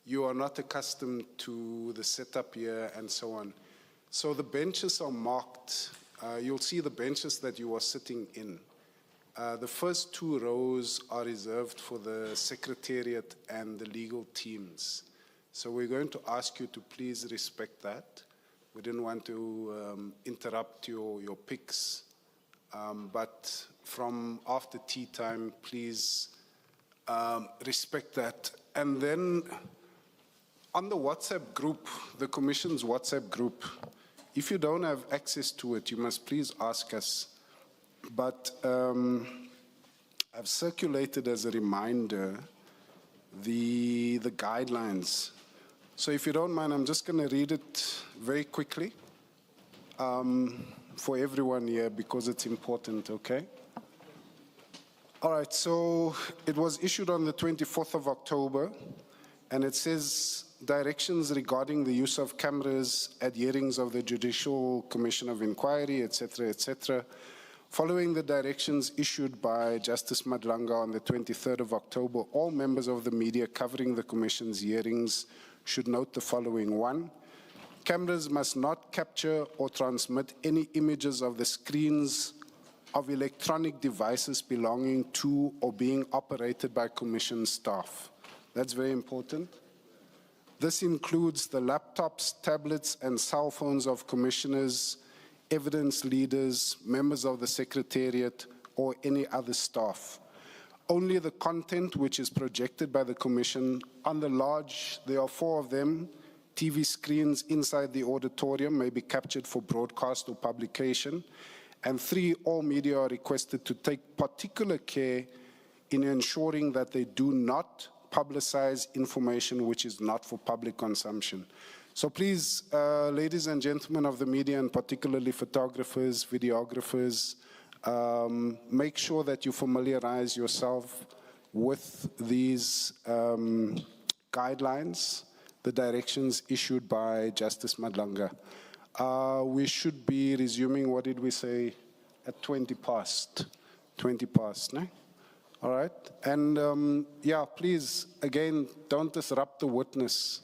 you are not accustomed to the setup here and so on. So the benches are marked. You'll see the benches that you are sitting in. The first 2 rows are reserved for the Secretariat and the legal teams. So we're going to ask you to please respect that. We didn't want to interrupt your picks, but from after tea time, please respect that. And then on the WhatsApp group, the Commission's WhatsApp group, if you don't have access to it, you must please ask us. But I've circulated as a reminder the guidelines. So if you don't mind, I'm just going to read it very quickly for everyone here because it's important, okay? All right, so it was issued on the 24th of October, and it says directions regarding the use of cameras at hearings of the Judicial Commission of Inquiry, etc., etc. Following the directions issued by Justice Madlanga on the 23rd of October, all members of the media covering the Commission's hearings should note the following. 1, cameras must not capture or transmit any images of the screens of electronic devices belonging to or being operated by Commission staff. That's very important. This includes the laptops, tablets, and cell phones of commissioners, evidence leaders, members of the Secretariat, or any other staff. Only the content which is projected by the Commission on the large, there are 4 of them, TV screens inside the auditorium may be captured for broadcast or publication. And 3, all media are requested to take particular care in ensuring that they do not publicize information which is not for public consumption. So please, ladies and gentlemen of the media, and particularly photographers, videographers, make sure that you familiarize yourself with these guidelines, the directions issued by Justice Madlanga. We should be resuming, what did we say, at 20 past, no? All right, and yeah, please, again, don't disrupt the witness.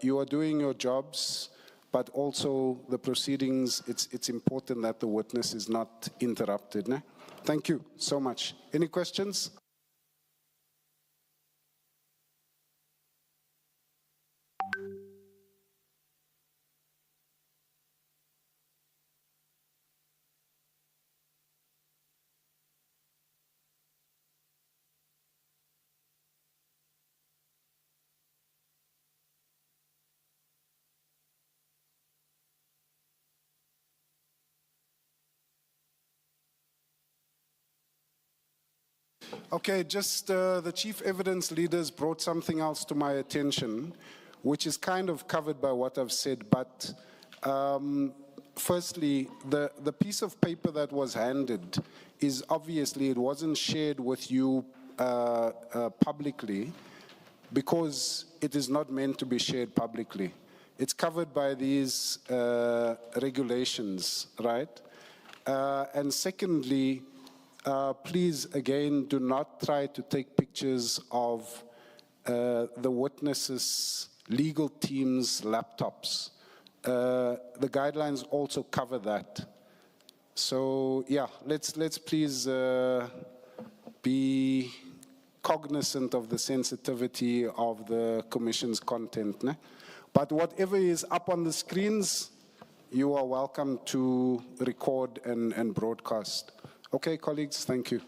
You are doing your jobs, but also the proceedings, it's important that the witness is not interrupted. No? Thank you so much. Any questions? Okay, just the chief evidence leaders brought something else to my attention, which is kind of covered by what I've said, but firstly, the piece of paper that was handed is obviously, it wasn't shared with you publicly because it is not meant to be shared publicly. It's covered by these regulations, right? And secondly, please, again, do not try to take pictures of the witnesses' legal team's laptops. The guidelines also cover that. So, yeah, let's please be cognizant of the sensitivity of the Commission's content. Ne? But whatever is up on the screens, you are welcome to record and broadcast. Okay, colleagues, thank you.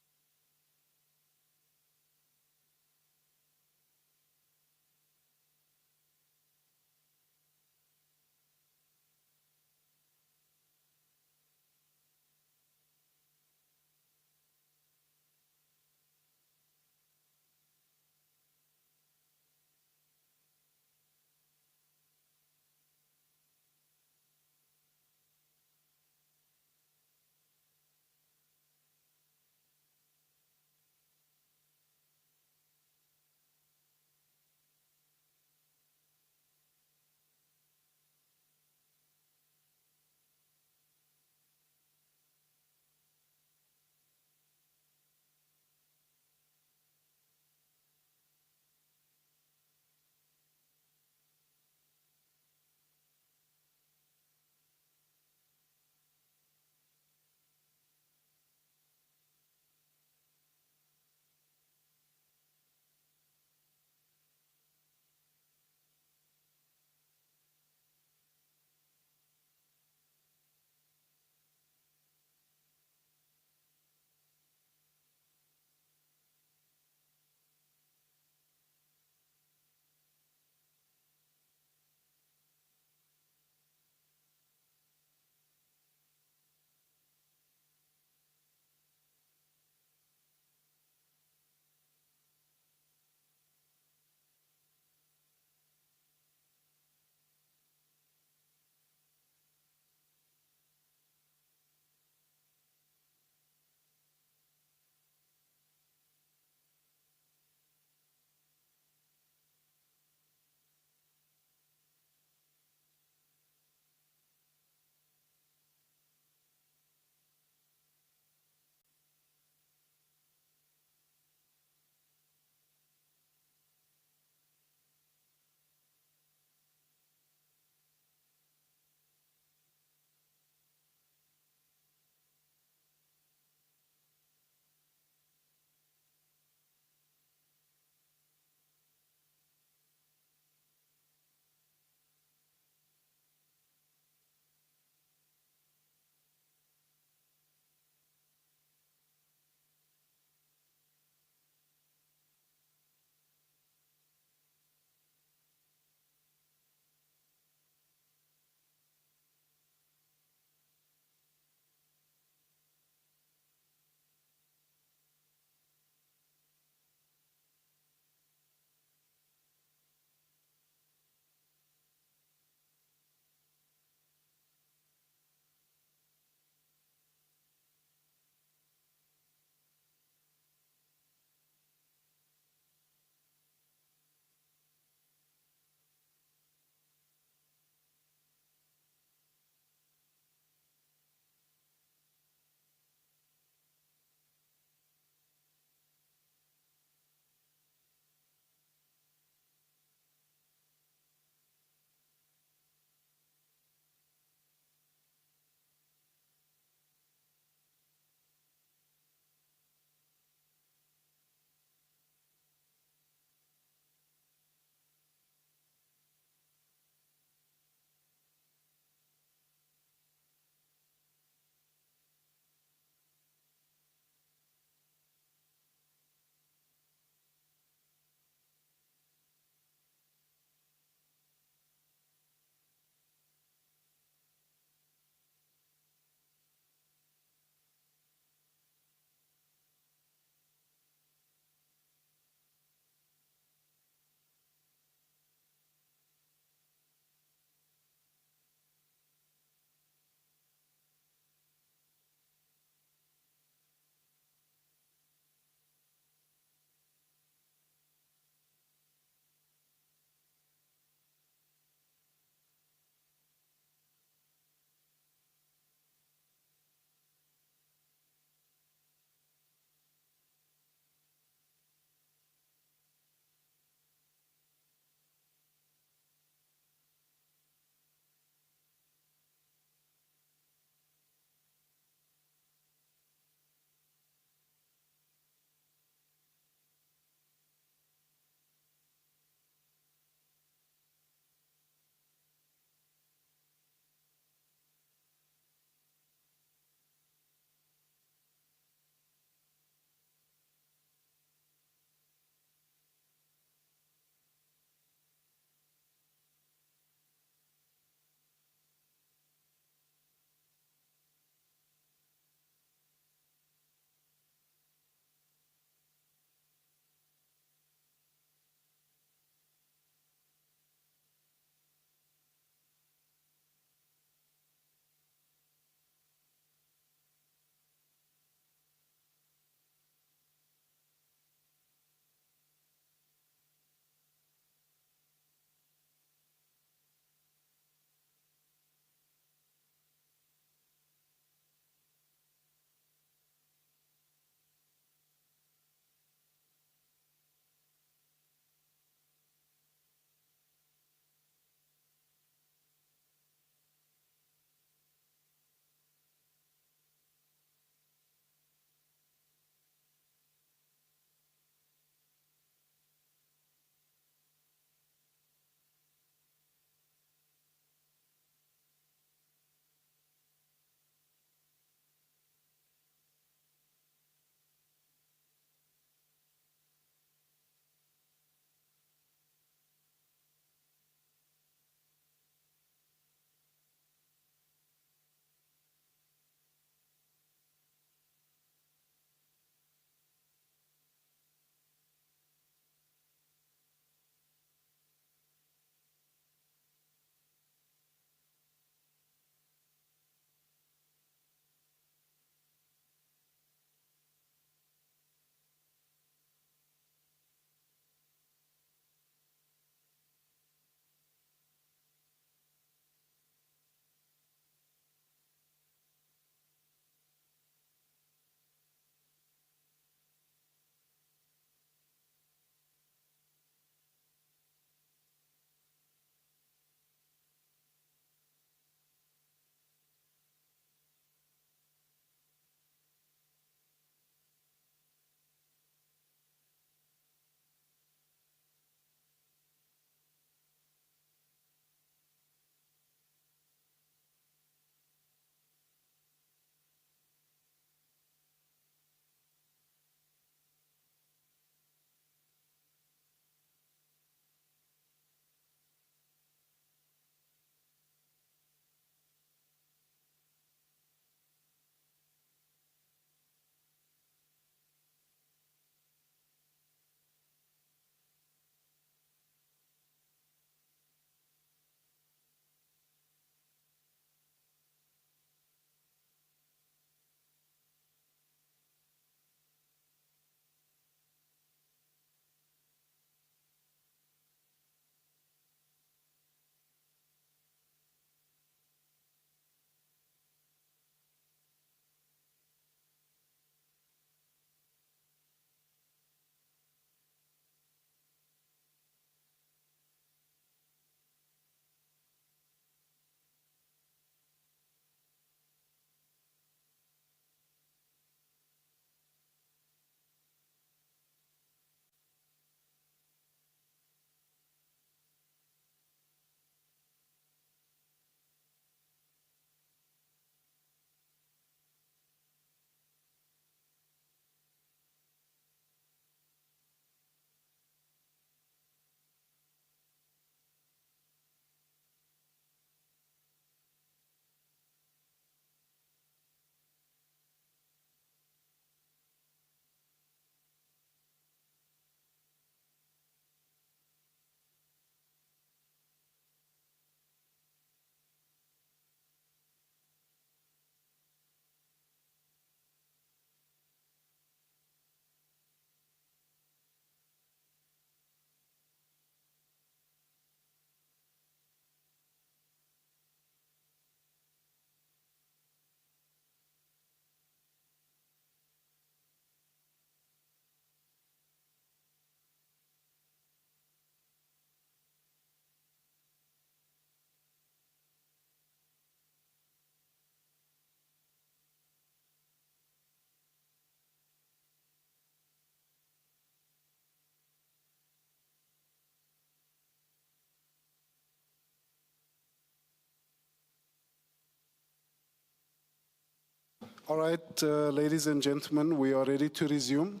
All right, ladies and gentlemen, we are ready to resume.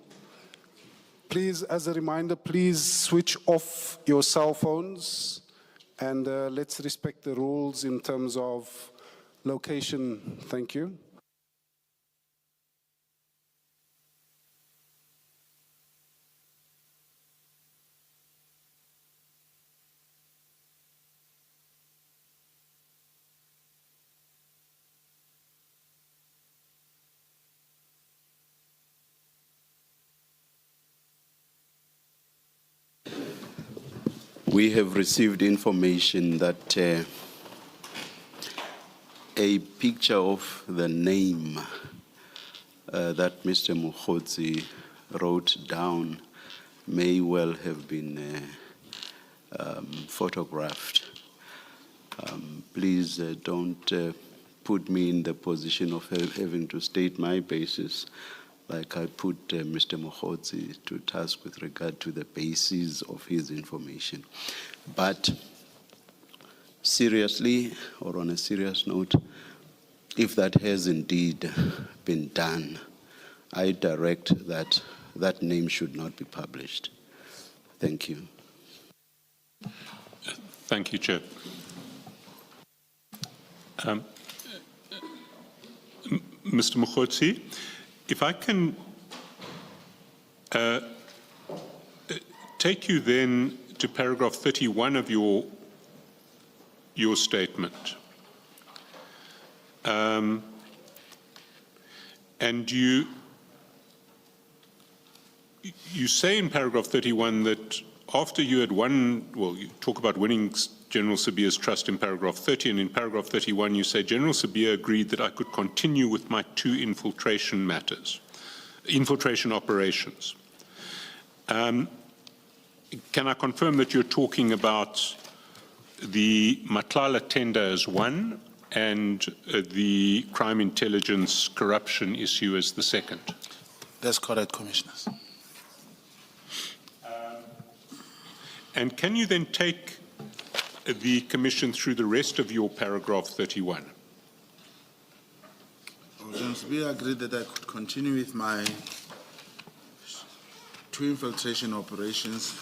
Please, as a reminder, please switch off your cell phones and let's respect the rules in terms of location. Thank you. We have received information that a picture of the name that Mr. Mogotsi wrote down may well have been photographed. Please don't put me in the position of having to state my basis like I put Mr. Mogotsi to task with regard to the basis of his information. But seriously, or on a serious note, if that has indeed been done, I direct that that name should not be published. Thank you. Thank you, Chair. Mr. Mogotsi, if I can take you then to paragraph 31 of your statement. And you say in paragraph 31 that after you had won, well, you talk about winning General Sibiya's trust in paragraph 30, and in paragraph 31 you say General Sibiya agreed that I could continue with my 2 infiltration operations. Can I confirm that you're talking about the Matlala tender as one and the crime intelligence corruption issue as the second? That's correct, Commissioners. And can you then take the Commission through the rest of your paragraph 31? We agreed that I could continue with my 2 infiltration operations.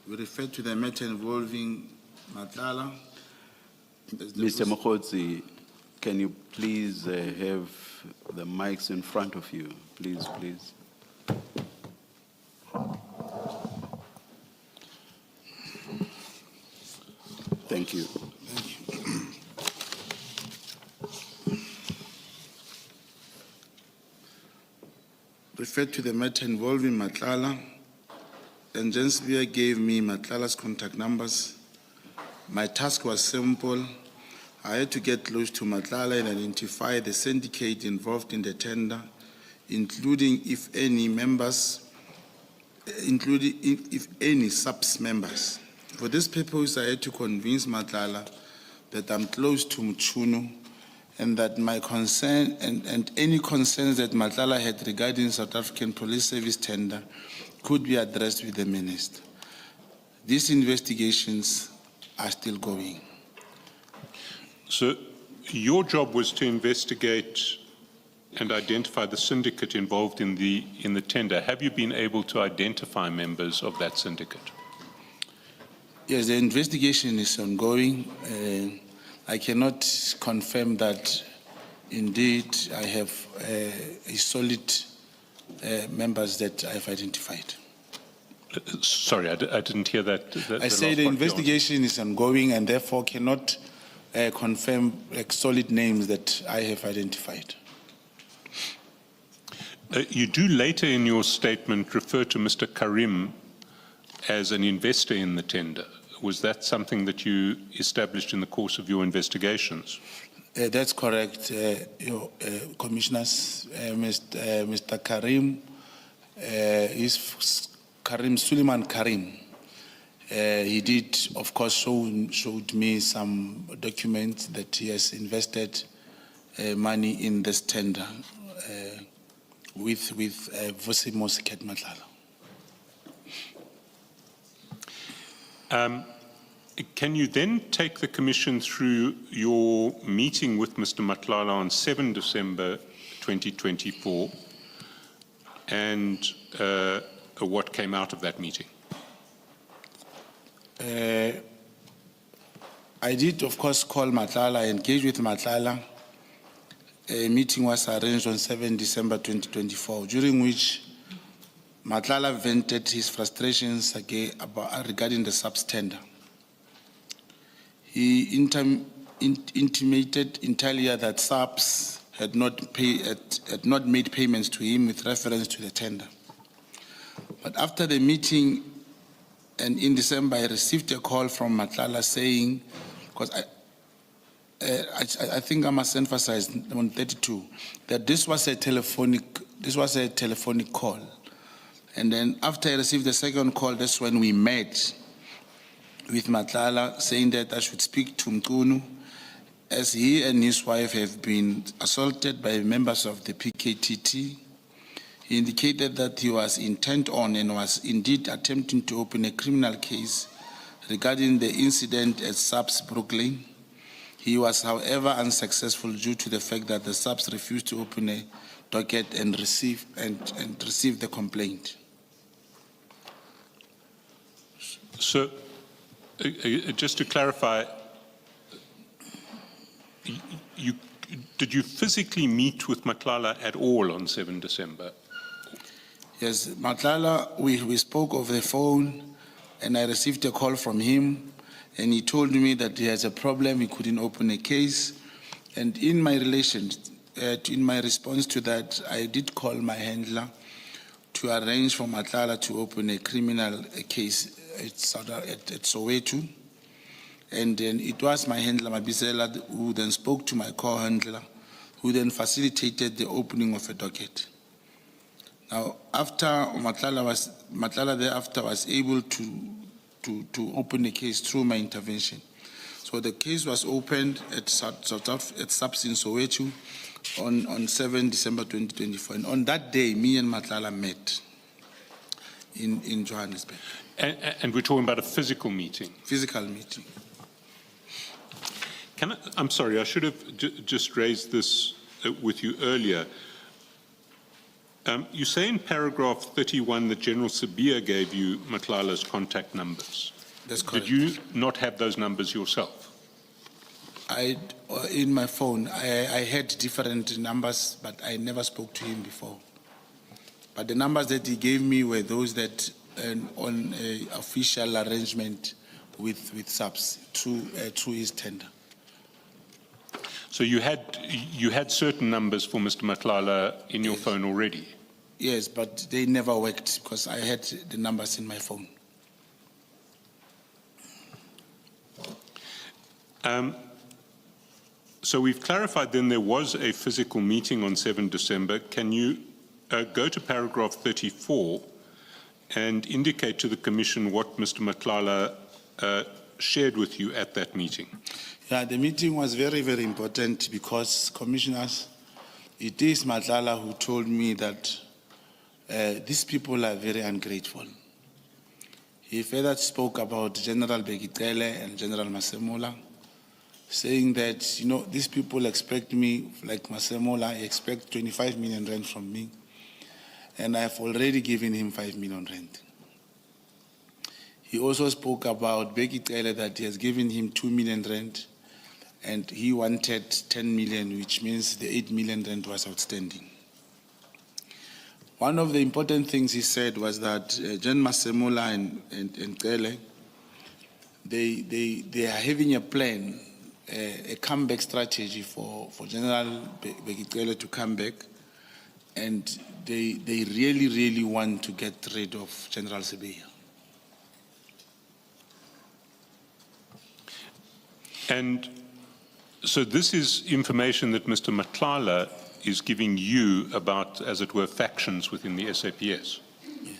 We referred to the matter involving Matlala. Mr. Mogotsi, can you please have the mics in front of you? Please, please. Thank you. Referred to the matter involving Matlala, and General Sibiya gave me Matlala's contact numbers. My task was simple. I had to get close to Matlala and identify the syndicate involved in the tender, including if any members, if any subs members. For this purpose, I had to convince Matlala that I'm close to Mchunu and that my concern and any concerns that Matlala had regarding South African Police Service tender could be addressed with the Minister. These investigations are still going. So your job was to investigate and identify the syndicate involved in the tender. Have you been able to identify members of that syndicate? Yes, the investigation is ongoing. I cannot confirm that indeed I have a solid members that I have identified. Sorry, I didn't hear that. I say the investigation is ongoing and therefore cannot confirm solid names that I have identified. You do later in your statement refer to Mr. Karim as an investor in the tender. Was that something that you established in the course of your investigations? That's correct, Commissioners. Mr. Karim is Karim Suleiman Karim. He did, of course, showed me some documents that he has invested money in this tender with Vusi Mosiket Matlala. Can you then take the Commission through your meeting with Mr. Matlala on 7 December 2024 and what came out of that meeting? I did, of course, call Matlala, engage with Matlala. A meeting was arranged on 7 December 2024, during which Matlala vented his frustrations again regarding the subs tender. He intimated interior that subs had not made payments to him with reference to the tender. But after the meeting, and in December, I received a call from Matlala saying, because I think I must emphasize on 32 that this was a telephonic call, and then after I received the second call, that's when we met with Matlala, saying that I should speak to Mchunu, as he and his wife have been assaulted by members of the PKTT. He indicated that he was intent on and was indeed attempting to open a criminal case regarding the incident at SAPS Brooklyn. He was, however, unsuccessful due to the fact that the SAPS refused to open a docket and receive the complaint. So, just to clarify, did you physically meet with Matlala at all on 7 December? Yes, Matlala, we spoke over the phone, and I received a call from him, and he told me that he has a problem, he couldn't open a case. And in my response to that, I did call my handler to arrange for Matlala to open a criminal case at Soweto. And then it was my handler, Mabisela, who then spoke to my co-handler, who then facilitated the opening of a docket. Now, after Matlala thereafter was able to open the case through my intervention. So the case was opened at SAPS in Soweto on 7 December 2024. And on that day, me and Matlala met in Johannesburg. And we're talking about a physical meeting? Physical meeting. I'm sorry, I should have just raised this with you earlier. You say in paragraph 31 that General Sabia gave you Matlala's contact numbers. That's correct. Did you not have those numbers yourself? In my phone, I had different numbers, but I never spoke to him before. But the numbers that he gave me were those that on an official arrangement with SAPS through his tender. So you had certain numbers for Mr. Matlala in your phone already? Yes, but they never worked because I had the numbers in my phone. So we've clarified then there was a physical meeting on 7 December. Can you go to paragraph 34 and indicate to the Commission what Mr. Matlala shared with you at that meeting? Yeah, the meeting was very, very important because, Commissioners, it is Matlala who told me that these people are very ungrateful. He further spoke about General Begitele and General Masemola, saying that, you know, these people expect me, like Masemola, he expects 25 million rand from me, and I've already given him 5 million rand. He also spoke about Begitele, that he has given him 2 million rand, and he wanted 10 million, which means the 8 million rand was outstanding. One of the important things he said was that Gen Masemola and Kele, they are having a plan, a comeback strategy for General Begitele to come back, and they really, really want to get rid of General Sabia. And so this is information that Mr. Matlala is giving you about, as it were, factions within the SAPS. Yeah.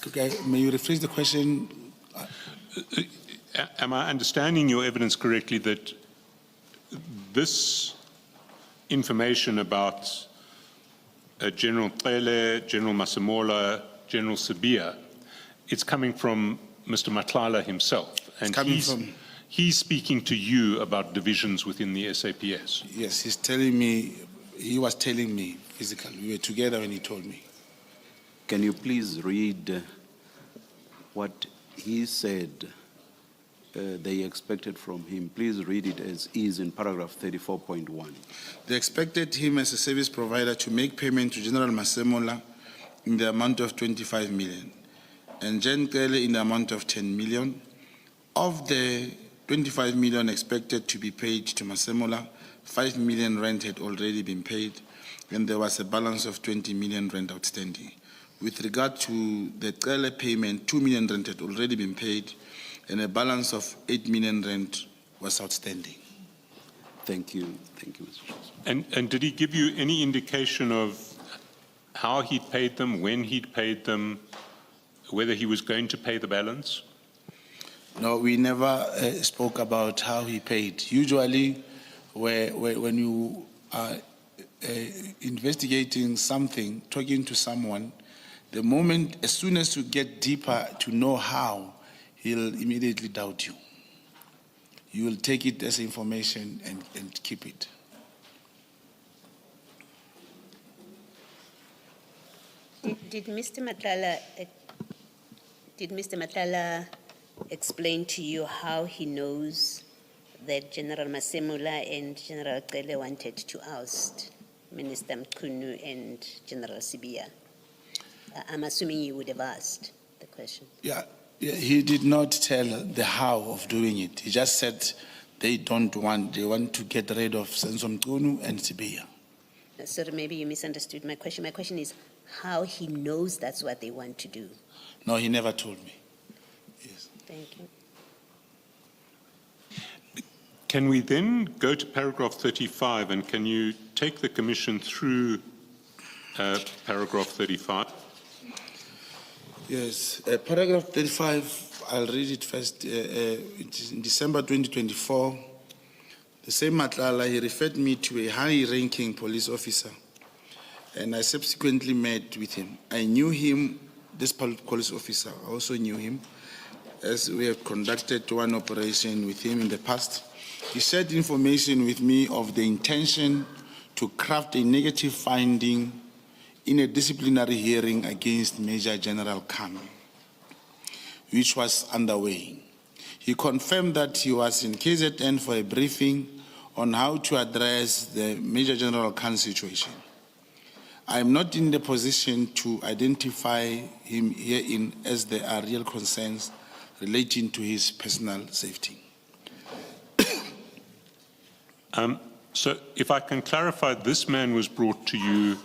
Okay, may you rephrase the question? Am I understanding your evidence correctly that this information about General Pele, General Masemola, General Sabia, it's coming from Mr. Matlala himself, and coming from- he's speaking to you about divisions within the SAPS. Yes, he's telling me, he was telling me physically. We were together when he told me. Can you please read what he said they expected from him? Please read it as is in paragraph 34.1. They expected him as a service provider to make payment to General Masemola in the amount of 25 million and Jen Kelly in the amount of 10 million. Of the 25 million expected to be paid to Masemola, 5 million rent had already been paid and there was a balance of 20 million rent outstanding. With regard to the Kelly payment, 2 million rent had already been paid and a balance of 8 million rent was outstanding. Thank you, Mr. Chairman. And did he give you any indication of how he'd paid them, when he'd paid them, whether he was going to pay the balance? No, we never spoke about how he paid. Usually, when you are investigating something, talking to someone, the moment, as soon as you get deeper to know how, he'll immediately doubt you. You will take it as information and keep it. Did Mr. Matlala explain to you how he knows that General Masemola and General Cele wanted to oust Minister Mchunu and General Sibia? I'm assuming you would have asked the question. Yeah, he did not tell the how of doing it. He just said they want to get rid of Senzo Mchunu and Sibia. Sorry, maybe you misunderstood my question. My question is how he knows that's what they want to do. No, he never told me. Yes. Thank you. Can we then go to paragraph 35, and can you take the Commission through paragraph 35? Yes, paragraph 35, I'll read it first. It is in December 2024. The same Matlala, he referred me to a high-ranking police officer, and I subsequently met with him. I knew him, this police officer, I also knew him, as we have conducted one operation with him in the past. He shared information with me of the intention to craft a negative finding in a disciplinary hearing against Major General Khan, which was underway. He confirmed that he was in KZN for a briefing on how to address the Major General Khan situation. I am not in the position to identify him herein as there are real concerns relating to his personal safety. So if I can clarify, this man was brought to you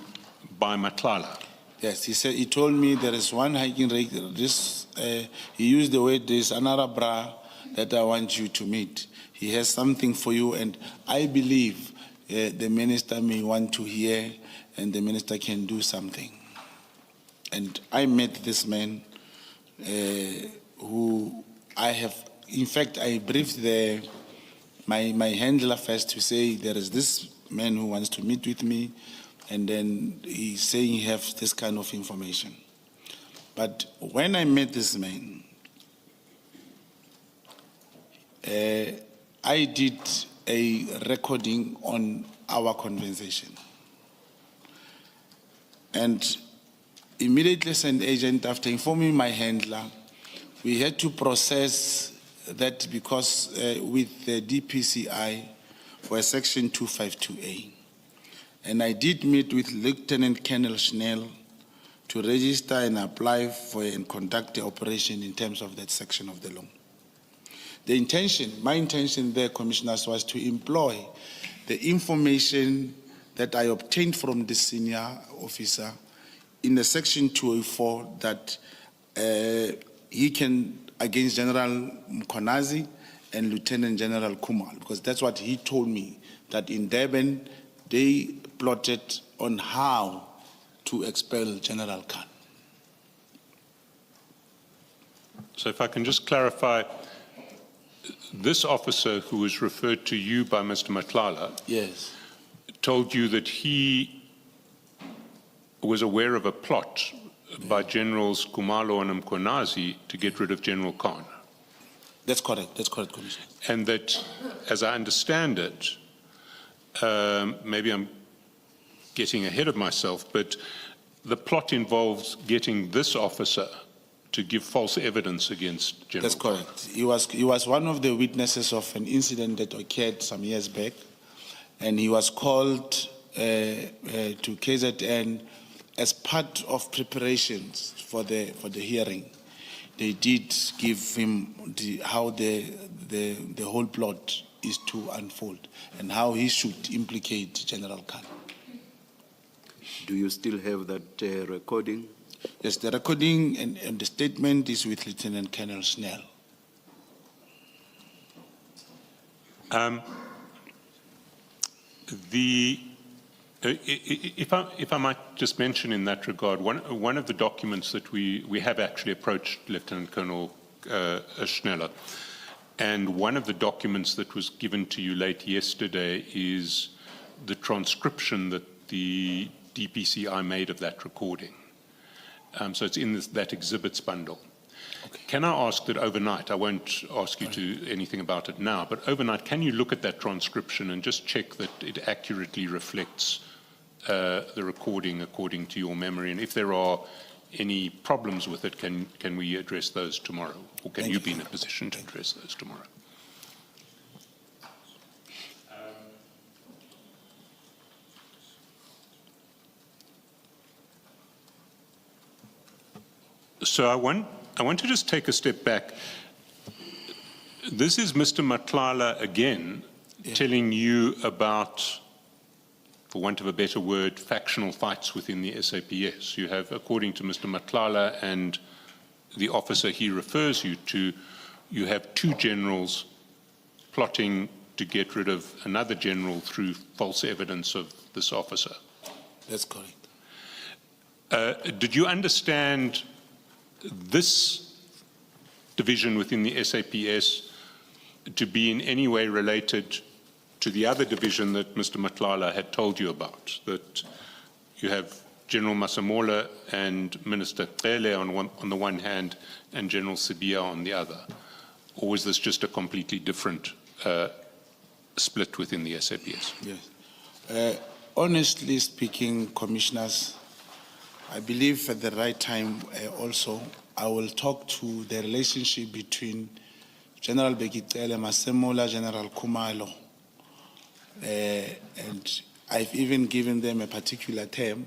by Matlala. Yes, he said, he told me there is one hiking rate, he used the word, there's another bra that I want you to meet. He has something for you, and I believe the minister may want to hear, and the minister can do something. And I met this man who I have, in fact, I briefed my handler first to say there is this man who wants to meet with me, and then he's saying he has this kind of information. But when I met this man, I did a recording on our conversation. And immediately as an agent, after informing my handler, we had to process that because with the DPCI for a section 252A. And I did meet with Lieutenant Colonel Schnell to register and apply for and conduct the operation in terms of that section of the law. The intention, my intention there, Commissioners, was to employ the information that I obtained from the senior officer in the section 204 that he can, against General Mkonazi and Lieutenant General Kumar, because that's what he told me, that in Durban, they plotted on how to expel General Khan. So if I can just clarify, this officer who was referred to you by Mr. Matlala Yes. told you that he was aware of a plot by Generals Kumalo and Mkonazi to get rid of General Khan. That's correct, Commissioner. And that, as I understand it, maybe I'm getting ahead of myself, but the plot involves getting this officer to give false evidence against General That's correct. He was one of the witnesses of an incident that occurred some years back, and he was called to KZN as part of preparations for the hearing. They did give him how the whole plot is to unfold and how he should implicate General Khan. Do you still have that recording? Yes, the recording and the statement is with Lieutenant Colonel Snell. If I might just mention in that regard, one of the documents that we have actually approached Lieutenant Colonel Schneller, and one of the documents that was given to you late yesterday is the transcription that the DPCI made of that recording. So it's in that exhibits bundle. Okay. Can I ask that overnight, I won't ask you to anything about it now, but overnight, can you look at that transcription and just check that it accurately reflects the recording according to your memory? And if there are any problems with it, can we address those tomorrow? Or can you be in a position to address those tomorrow? So I want to just take a step back. This is Mr. Matlala again telling you about, for want of a better word, factional fights within the SAPS. You have, according to Mr. Matlala and the officer he refers you to, you have two generals plotting to get rid of another general through false evidence of this officer. That's correct. Did you understand this division within the SAPS to be in any way related to the other division that Mr. Matlala had told you about, that you have General Masemola and Minister Cele on the one hand and General Sibia on the other? Or was this just a completely different split within the SAPS? Yes. Honestly speaking, Commissioners, I believe at the right time also, I will talk to the relationship between General Bekicele, Masemola, General Kumalo, and I've even given them a particular term,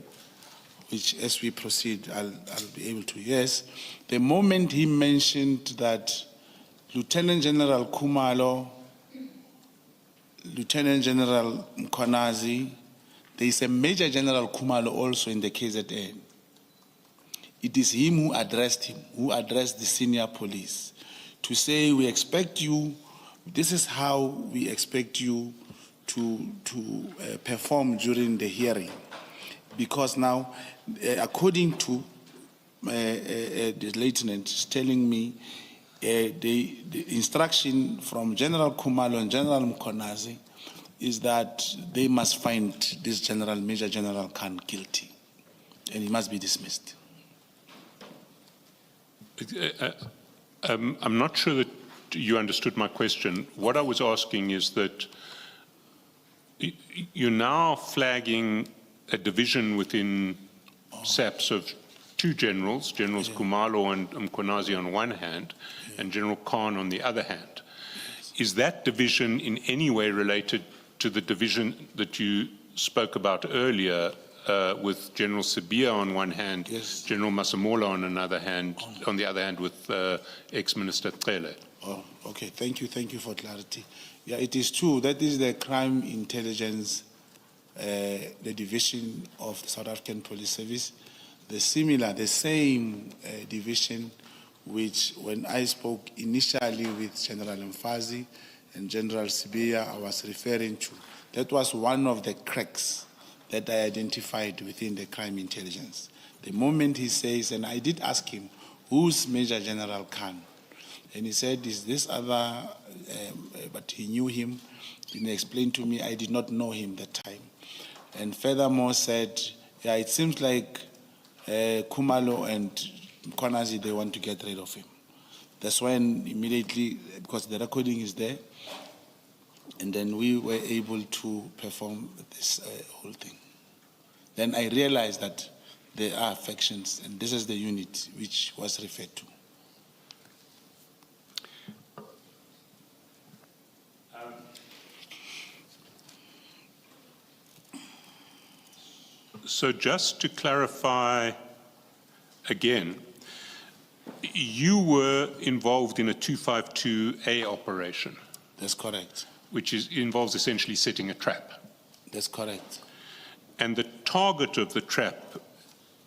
which as we proceed, I'll be able to. Yes, the moment he mentioned that Lieutenant General Kumalo, Lieutenant General Mkonazi, there is a Major General Kumalo also in the KZN. It is him, who addressed the senior police to say, we expect you, this is how we expect you to perform during the hearing. Because now, according to the lieutenant is telling me, the instruction from General Kumalo and General Mkonazi is that they must find this General, Major General Khan guilty, and he must be dismissed. I'm not sure that you understood my question. What I was asking is that you're now flagging a division within SAPS of two generals, Generals Kumalo and Mkonazi on one hand, and General Khan on the other hand. Is that division in any way related to the division that you spoke about earlier with General Sibia on one hand, General Masemola on another hand, on the other hand with ex-Minister Cele? Oh, okay. Thank you for clarity. Yeah, it is true. That is the crime intelligence, the division of the South African Police Service. The same division, which when I spoke initially with General Mfazi and General Sibia, I was referring to. That was one of the cracks that I identified within the crime intelligence. The moment he says, and I did ask him, who's Major General Khan? And he said, is this other, but he knew him. He explained to me, I did not know him that time. And furthermore said, yeah, it seems like Kumalo and Konazi, they want to get rid of him. That's when immediately, because the recording is there, and then we were able to perform this whole thing. Then I realized that there are factions, and this is the unit which was referred to. So just to clarify again, you were involved in a 252A operation, That's correct. which involves essentially setting a trap. That's correct. And the target of the trap,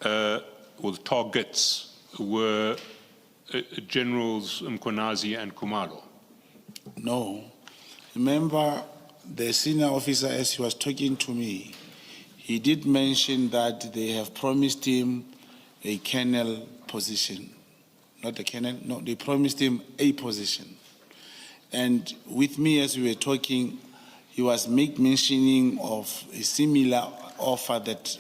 or the targets, were Generals Mkonazi and Kumalo. No. Remember, the senior officer, as he was talking to me, he did mention that they have promised him a colonel position. Not a colonel, no, they promised him a position. And with me, as we were talking, he was mentioning of a similar offer that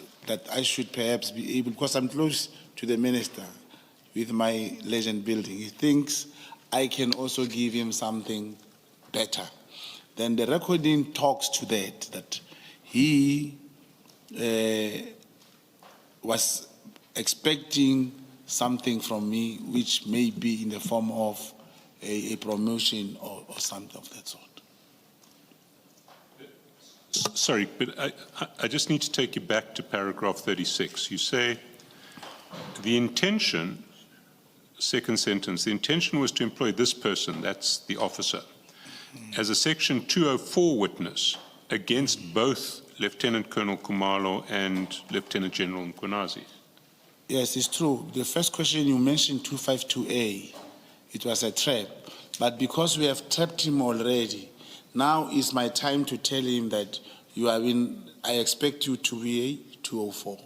I should perhaps be able, because I'm close to the minister with my legend building. He thinks I can also give him something better. Then the recording talks to that he was expecting something from me, which may be in the form of a promotion or something of that sort. Sorry, but I just need to take you back to paragraph 36. You say the intention, second sentence, the intention was to employ this person, that's the officer, as a section 204 witness against both Lieutenant Colonel Kumalo and Lieutenant General Mkonazi. Yes, it's true. The first question you mentioned, 252A, it was a trap. But because we have trapped him already, now is my time to tell him that I expect you to be a 204.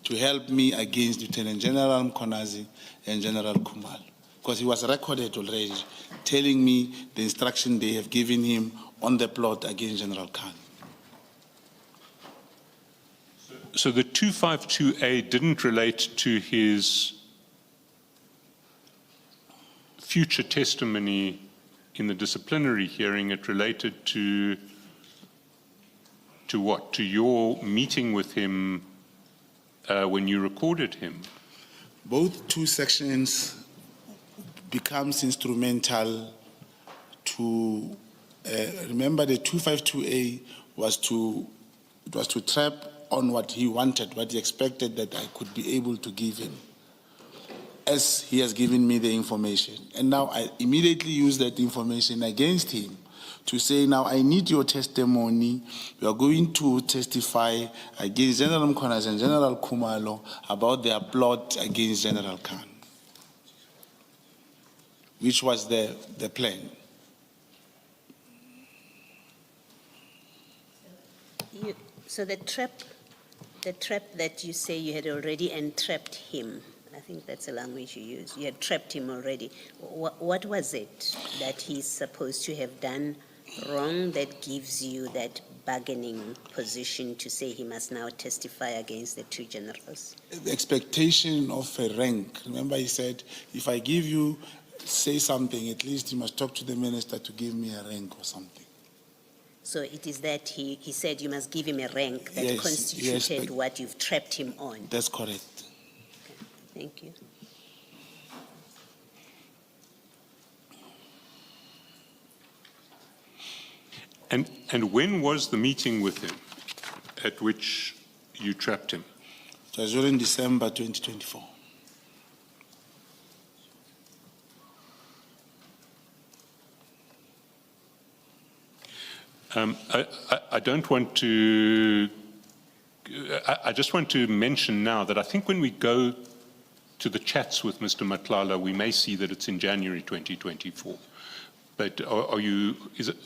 To help me against Lieutenant General Mkonazi and General Kumalo. Because he was recorded already, telling me the instruction they have given him on the plot against General Khan. So the 252A didn't relate to his future testimony in the disciplinary hearing. It related to what? To your meeting with him when you recorded him? Both two sections becomes instrumental to remember the 252A was to trap on what he wanted, what he expected that I could be able to give him, as he has given me the information. And now I immediately use that information against him to say, now I need your testimony. We are going to testify against General Mkonazi and General Kumalo about their plot against General Khan, which was the plan. So the trap that you say you had already entrapped him, I think that's the language you use. You had trapped him already. What was it that he's supposed to have done wrong that gives you that bargaining position to say he must now testify against the two generals? The expectation of a rank. Remember, he said, if I give you, say something, at least you must talk to the minister to give me a rank or something. So it is that he said you must give him a rank that Yes, constituted yes, what you've trapped him on. That's correct. Thank you. And when was the meeting with him at which you trapped him? It was during December 2024. I don't want to, I just want to mention now that I think when we go to the chats with Mr. Matlala, we may see that it's in January 2024. But are you, is it,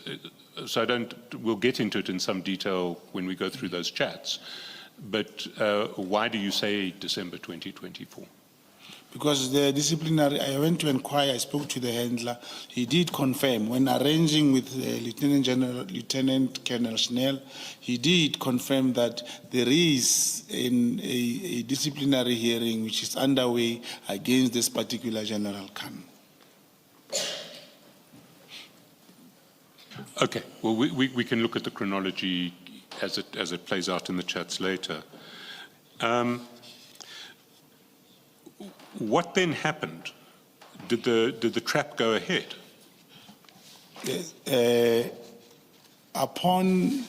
so we'll get into it in some detail when we go through those chats. But why do you say December 2024? Because the disciplinary, I went to inquire, I spoke to the handler. He did confirm, when arranging with Lieutenant Colonel Schnell, he did confirm that there is a disciplinary hearing which is underway against this particular General Khan. Okay, well, we can look at the chronology as it plays out in the chats later. What then happened? Did the trap go ahead? Upon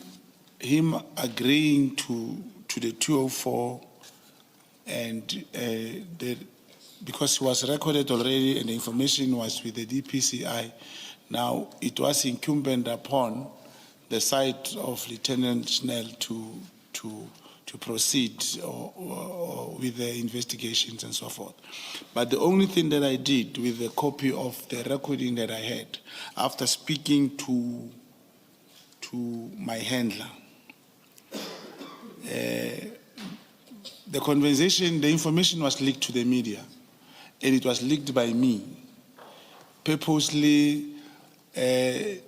him agreeing to the 204 and because he was recorded already and the information was with the DPCI, now it was incumbent upon the side of Lieutenant Schnell to proceed with the investigations and so forth. But the only thing that I did with the copy of the recording that I had, after speaking to my handler, the conversation, the information was leaked to the media, and it was leaked by me, purposely, and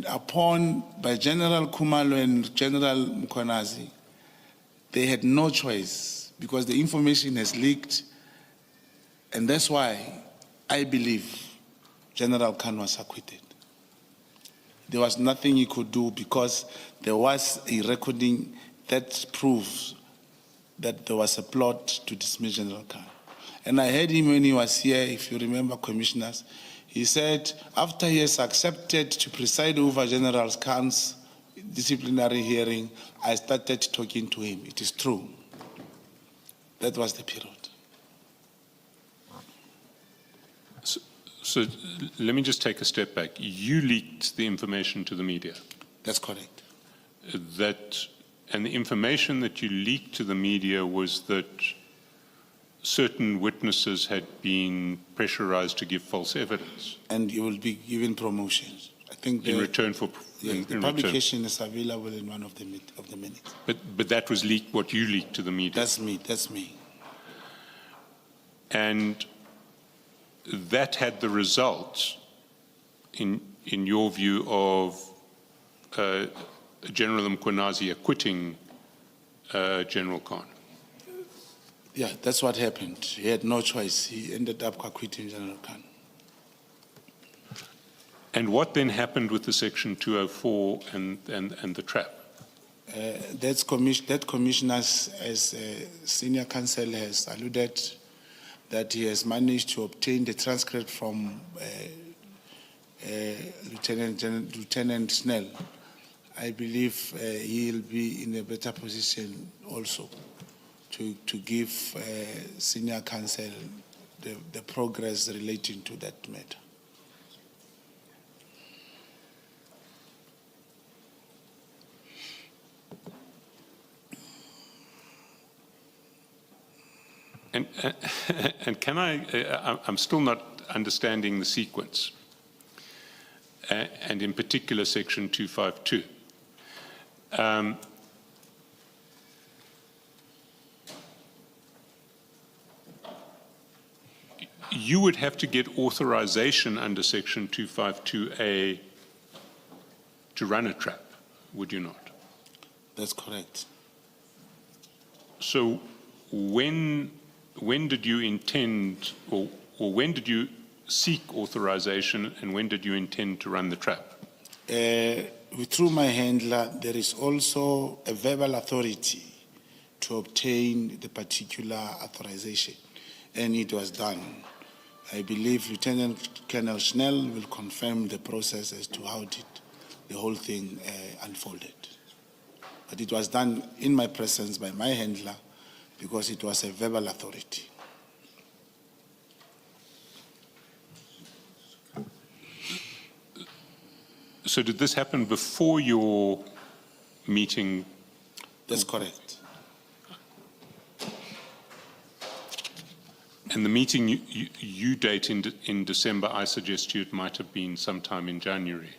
upon by General Kumalo and General Mkhwanazi. They had no choice because the information has leaked, and that's why I believe General Khan was acquitted. There was nothing he could do because there was a recording that proves that there was a plot to dismiss General Khan. And I heard him when he was here, if you remember, commissioners, he said after he has accepted to preside over General Khan's disciplinary hearing, I started talking to him. It is true. That was the period. So let me just take a step back. You leaked the information to the media. That's correct. And the information that you leaked to the media was that certain witnesses had been pressurized to give false evidence. And you will be given promotions. I think in return for the publication is available in one of the minutes. But that was leaked, what you leaked to the media. That's me. And that had the result, in your view, of General Mkhwanazi acquitting General Khan. Yeah, that's what happened. He had no choice. He ended up acquitting General Khan. And what then happened with the Section 204 and the trap? That commissioners, as senior counsel has alluded, that he has managed to obtain the transcript from Lieutenant Snell. I believe he'll be in a better position also to give senior counsel the progress relating to that matter. And can I'm still not understanding the sequence, and in particular Section 252. You would have to get authorization under Section 252A to run a trap, would you not? That's correct. So when did you intend, or when did you seek authorization, and when did you intend to run the trap? Through my handler, there is also a verbal authority to obtain the particular authorization, and it was done. I believe Lieutenant Colonel Schnell will confirm the process as to how did the whole thing unfolded. But it was done in my presence by my handler, because it was a verbal authority. So did this happen before your meeting? That's correct. And the meeting you date in December, I suggest to you it might have been sometime in January.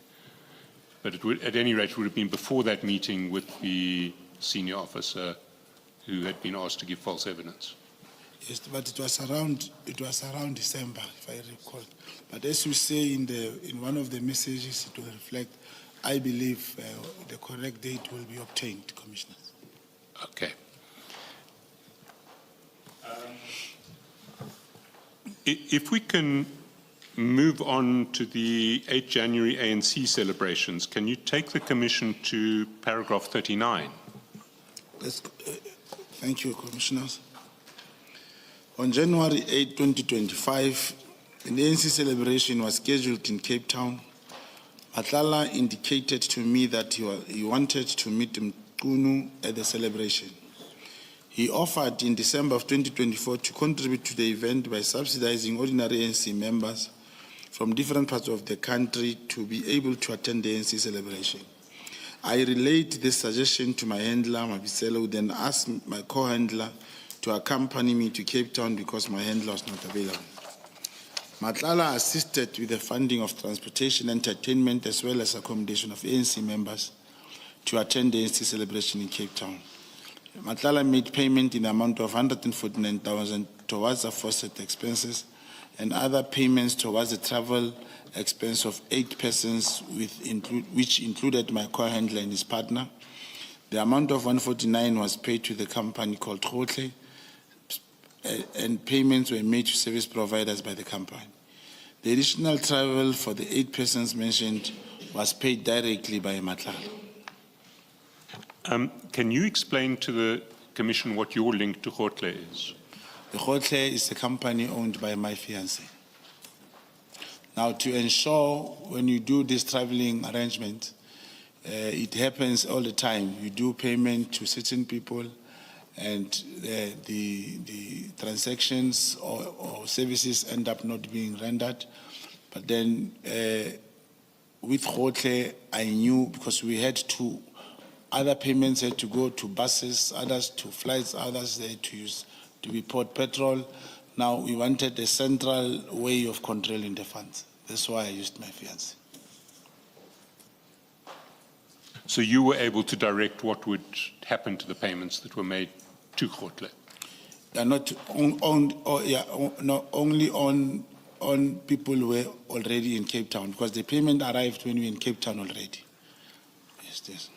But it would, at any rate, it would have been before that meeting with the senior officer who had been asked to give false evidence. Yes, but it was around December, if I recall. But as you say in one of the messages, it will reflect, I believe the correct date will be obtained, Commissioners. Okay. If we can move on to the 8 January ANC celebrations, can you take the Commission to paragraph 39? Thank you, Commissioners. On January 8, 2025, an ANC celebration was scheduled in Cape Town. Matlala indicated to me that he wanted to meet Mchunu at the celebration. He offered in December of 2024 to contribute to the event by subsidizing ordinary ANC members from different parts of the country to be able to attend the ANC celebration. I relayed this suggestion to my handler, Mabisela, who then asked my co-handler to accompany me to Cape Town because my handler was not available. Matlala assisted with the funding of transportation, entertainment, as well as accommodation of ANC members to attend the ANC celebration in Cape Town. Matlala made payment in the amount of 149,000 towards aforesaid expenses and other payments towards the travel expense of 8 persons, which included my co-handler and his partner. The amount of 149 was paid to the company called Khotle, and payments were made to service providers by the company. The additional travel for the 8 persons mentioned was paid directly by Matlala. Can you explain to the Commission what your link to Khotle is? The Khotle is a company owned by my fiancé. Now, to ensure when you do this traveling arrangement, it happens all the time. You do payment to certain people, and the transactions or services end up not being rendered. But then with Khotle, I knew because we had to, other payments had to go to buses, others to flights, others they had to use to be poured petrol. Now we wanted a central way of controlling the funds. That's why I used my fiancé. So you were able to direct what would happen to the payments that were made to Khotle? They are not only on people who were already in Cape Town, because the payment arrived when we were in Cape Town already. Yes, yes.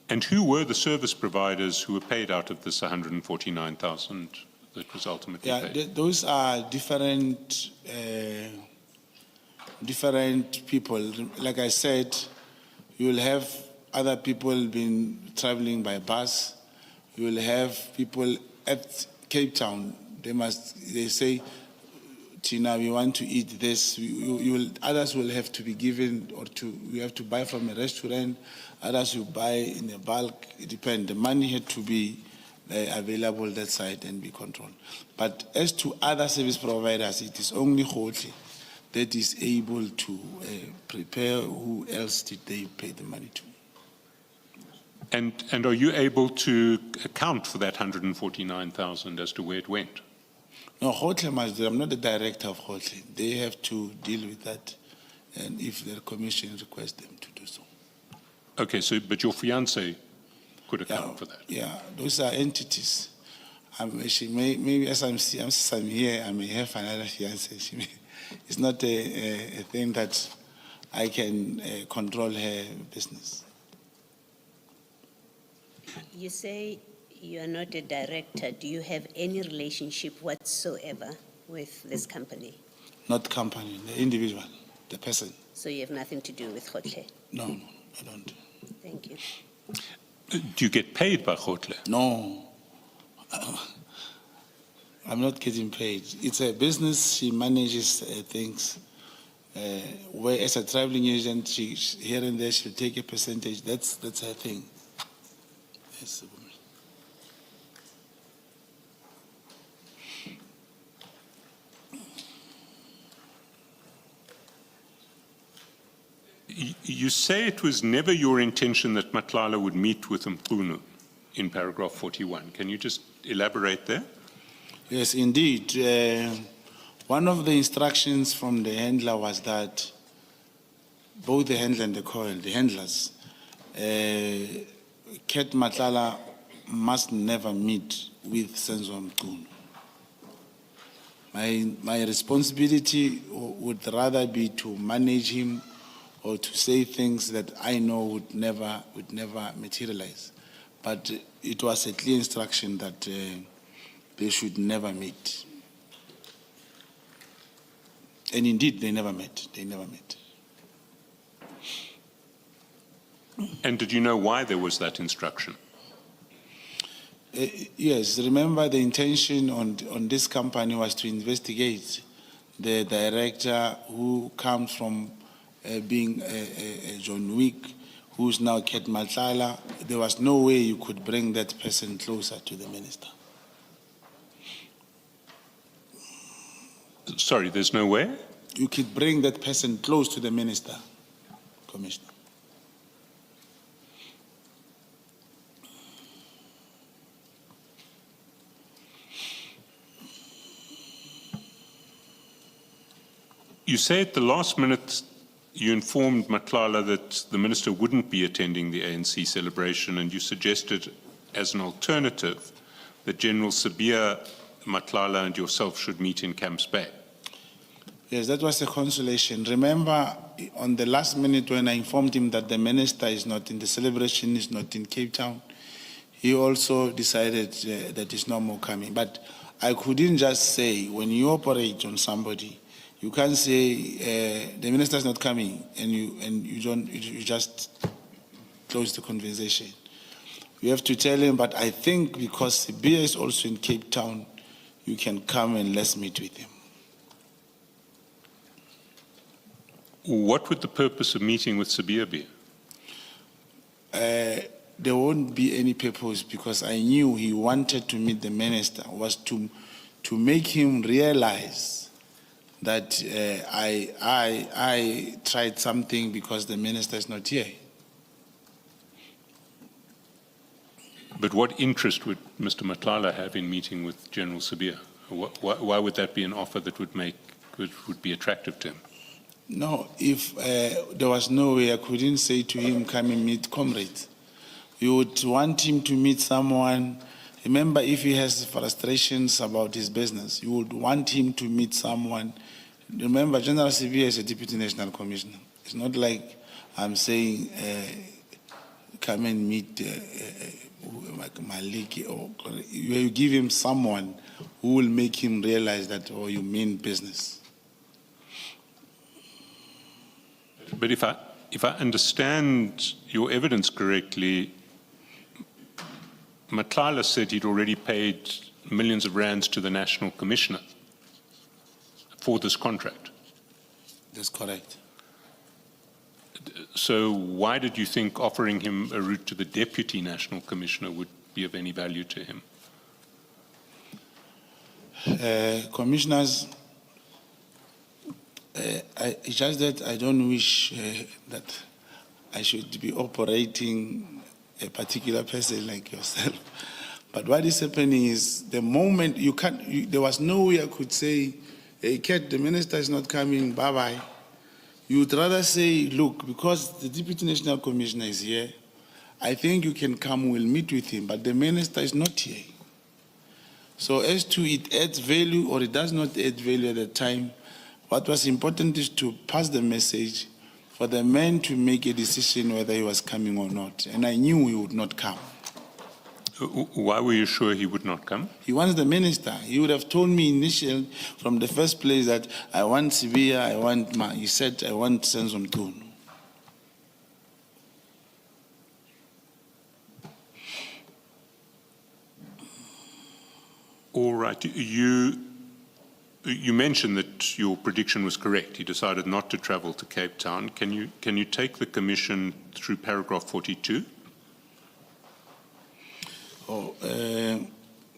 And who were the service providers who were paid out of this 149,000 that was ultimately paid? Those are different people. Like I said, you will have other people been traveling by bus. You will have people at Cape Town. They say, Tina, we want to eat this. Others will have to be given, or you have to buy from a restaurant. Others you buy in a bulk. It depends. The money had to be available that side and be controlled. But as to other service providers, it is only Khotle that is able to prepare who else did they pay the money to. And are you able to account for that 149,000 as to where it went? No, Khotle must do. I'm not the director of Khotle. They have to deal with that, and if the commission requests them to do so. Okay, so but your fiancé could account for that? Yeah, those are entities. Maybe as I'm here, I may have another fiancé. It's not a thing that I can control her business. You say you are not a director. Do you have any relationship whatsoever with this company? Not company, the individual, the person. So you have nothing to do with Khotle? No, I don't. Thank you. Do you get paid by Khotle? No. I'm not getting paid. It's a business. She manages things. Where as a traveling agent, here and there she'll take a percentage. That's her thing. Yes. You say it was never your intention that Matlala would meet with Mchunu in paragraph 41. Can you just elaborate there? Yes, indeed. One of the instructions from the handler was that both the handler and the handlers, Ket Matlala must never meet with Senzo Mchunu. My responsibility would rather be to manage him or to say things that I know would never materialize. But it was a clear instruction that they should never meet. And indeed, they never met. They never met. And did you know why there was that instruction? Yes, remember the intention on this company was to investigate the director who comes from being a John Wick, who's now Ket Matlala. There was no way you could bring that person closer to the minister. Sorry, there's no way? You could bring that person close to the minister, Commissioner. You say at the last minute you informed Matlala that the minister wouldn't be attending the ANC celebration, and you suggested as an alternative that General Sabia, Matlala and yourself should meet in Camps Bay. Yes, that was a consolation. Remember, on the last minute when I informed him that the minister is not in the celebration, is not in Cape Town, he also decided that he's no more coming. But I couldn't just say, when you operate on somebody, you can't say the minister is not coming and you just close the conversation. You have to tell him, but I think because Sabia is also in Cape Town, you can come and let's meet with him. What would the purpose of meeting with Sabia be? There won't be any purpose because I knew he wanted to meet the minister, was to make him realize that I tried something because the minister is not here. But what interest would Mr. Matlala have in meeting with General Sabia? Why would that be an offer that would be attractive to him? No, if there was no way, I couldn't say to him, come and meet comrades. You would want him to meet someone. Remember, if he has frustrations about his business, you would want him to meet someone. Remember, General Sabia is a Deputy National Commissioner. It's not like I'm saying, come and meet Maliki. Or you give him someone who will make him realize that, oh, you mean business. But if I understand your evidence correctly, Matlala said he'd already paid millions of rands to the National Commissioner for this contract. That's correct. So why did you think offering him a route to the Deputy National Commissioner would be of any value to him? Commissioners, it's just that I don't wish that I should be operating a particular person like yourself. But what is happening is the moment there was no way I could say, hey, Kat, the minister is not coming, bye-bye. You would rather say, look, because the Deputy National Commissioner is here, I think you can come, we'll meet with him, but the minister is not here. So as to it adds value or it does not add value at the time, what was important is to pass the message for the man to make a decision whether he was coming or not. And I knew he would not come. Why were you sure he would not come? He wants the minister. He would have told me initially from the first place that I want Sabia, he said, I want Senzo Mchunu. All right. You mentioned that your prediction was correct. He decided not to travel to Cape Town. Can you take the commission through paragraph 42?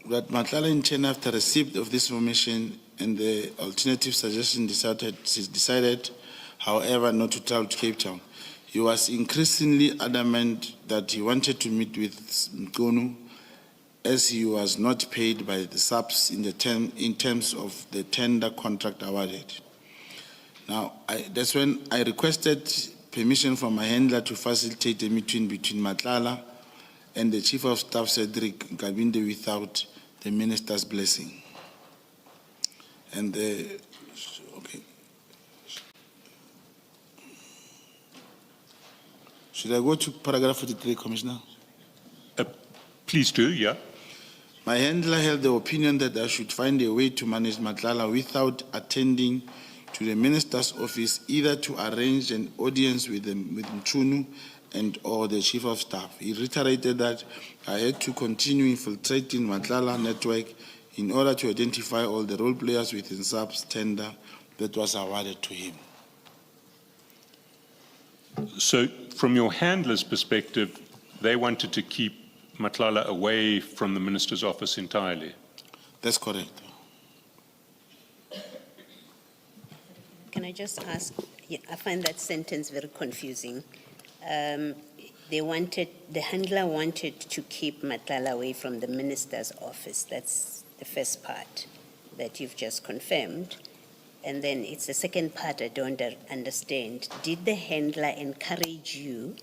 That Matlala in China, after receipt of this information and the alternative suggestion, decided, however, not to travel to Cape Town. He was increasingly adamant that he wanted to meet with Mchunu as he was not paid by the subs in terms of the tender contract awarded. Now, that's when I requested permission from my handler to facilitate a meeting between Matlala and the Chief of Staff, Cedric Gabinde, without the minister's blessing. And the, okay. Should I go to paragraph 43, Commissioner? Please do, yeah. My handler held the opinion that I should find a way to manage Matlala without attending to the minister's office, either to arrange an audience with Mchunu and or the chief of staff. He reiterated that I had to continue infiltrating Matlala network in order to identify all the role players within SAP's tender that was awarded to him. So from your handler's perspective, they wanted to keep Matlala away from the minister's office entirely? That's correct. Can I just ask, yeah, I find that sentence very confusing. The handler wanted to keep Matlala away from the minister's office. That's the first part that you've just confirmed. And then it's the second part I don't understand. Did the handler encourage you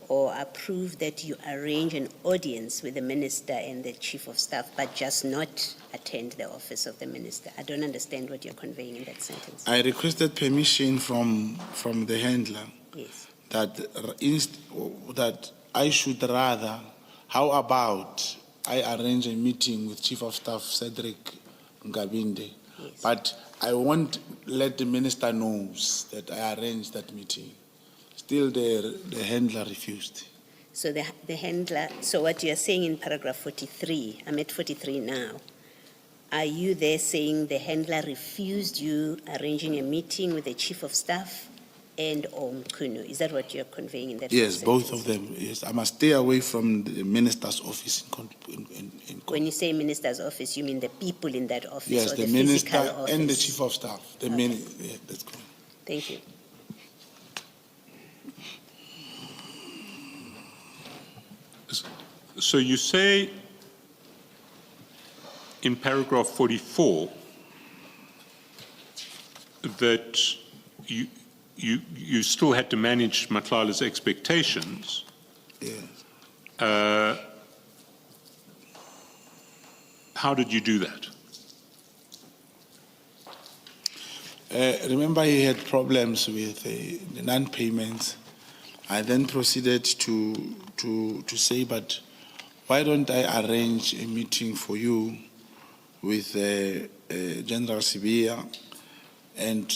or approve that you arrange an audience with the minister and the chief of staff, but just not attend the office of the minister? I don't understand what you're conveying in that sentence. I requested permission from the handler. Yes. That I should rather, how about I arrange a meeting with Chief of Staff Cedric Ngabinde, Yes. but I won't let the minister knows that I arranged that meeting. Still, the handler refused. So the handler, so what you're saying in paragraph 43, I'm at 43 now. Are you there saying the handler refused you arranging a meeting with the chief of staff and or Mchunu? Is that what you're conveying in that Yes, sentence? both of them. Yes, I must stay away from the minister's office. When you say minister's office, you mean the people in that office? Yes, or the physical minister office? and the chief of staff. The Okay. yeah, that's correct. Thank you. So you say in paragraph 44 that you still had to manage Matlala's expectations. Yeah. How did you do that? Remember, he had problems with the non-payments. I then proceeded to say, but why don't I arrange a meeting for you with General Sibia and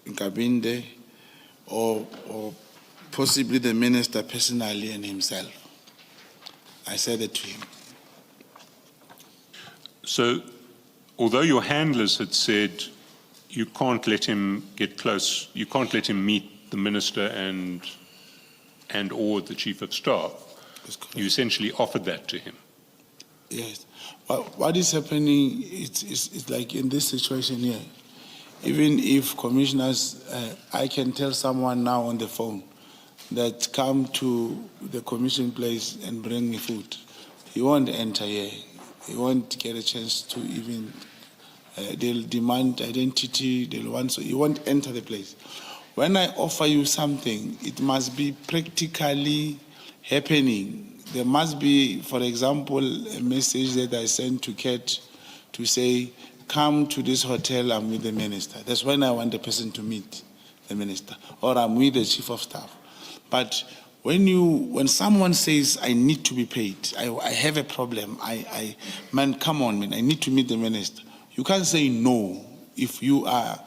Nkabinde, or possibly the minister personally and himself. I said it to him. So, although your handlers had said you can't let him get close, you can't let him meet the minister and or the chief of staff, you essentially offered that to him. Yes. What is happening, it's like in this situation here, even if commissioners, I can tell someone now on the phone that come to the commission place and bring me food. He won't enter here. He won't get a chance to even, they'll demand identity, they'll want, so he won't enter the place. When I offer you something, it must be practically happening. There must be, for example, a message that I send to Kate to say, come to this hotel, I'm with the minister. That's when I want the person to meet the minister, or I'm with the chief of staff. But when someone says, I need to be paid, I have a problem, man, come on, man, I need to meet the minister. You can't say no if you are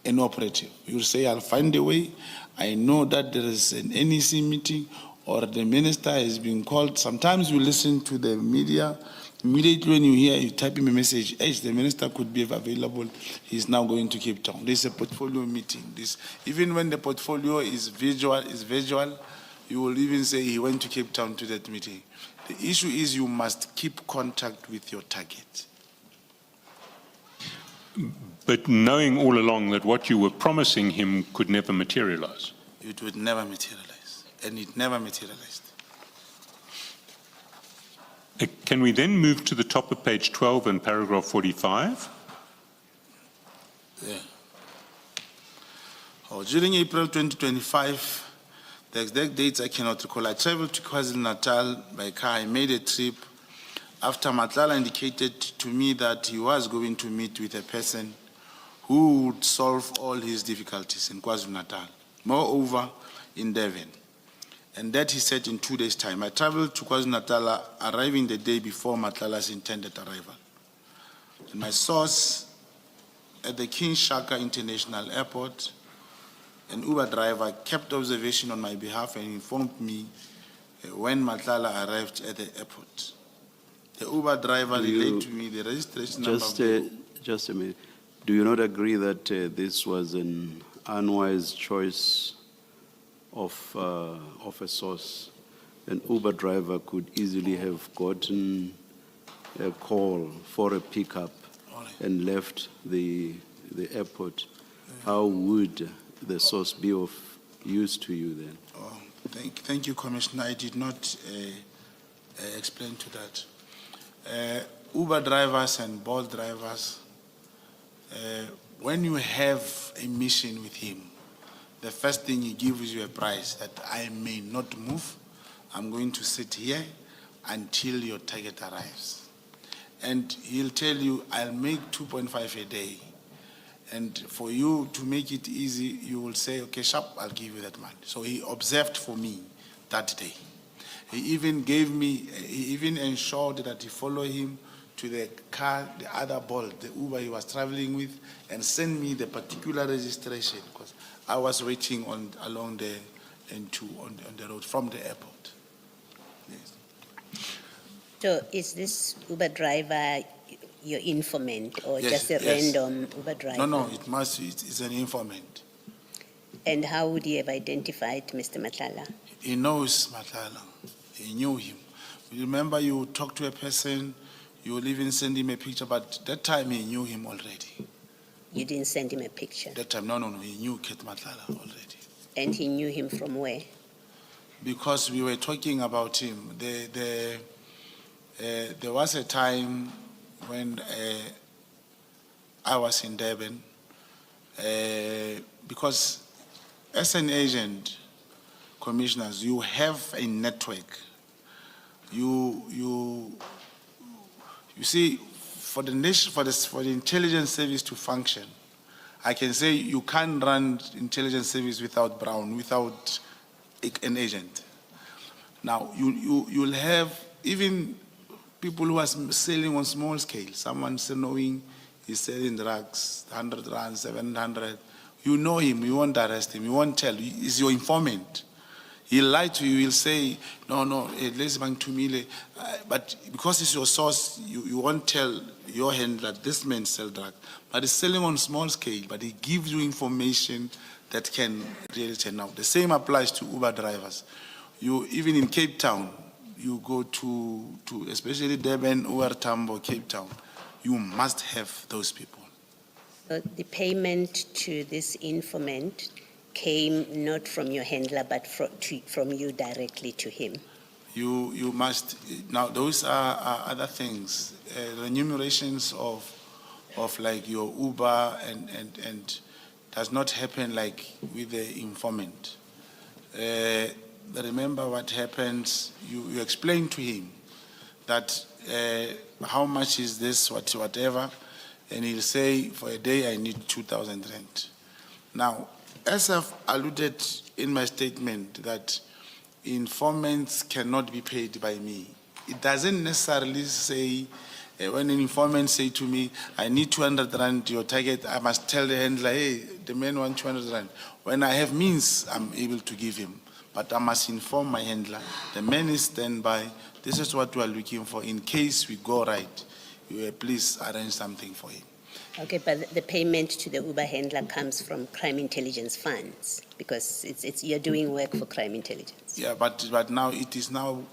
an operative. You say, I'll find a way. I know that there is an NEC meeting or the minister is being called. Sometimes you listen to the media. Immediately when you hear, you type him a message, hey, the minister could be available. He's now going to Cape Town. There's a portfolio meeting. Even when the portfolio is visual, you will even say he went to Cape Town to that meeting. The issue is you must keep contact with your target. But knowing all along that what you were promising him could never materialize. It would never materialize, and it never materialized. Can we then move to the top of page 12 and paragraph 45? Yeah. During April 2025, the exact dates I cannot recall, I traveled to KwaZulu-Natal by car. I made a trip after Matlala indicated to me that he was going to meet with a person who would solve all his difficulties in KwaZulu-Natal, moreover in Devon. And that he said in 2 days' time. I traveled to KwaZulu-Natal, arriving the day before Matlala's intended arrival. And my source at the King Shaka International Airport, an Uber driver, kept observation on my behalf and informed me when Matlala arrived at the airport. The Uber driver relayed to me the registration number of the Just a minute. Do you not agree that this was an unwise choice of a source? An Uber driver could easily have gotten a call for a pickup and left the airport. How would the source be of use to you then? Oh, thank you, Commissioner. I did not explain to that. Uber drivers and Bolt drivers, when you have a mission with him, the first thing he gives you a price that I may not move. I'm going to sit here until your target arrives. And he'll tell you, I'll make 2.5 a day. And for you to make it easy, you will say, okay, sharp, I'll give you that money. So he observed for me that day. He even ensured that he follow him to the car, the other Bolt, the Uber he was traveling with, and send me the particular registration, because I was waiting along the N2 on the road from the airport. Yes. So is this Uber driver your informant or Yes, just a yes. random Uber driver? No, it's an informant. And how would he have identified Mr. Matlala? He knows Matlala. He knew him. Remember, you talk to a person, you will even send him a picture, but that time he knew him already. You didn't send him a picture? That time, no, he knew Kate Matlala already. And he knew him from where? Because we were talking about him. There was a time when I was in Durban, because as an agent, commissioners, you have a network. You see, for the nation, for the intelligence service to function, I can say you can't run intelligence service without Brown, without an agent. Now, you'll have even people who are selling on small scale. Someone's knowing he's selling drugs, 100 rand, 700. You know him, you won't arrest him, you won't tell. He's your informant. He'll lie to you, he'll say, no, let's bank 2 million. But because it's your source, you won't tell your handler that this man sells drugs. But he's selling on small scale, but he gives you information that can really turn out. The same applies to Uber drivers. Even in Cape Town, you go to especially Durban, or Tambo, Cape Town, you must have those people. So the payment to this informant came not from your handler, but from you directly to him. You must, now those are other things. Remunerations of like your Uber and does not happen like with the informant. Remember what happens, you explain to him that how much is this, whatever, and he'll say, for a day I need 2,000 rand. Now, as I've alluded in my statement that informants cannot be paid by me, it doesn't necessarily say, when an informant say to me, I need 200 rand, your target, I must tell the handler, hey, the man wants 200 rand. When I have means, I'm able to give him. But I must inform my handler, the man is standby, this is what we are looking for. In case we go right, please arrange something for him. Okay, but the payment to the Uber handler comes from crime intelligence funds because you're doing work for crime intelligence. Yeah, but now it is now,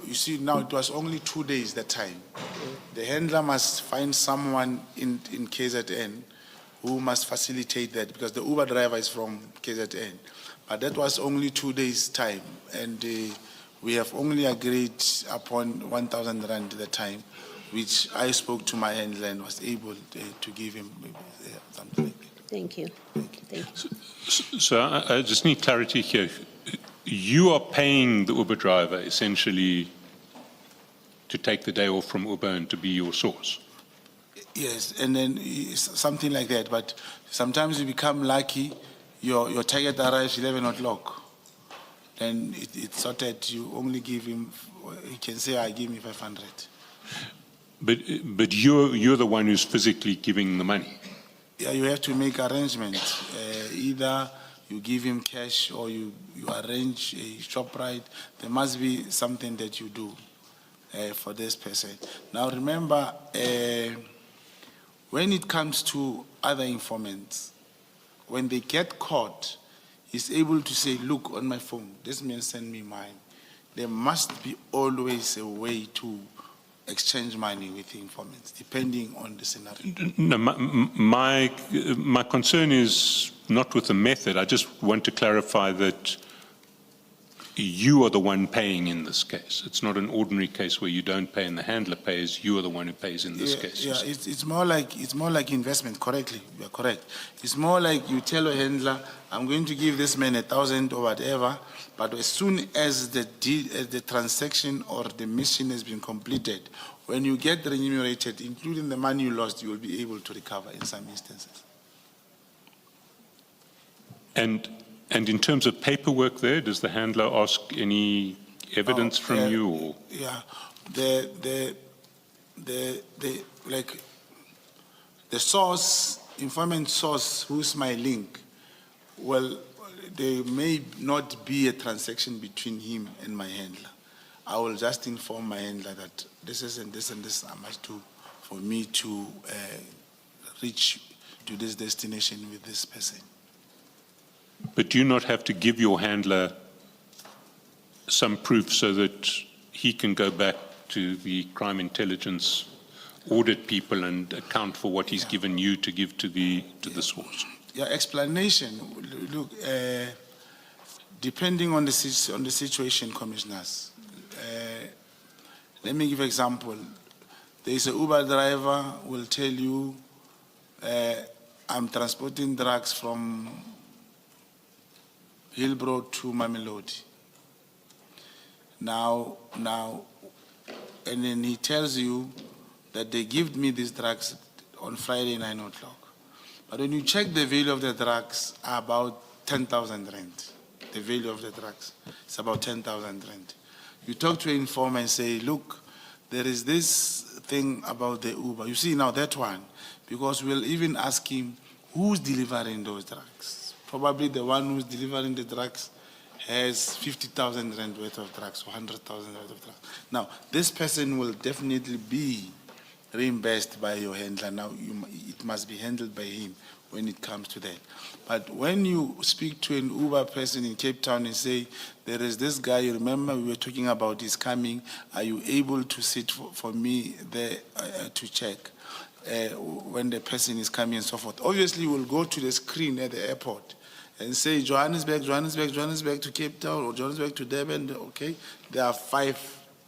you see, now it was only 2 days that time. The handler must find someone in KZN who must facilitate that because the Uber driver is from KZN. But that was only 2 days time, and we have only agreed upon 1,000 rand at the time, which I spoke to my handler and was able to give him something like that. Thank you. Thank you. So I just need clarity here. You are paying the Uber driver essentially to take the day off from Uber and to be your source. Yes, and then something like that. But sometimes you become lucky, your target arrives 11 o'clock. Then it's sorted, you only give him, he can say, I give me 500. But you're the one who's physically giving the money. Yeah, you have to make arrangements. Either you give him cash or you arrange a shop ride. There must be something that you do for this person. Now remember, when it comes to other informants, when they get caught, he's able to say, look, on my phone, this man sent me mine. There must be always a way to exchange money with informants, depending on the scenario. No, my concern is not with the method. I just want to clarify that you are the one paying in this case. It's not an ordinary case where you don't pay and the handler pays. You are the one who pays in this case. Yeah, it's more like investment. Correctly, you are correct. It's more like you tell a handler, "I'm going to give this man 1,000 or whatever," but as soon as the transaction or the mission has been completed, when you get remunerated, including the money you lost, you will be able to recover in some instances. And in terms of paperwork there, does the handler ask any evidence from you? Or? Yeah, the source, informant source, who's my link, well, there may not be a transaction between him and my handler. I will just inform my handler that this is and this I must do for me to reach to this destination with this person. But do you not have to give your handler some proof so that he can go back to the crime intelligence, audit people and account for what he's given you to give to the source? Yeah, explanation. Look, depending on the situation, commissioners. Let me give an example. There is a Uber driver will tell you, I'm transporting drugs from Hillbrow to Mamelodi. Now, and then he tells you that they give me these drugs on Friday, 9 o'clock. But when you check the value of the drugs, about 10,000 rand. The value of the drugs is about 10,000 rand. You talk to an informer and say, look, there is this thing about the Uber. You see now that one, because we'll even ask him who's delivering those drugs. Probably the one who's delivering the drugs has 50,000 rand worth of drugs, or 100,000 worth of drugs. Now, this person will definitely be reimbursed by your handler. Now, it must be handled by him when it comes to that. But when you speak to an Uber person in Cape Town and say, there is this guy, you remember we were talking about his coming, are you able to sit for me there to check when the person is coming and so forth? Obviously, we'll go to the screen at the airport and say Johannesburg to Cape Town, or Johannesburg to Durban. Okay, there are 5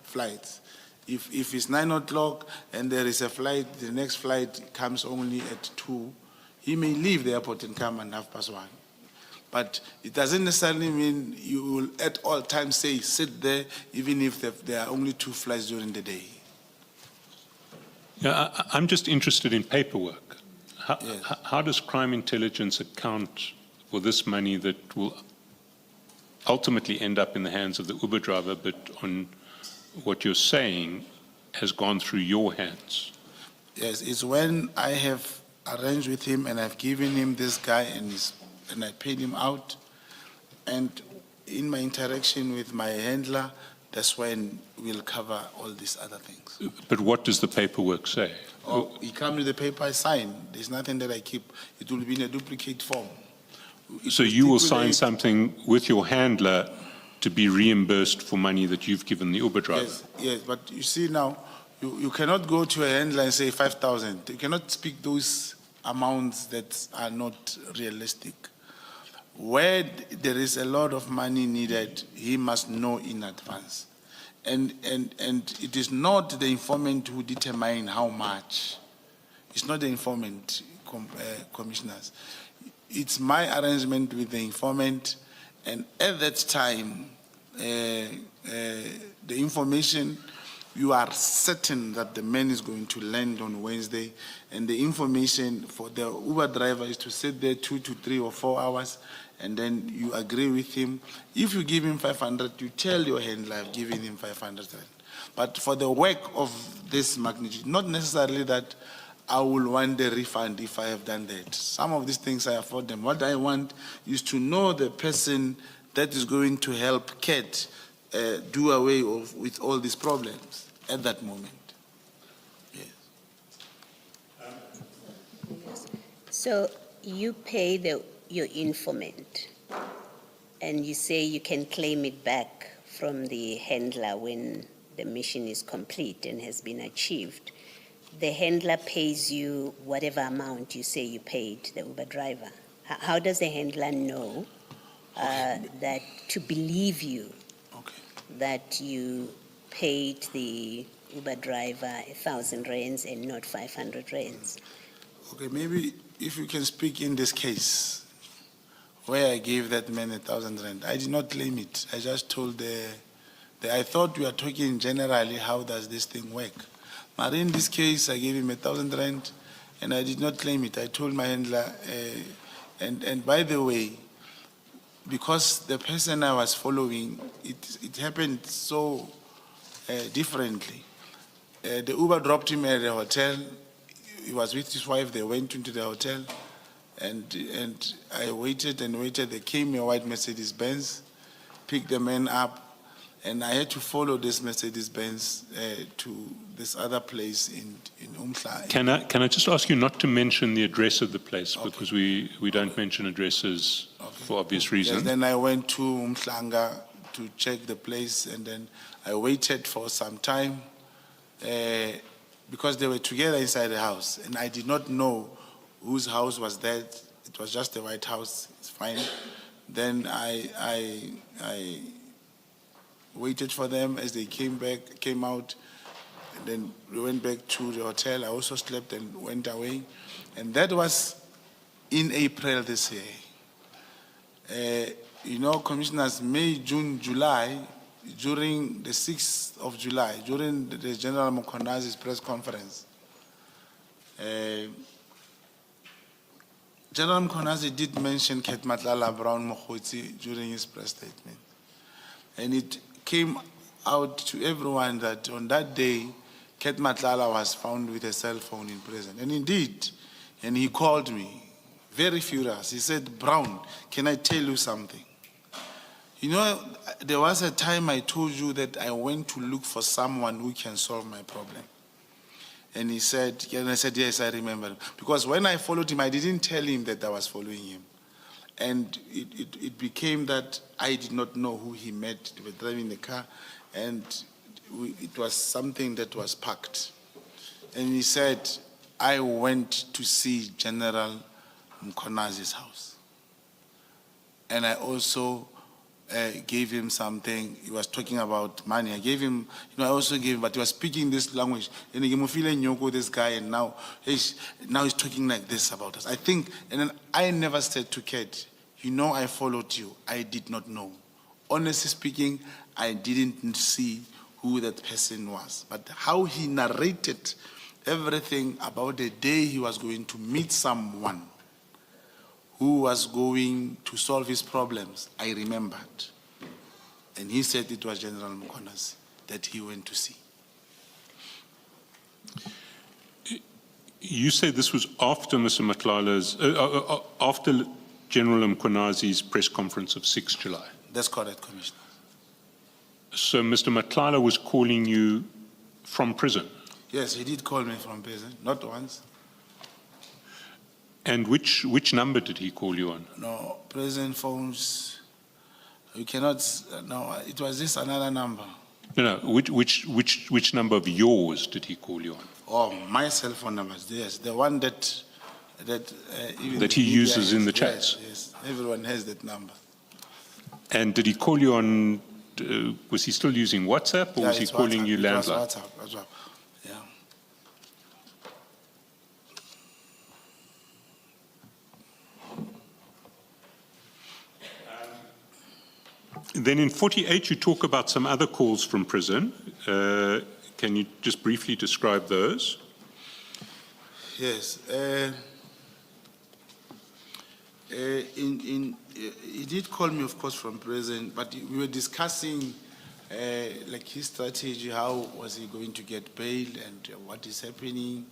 flights. If it's 9 o'clock and there is a flight, the next flight comes only at 2, he may leave the airport and come at 1:30. But it doesn't necessarily mean you will at all times say sit there, even if there are only 2 flights during the day. Yeah, I'm just interested in paperwork. Yes. How does crime intelligence account for this money that will ultimately end up in the hands of the Uber driver, but on what you're saying has gone through your hands? Yes, it's when I have arranged with him and I've given him this guy and I paid him out. And in my interaction with my handler, that's when we'll cover all these other things. But what does the paperwork say? Oh, he comes with the paper I sign. There's nothing that I keep. It will be in a duplicate form. So you will sign something with your handler to be reimbursed for money that you've given the Uber driver? Yes, but you see now, you cannot go to a handler and say 5,000. You cannot speak those amounts that are not realistic. Where there is a lot of money needed, he must know in advance. And it is not the informant who determines how much. It's not the informant, commissioners. It's my arrangement with the informant, and at that time, the information, you are certain that the man is going to land on Wednesday, and the information for the Uber driver is to sit there 2 to 3 or 4 hours, and then you agree with him. If you give him 500, you tell your handler, I've given him 500. But for the work of this magnitude, not necessarily that I will want the refund if I have done that. Some of these things I afford them. What I want is to know the person that is going to help Kat do away with all these problems at that moment. Yes. So you pay your informant, and you say you can claim it back from the handler when the mission is complete and has been achieved. The handler pays you whatever amount you say you paid the Uber driver. How does the handler know that to believe you that you paid the Uber driver 1,000 rands and not 500 rands? Okay, maybe if you can speak in this case, where I gave that man 1,000 rand, I did not claim it. I just told I thought we are talking generally, how does this thing work? But in this case, I gave him 1,000 rand, and I did not claim it. I told my handler, and by the way, because the person I was following, it happened so differently. The Uber dropped him at the hotel. He was with his wife. They went into the hotel, and I waited and waited. They came in a white Mercedes-Benz, picked the man up, and I had to follow this Mercedes-Benz to this other place in Umhla. Can I just ask you not to mention the address of the place, because we don't mention addresses for obvious reasons. Yes, then I went to Umhlanga to check the place, and then I waited for some time because they were together inside the house, and I did not know whose house was that. It was just a white house. It's fine. Then I waited for them as they came out, and then we went back to the hotel. I also slept and went away, and that was in April this year. Commissioners, May, June, July, during the 6th of July, during the General Mokonazi's press conference, General Mokonazi did mention Kat Matlala, Brown Mogotsi during his press statement. And it came out to everyone that on that day, Kat Matlala was found with a cell phone in prison. And indeed, and he called me, very furious. He said, Brown, can I tell you something? There was a time I told you that I went to look for someone who can solve my problem. And he said, and I said, yes, I remember. Because when I followed him, I didn't tell him that I was following him. And it became that I did not know who he met. They were driving the car, and it was something that was packed. And he said, I went to see General Mkonazi's house. And I also gave him something. He was talking about money. I gave him, I also gave him, but he was speaking this language. And he gave me this guy, and now he's talking like this about us. I think, and then I never said to Kat, I followed you. I did not know. Honestly speaking, I didn't see who that person was. But how he narrated everything about the day he was going to meet someone who was going to solve his problems, I remembered. And he said it was General Mkonazi that he went to see. You say this was after Mr. Matlala's, after General Mkonazi's press conference of 6 July. That's correct, Commissioner. So Mr. Matlala was calling you from prison? Yes, he did call me from prison, not once. And which number did he call you on? No, prison phones, you cannot, no, it was just another number. No, which number of yours did he call you on? Oh, my cell phone numbers, yes, the one that even that he uses in the chats? Yes, everyone has that number. And did he call you on, was he still using WhatsApp, or was he calling you landline? WhatsApp, yeah. Then in 48, you talk about some other calls from prison. Can you just briefly describe those? Yes. He did call me, of course, from prison, but we were discussing like his strategy, how was he going to get bail, and what is happening,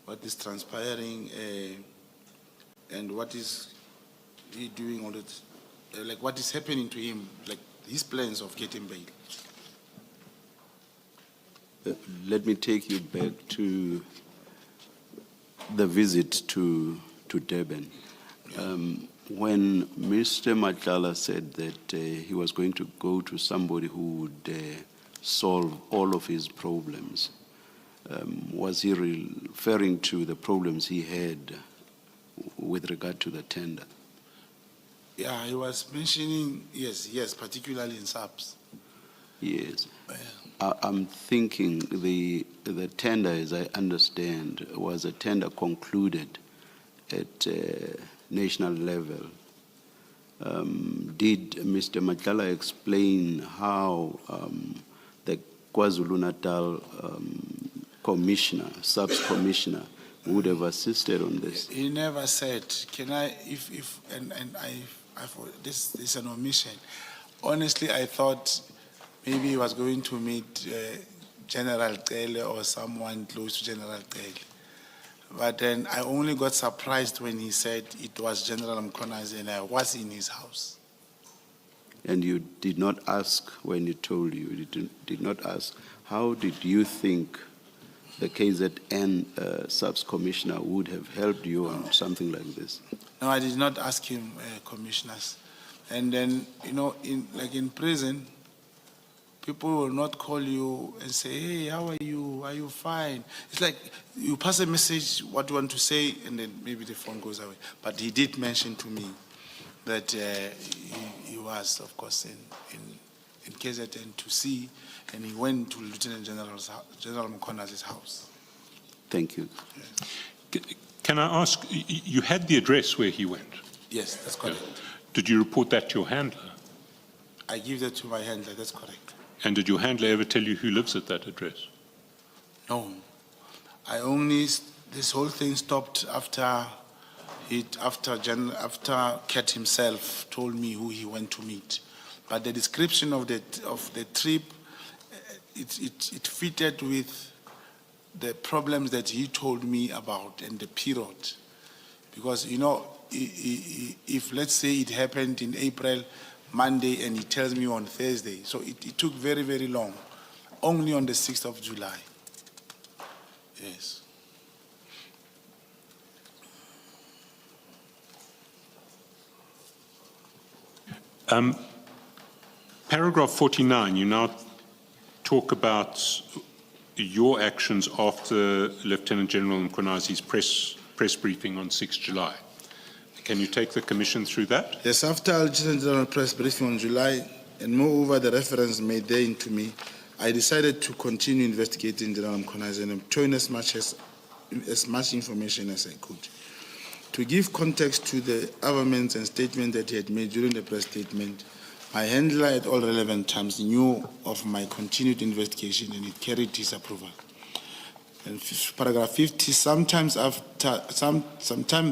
what is transpiring, and what is he doing all that, like what is happening to him, like his plans of getting bail. Let me take you back to the visit to Durban. When Mr. Matlala said that he was going to go to somebody who would solve all of his problems, was he referring to the problems he had with regard to the tender? Yeah, he was mentioning, yes, particularly in subs. Yes. I'm thinking the tender, as I understand, was a tender concluded at national level. Did Mr. Matlala explain how the KwaZulu-Natal commissioner, subs-commissioner, would have assisted on this? He never said, can I, this is an omission. Honestly, I thought maybe he was going to meet General Tele or someone close to General Tele. But then I only got surprised when he said it was General Mchunu and I was in his house. And you did not ask when he told you, you did not ask, how did you think the KZN subs-commissioner would have helped you on something like this? No, I did not ask him, commissioners. And then, you know, in prison, people will not call you and say, hey, how are you? Are you fine? It's like you pass a message, what you want to say, and then maybe the phone goes away. But he did mention to me that he was, of course, in KZN to see, and he went to Lieutenant General Mkhona's house. Thank you. Yes. Can I ask, you had the address where he went? Yes, that's correct. Did you report that to your handler? I give that to my handler, that's correct. And did your handler ever tell you who lives at that address? No. I only, this whole thing stopped after Kat himself told me who he went to meet. But the description of the trip, it fitted with the problems that he told me about and the period. Because, you know, if let's say it happened in April, Monday, and he tells me on Thursday, so it took very, very long, only on the 6th of July. Yes. Paragraph 49, you now talk about your actions after Lieutenant General Mkhonazi's press briefing on 6 July. Can you take the Commission through that? Yes, after Lieutenant General press briefing on July, and moreover the reference made therein to me, I decided to continue investigating General Mkhonazi and obtain as much information as I could. To give context to the arguments and statements that he had made during the press statement, my handler at all relevant times knew of my continued investigation and it carried his approval. And paragraph 50, sometime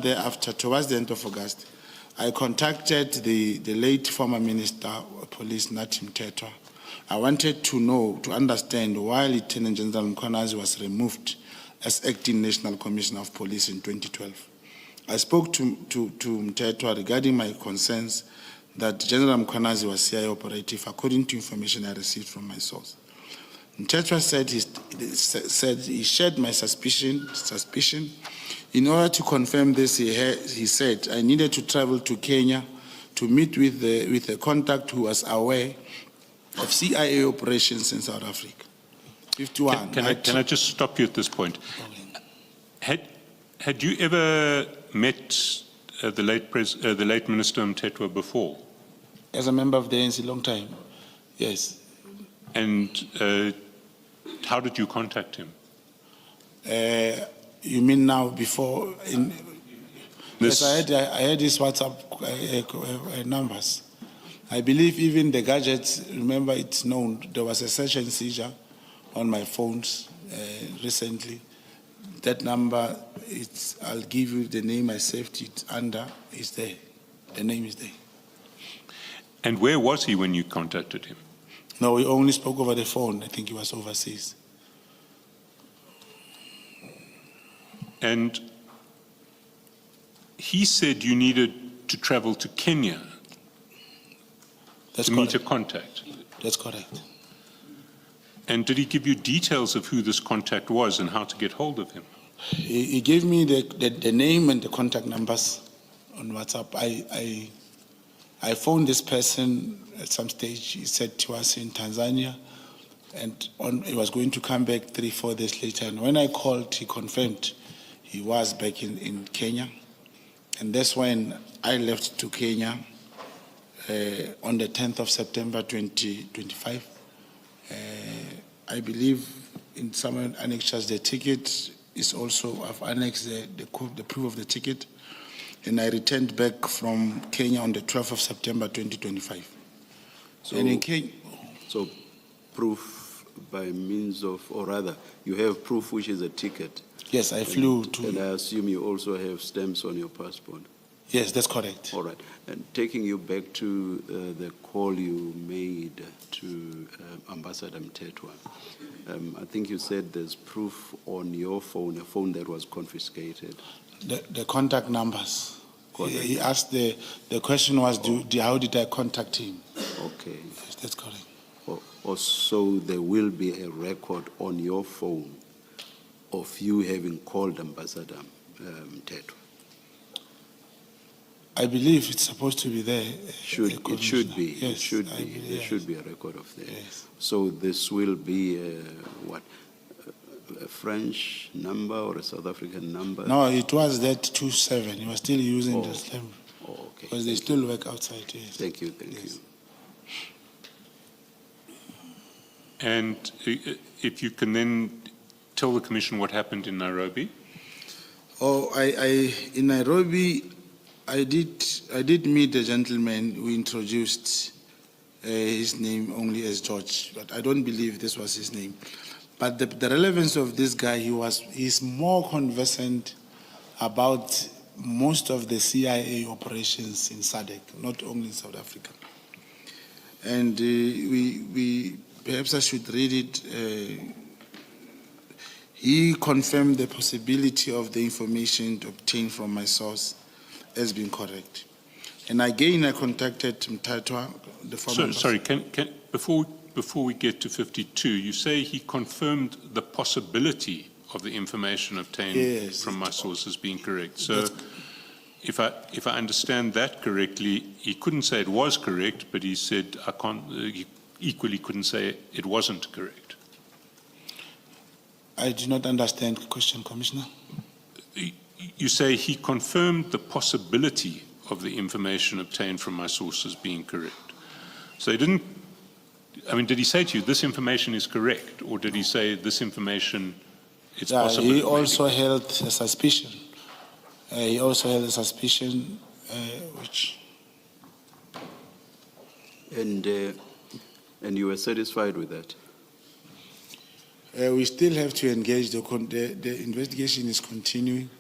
thereafter, towards the end of August, I contacted the late former Minister of Police, Nathi Mthethwa. I wanted to understand why Lieutenant General Mkhonazi was removed as acting National Commissioner of Police in 2012. I spoke to Mthethwa regarding my concerns that General Mkhonazi was CIA operative, according to information I received from my source. Mthethwa said he shared my suspicion. In order to confirm this, he said I needed to travel to Kenya to meet with a contact who was aware of CIA operations in South Africa. 51. Can I just stop you at this point? Had you ever met the late Minister Mthethwa before? As a member of the ANC, long time, yes. And how did you contact him? You mean now, before? Yes, I had his WhatsApp numbers. I believe even the gadgets, remember it's known, there was a search and seizure on my phones recently. That number, I'll give you the name I saved it under, is there. The name is there. And where was he when you contacted him? No, we only spoke over the phone. I think he was overseas. And he said you needed to travel to Kenya That's to meet a correct. contact. That's correct. And did he give you details of who this contact was and how to get hold of him? He gave me the name and the contact numbers on WhatsApp. I phoned this person at some stage. He said he was in Tanzania, and he was going to come back 3-4 days later. And when I called, he confirmed he was back in Kenya. And that's when I left to Kenya on the 10th of September 2025. I believe in some annexures the ticket is also, I've annexed the proof of the ticket, and I returned back from Kenya on the 12th of September 2025. So, And in Kenya, so proof by means of, or rather, you have proof which is a ticket. yes, I flew And to, I assume you also have stamps on your passport. yes, that's correct. All right. And taking you back to the call you made to Ambassador Mtetwa, I think you said there's proof on your phone, a phone that was confiscated. The contact numbers. Contact He asked, the question was, how did I contact him? Okay. Yes, that's correct. Or so there will be a record on your phone of you having called Ambassador Mtetwa. I believe it's supposed to be there. It should be. Yes, It should I be. believe, There yes. should be a record of that. Yes. So this will be a French number or a South African number? No, it was that 27. He was still using the stamp Oh, okay. because they still work outside. Yes. Thank you. Thank Yes. you. And if you can then tell the Commission what happened in Nairobi? Oh, in Nairobi, I did meet a gentleman who introduced his name only as George, but I don't believe this was his name. But the relevance of this guy, he's more conversant about most of the CIA operations in SADC, not only in South Africa. And we perhaps I should read it. He confirmed the possibility of the information obtained from my source as being correct. And again, I contacted Mtatwa, the former. Sorry, before we get to 52, you say he confirmed the possibility of the information obtained Yes. from my sources being correct. So if I understand that correctly, he couldn't say it was correct, but he said he equally couldn't say it wasn't correct. I do not understand the question, Commissioner. You say he confirmed the possibility of the information obtained from my sources being correct. So he didn't, did he say to you, this information is correct, or did he say this information, it's possible? He it may be also held a suspicion. Which And you were satisfied with that? we still have to engage. The investigation is continuing.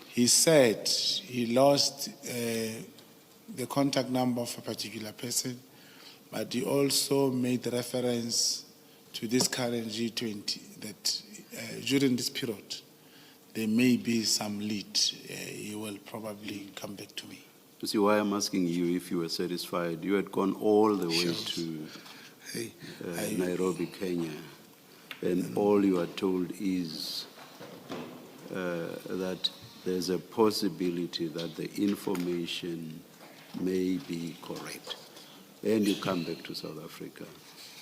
He said he lost the contact number of a particular person, but he also made reference to this current G20 that during this period there may be some lead. He will probably come back to me. You see why I'm asking you if you were satisfied? You had gone all the way to Nairobi, Kenya, and all you are told is that there's a possibility that the information may be correct, and you come back to South Africa.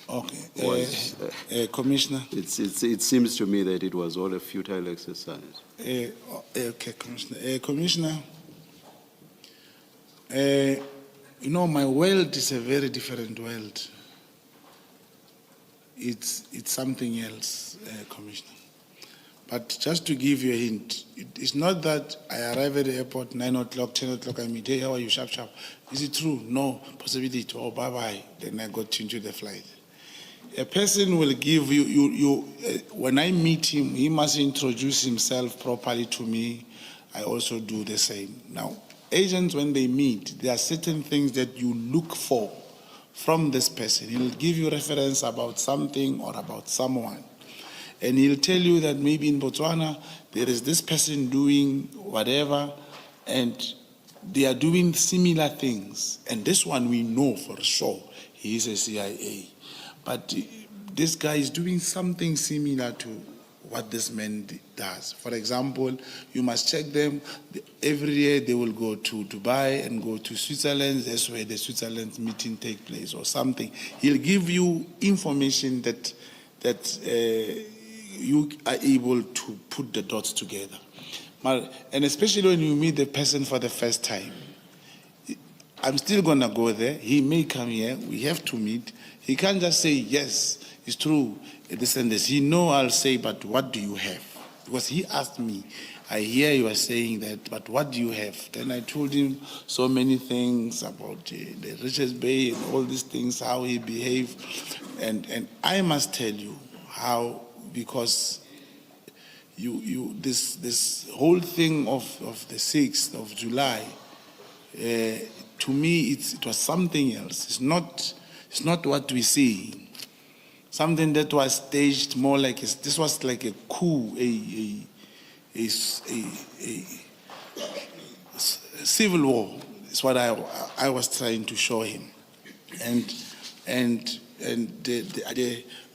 Okay, Commissioner. It seems to me that it was all a futile exercise. Okay, Commissioner. Commissioner, my world is a very different world. It's something else, Commissioner. But just to give you a hint, it's not that I arrive at the airport 9 o'clock, 10 o'clock, I meet, hey, how are you, sharp, sharp. Is it true? No possibility. Oh, bye-bye. Then I got into the flight. A person will give when I meet him, he must introduce himself properly to me. I also do the same. Now, agents, when they meet, there are certain things that you look for from this person. He'll give you reference about something or about someone. And he'll tell you that maybe in Botswana, there is this person doing whatever, and they are doing similar things. And this one we know for sure, he is a CIA. But this guy is doing something similar to what this man does. For example, you must check them. Every year they will go to Dubai and go to Switzerland. That's where the Switzerland meeting takes place or something. He'll give you information that you are able to put the dots together. And especially when you meet the person for the first time. I'm still going to go there. He may come here. We have to meet. He can't just say, yes, it's true, this and this. He know I'll say, but what do you have? Because he asked me, I hear you are saying that, but what do you have? Then I told him so many things about the Richards Bay and all these things, how he behaved. And I must tell you how, because this whole thing of the 6th of July, to me, it was something else. It's not what we see. Something that was staged more like this was like a coup, a civil war. Is what I was trying to show him, and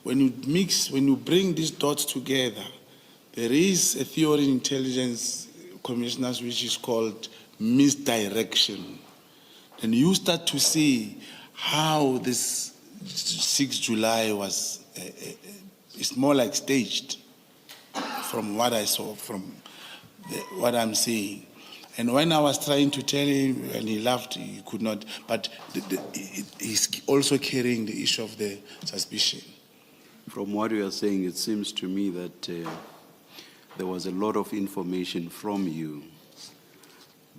when you bring these dots together, there is a theory in intelligence commissioners which is called misdirection. And you start to see how this 6th July was, it's more like staged from what I saw, from what I'm seeing. And when I was trying to tell him, and he laughed, he could not, but he's also carrying the issue of the suspicion. From what you are saying, it seems to me that there was a lot of information from you,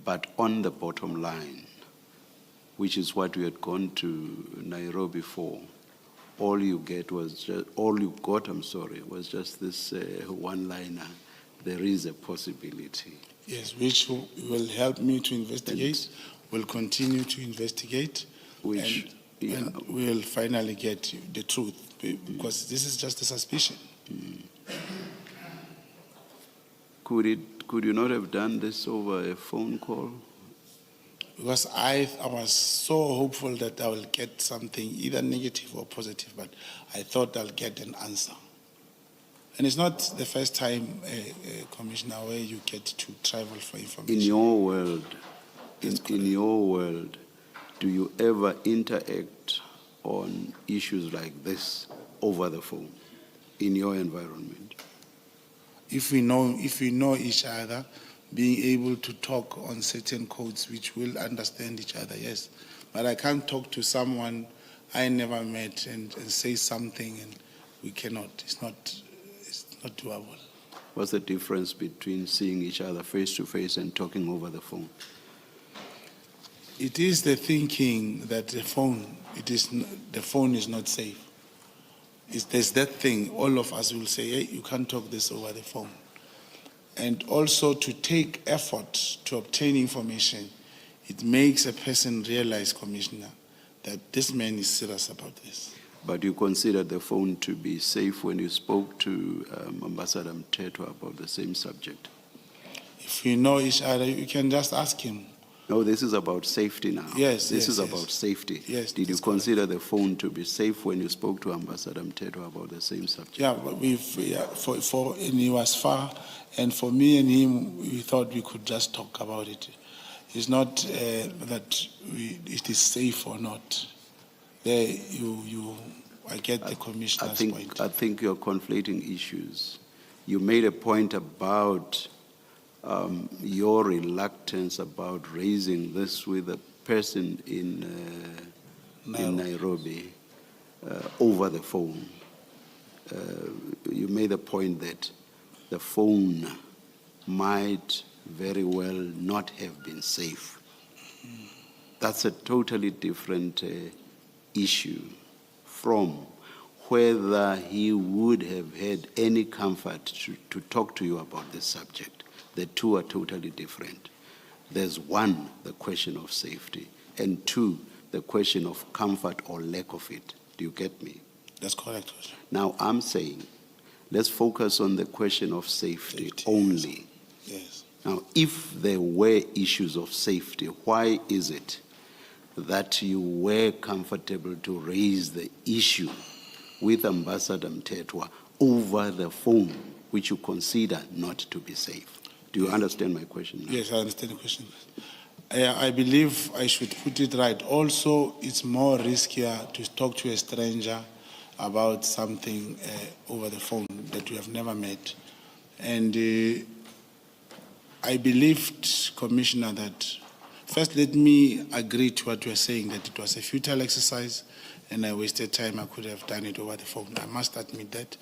but on the bottom line, which is what we had gone to Nairobi for, all you got was just this one-liner. There is a possibility. Yes, which will help me to investigate, will continue to investigate, and we'll finally get the truth, because this is just a suspicion. Could you not have done this over a phone call? Because I was so hopeful that I will get something, either negative or positive, but I thought I'll get an answer. And it's not the first time, Commissioner, where you get to travel for information. In your world, do you ever interact on issues like this over the phone in your environment? If we know each other, being able to talk on certain codes which will understand each other, yes. But I can't talk to someone I never met and say something, and we cannot. It's not doable. What's the difference between seeing each other face to face and talking over the phone? It is the thinking that the phone is not safe. There's that thing, all of us will say, hey, you can't talk this over the phone. And also to take effort to obtain information, it makes a person realize, Commissioner, that this man is serious about this. But you considered the phone to be safe when you spoke to Ambassador Mteto about the same subject? If you know each other, you can just ask him. No, this is about safety now. Yes, This is yes. about safety. Yes, Did you that's consider the phone to be safe when you spoke to Ambassador Mteto about the same subject? Yeah, but and he was far, and for me and him, we thought we could just talk about it. It's not that it is safe or not. There, I get the Commissioner's point. I think you're conflating issues. You made a point about your reluctance about raising this with a person in Nairobi over the phone. You made a point that the phone might very well not have been safe. That's a totally different issue from whether he would have had any comfort to talk to you about this subject. The two are totally different. There's one, the question of safety, and two, the question of comfort or lack of it. Do you get me? That's correct, Coach. Now I'm saying, let's focus on the question of safety Safety, only. Yes. Now, if there were issues of safety, why is it that you were comfortable to raise the issue with Ambassador Mthethwa over the phone, which you consider not to be safe? Do you understand my question now? Yes, I understand the question. I believe I should put it right. Also, it's more riskier to talk to a stranger about something over the phone that we have never met. And I believed, Commissioner, that first let me agree to what you are saying, that it was a futile exercise and I wasted time. I could have done it over the phone. I must admit that.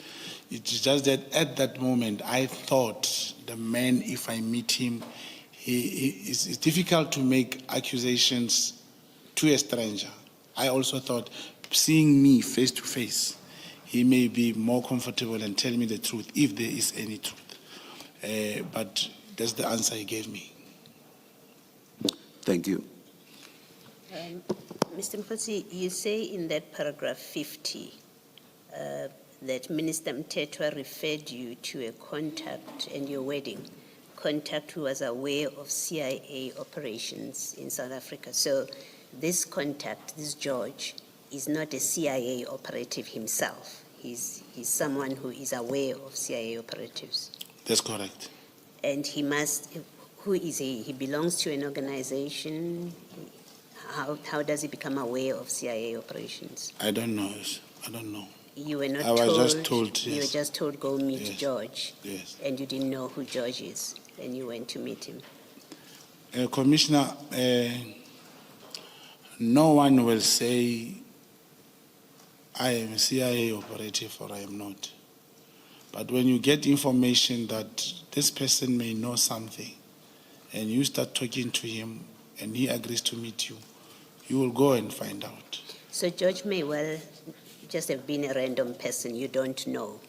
It's just that at that moment, I thought the man, if I meet him, it's difficult to make accusations to a stranger. I also thought, seeing me face to face, he may be more comfortable and tell me the truth, if there is any truth. But that's the answer he gave me. Thank you. Mr. Mogotsi, you say in that paragraph 50 that Minister Mthethwa referred you to a contact and your wedding. Contact who was aware of CIA operations in South Africa. So this contact, this George, is not a CIA operative himself. He's someone who is aware of CIA operatives. That's correct. And he must, who is he? He belongs to an organization. How does he become aware of CIA operations? I don't know. I don't know. You were not I was just told, You were yes. just told, go meet Yes. George. Yes. And you didn't know who George is. And you went to meet him. Commissioner, no one will say I am a CIA operative or I am not. But when you get information that this person may know something and you start talking to him and he agrees to meet you, you will go and find out. So George may well just have been a random person you don't know,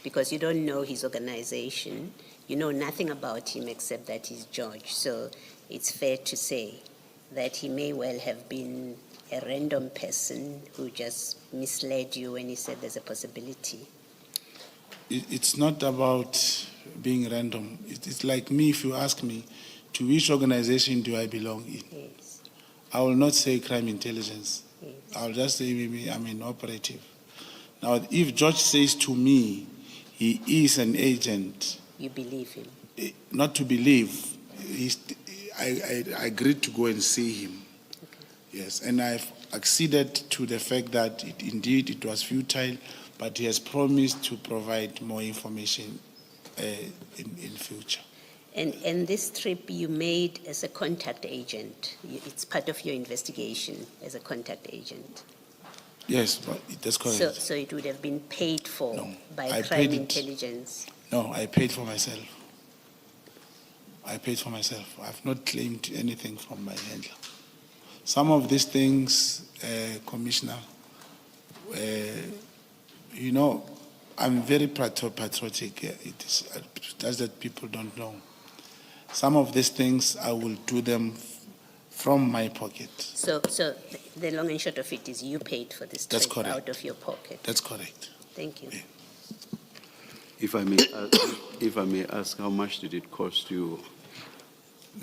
because you don't know his organization. You know nothing about him except that he's George. So it's fair to say that he may well have been a random person who just misled you when he said there's a possibility. It's not about being random. It's like me, if you ask me, to which organization do I belong in? Yes. I will not say crime intelligence. Yes. I'll just say maybe I'm an operative. Now, if George says to me he is an agent, You believe him. not to believe, I agreed to go and see him. Okay. Yes, and I've acceded to the fact that indeed it was futile, but he has promised to provide more information in future. And this trip you made as a contact agent, it's part of your investigation as a contact agent. Yes, but that's correct. So it would have been paid for No, by I crime paid it. intelligence. No, I paid for myself. I paid for myself. I've not claimed anything from my handler. Some of these things, Commissioner, you know, I'm very patriotic. It is just that people don't know. Some of these things, I will do them from my pocket. So the long and short of it is you paid for this That's trip correct. out of your pocket. That's correct. Thank you. Yeah. If I may ask, how much did it cost you?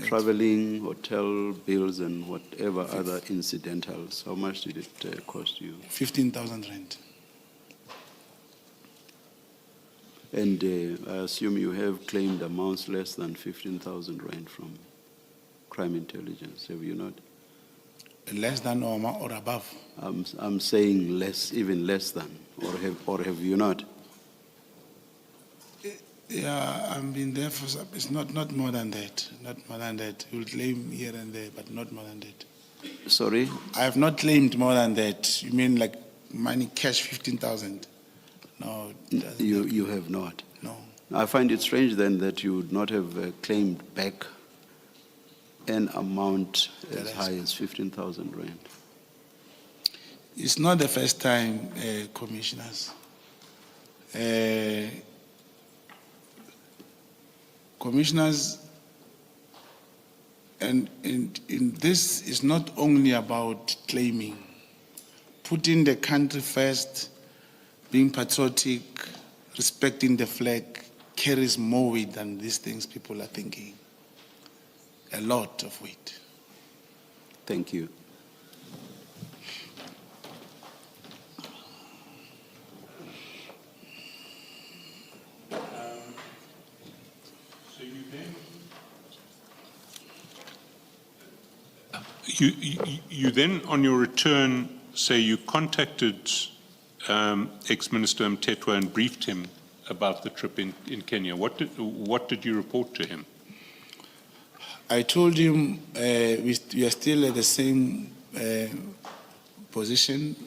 Traveling, hotel bills, and whatever other incidentals, how much did it cost you? 15,000 rand. And I assume you have claimed amounts less than 15,000 rand from crime intelligence, have you not? Less than or above. I'm saying less, even less than, or have you not? Yeah, I've been there for some, it's not more than that. Not more than that. You'll claim here and there, but not more than that. Sorry? I have not claimed more than that. You mean like money, cash, 15,000? No. You have not. No. I find it strange then that you would not have claimed back an amount as high as 15,000 rand. It's not the first time, commissioners. Commissioners, and in this is not only about claiming, putting the country first, being patriotic, respecting the flag carries more weight than these things people are thinking. A lot of weight. Thank you. You then, on your return, say you contacted ex-Minister Mtetwa and briefed him about the trip in Kenya. What did you report to him? I told him we are still at the same position.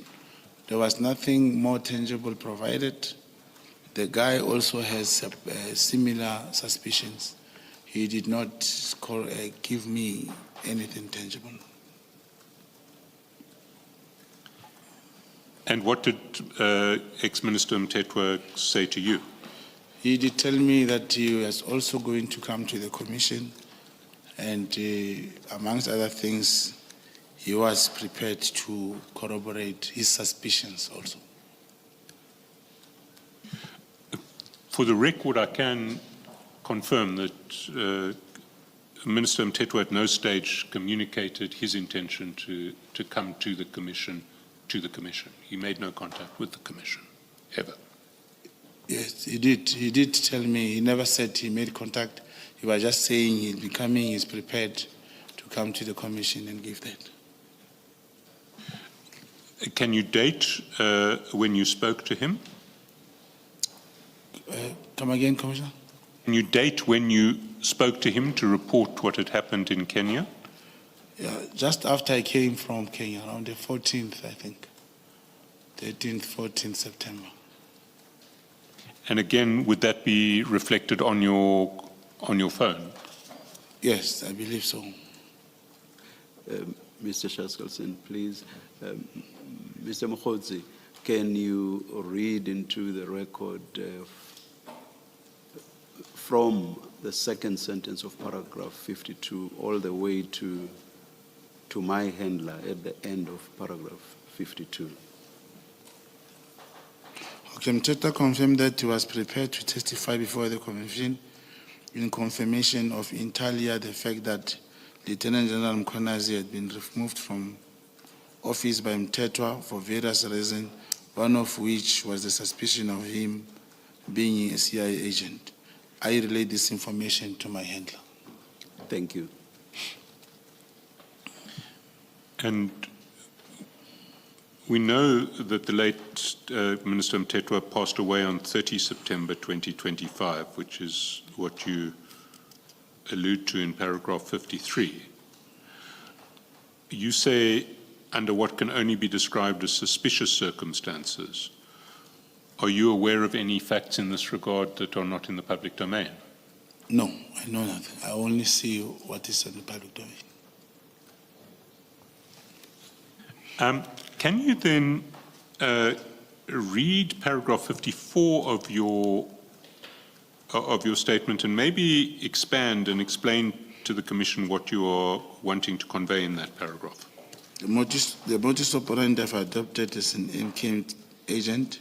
There was nothing more tangible provided. The guy also has similar suspicions. He did not give me anything tangible. And what did ex-Minister Mtetwa say to you? He did tell me that he was also going to come to the commission, and amongst other things, he was prepared to corroborate his suspicions also. For the record, I can confirm that Minister Mtetwa at no stage communicated his intention to come to the commission. He made no contact with the commission, ever. Yes, he did. He did tell me. He never said he made contact. He was just saying he'll be coming, he's prepared to come to the commission and give that. Can you date when you spoke to him? Come again, Commissioner? Can you date when you spoke to him to report what had happened in Kenya? Yeah, just after I came from Kenya, around the 14th, I think. 13th, 14th September. And again, would that be reflected on your phone? Yes, I believe so. Mr. Shaskelson, please. Mr. Mogotsi, can you read into the record from the second sentence of paragraph 52 all the way to my handler at the end of paragraph 52? Okay, Mtetwa confirmed that he was prepared to testify before the commission in confirmation of inter the fact that Lieutenant General Mkhwanazi had been removed from office by Mtetwa for various reasons, one of which was the suspicion of him being a CIA agent. I relayed this information to my handler. Thank you. And we know that the late Minister Mtetwa passed away on 30 September 2025, which is what you allude to in paragraph 53. You say, under what can only be described as suspicious circumstances. Are you aware of any facts in this regard that are not in the public domain? No, I know nothing. I only see what is in the public domain. Can you then read paragraph 54 of your statement and maybe expand and explain to the Commission what you are wanting to convey in that paragraph? The modus operandi I've adopted as an in-camp agent,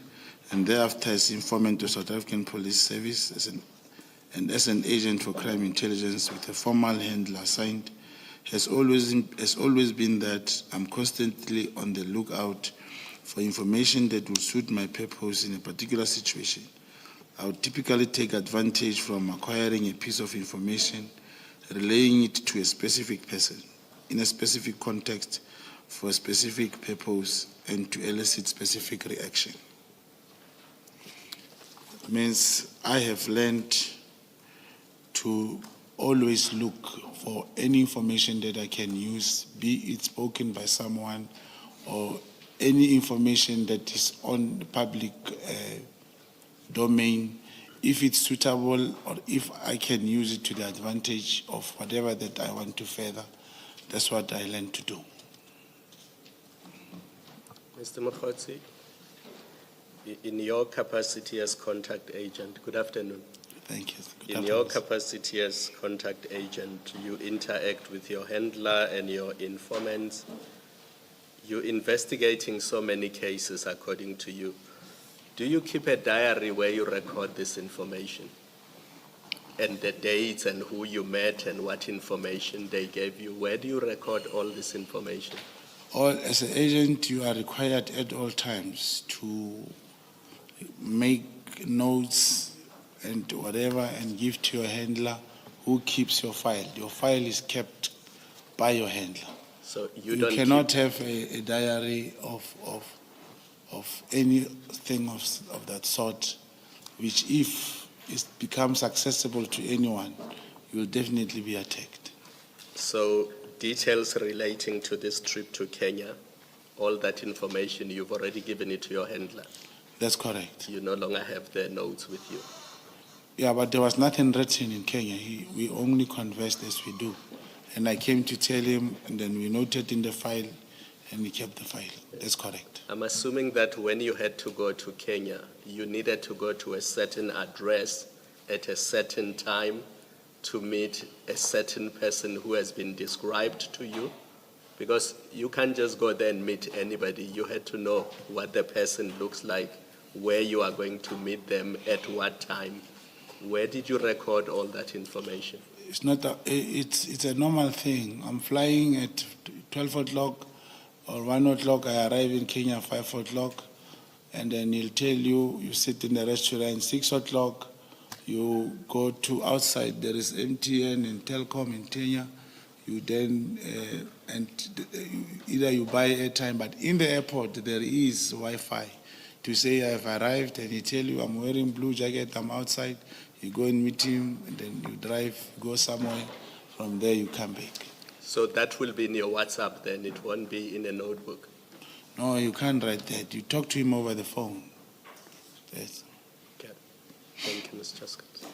and thereafter as informant to South African Police Service, as an agent for crime intelligence with a formal handler assigned, has always been that I'm constantly on the lookout for information that will suit my purpose in a particular situation. I would typically take advantage from acquiring a piece of information, relaying it to a specific person in a specific context for a specific purpose and to elicit specific reaction. It means I have learned to always look for any information that I can use, be it spoken by someone or any information that is on the public domain, if it's suitable or if I can use it to the advantage of whatever that I want to further. That's what I learned to do. Mr. Mogotsi. In your capacity as contact agent, good afternoon. Thank you. Good In your afternoon. capacity as contact agent, you interact with your handler and your informants. You're investigating so many cases according to you. Do you keep a diary where you record this information? And the dates and who you met and what information they gave you? Where do you record all this information? As an agent, you are required at all times to make notes and whatever and give to your handler who keeps your file. Your file is kept by your handler. So you You don't cannot have a diary of anything of that sort, which if it becomes accessible to anyone, you will definitely be attacked. So details relating to this trip to Kenya, all that information, you've already given it to your handler. That's correct. You no longer have their notes with you. Yeah, but there was nothing written in Kenya. We only conversed as we do. And I came to tell him, and then we noted in the file, and he kept the file. That's correct. I'm assuming that when you had to go to Kenya, you needed to go to a certain address at a certain time to meet a certain person who has been described to you? Because you can't just go there and meet anybody. You had to know what the person looks like, where you are going to meet them, at what time. Where did you record all that information? It's not it's a normal thing. I'm flying at 12 o'clock or 1 o'clock. I arrive in Kenya at 5 o'clock, and then he'll tell you, you sit in the restaurant 6 o'clock, you go to outside, there is MTN and Telcom in Kenya. You then, either you buy airtime, but in the airport there is Wi-Fi to say I've arrived, and he tell you I'm wearing blue jacket, I'm outside. You go and meet him, and then you drive, go somewhere. From there, you come back. So that will be in your WhatsApp then, it won't be in a notebook? No, you can't write that. You talk to him over the phone. Yes. Okay. Thank you, Ms. Chaskins.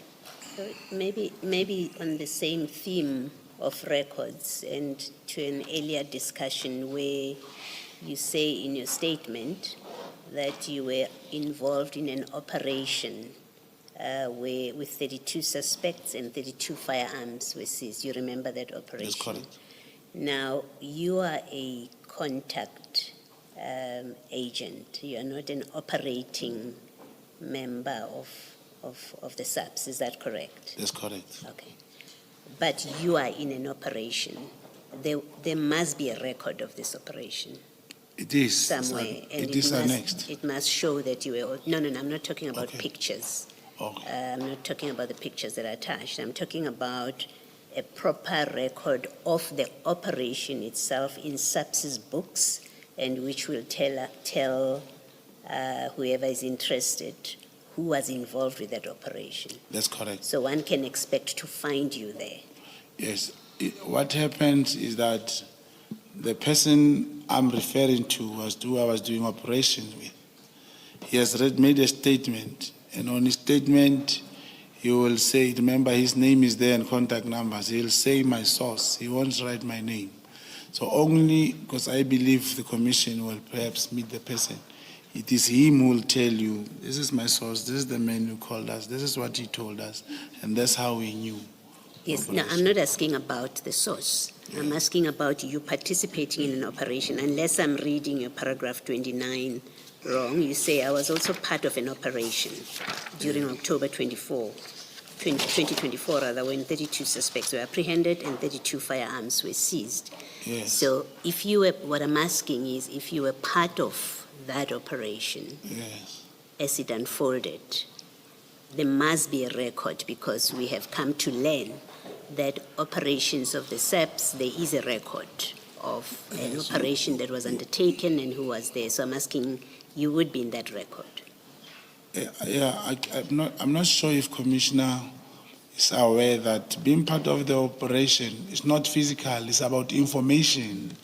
So maybe on the same theme of records and to an earlier discussion where you say in your statement that you were involved in an operation where with 32 suspects and 32 firearms were seized. You remember that operation? That's correct. Now, you are a contact agent. You are not an operating member of the SAPS. Is that correct? That's correct. Okay. But you are in an operation. There must be a record of this operation It is. somewhere. It is annexed. It must show that you were. No, I'm not talking about Okay. pictures. Okay. I'm not talking about the pictures that are attached. I'm talking about a proper record of the operation itself in SAPS's books, and which will tell whoever is interested who was involved with that operation. That's correct. So one can expect to find you there. Yes. What happens is that the person I'm referring to was who I was doing operations with. He has made a statement, and on his statement, he will say, remember his name is there and contact numbers. He'll say my source. He won't write my name. So only because I believe the commission will perhaps meet the person. It is him who will tell you, this is my source, this is the man who called us, this is what he told us, and that's how we knew. Yes, no, I'm not asking about the source. I'm asking about you participating in an operation. Unless I'm reading your paragraph 29 wrong, you say I was also part of an operation during October 2024, when 32 suspects were apprehended and 32 firearms were seized. Yes. So if you were, what I'm asking is if you were part of that operation Yes. as it unfolded, there must be a record, because we have come to learn that operations of the SAPS, there is a record of an operation that was undertaken and who was there. So I'm asking, you would be in that record. I'm not sure if Commissioner is aware that being part of the operation is not physical, it's about information.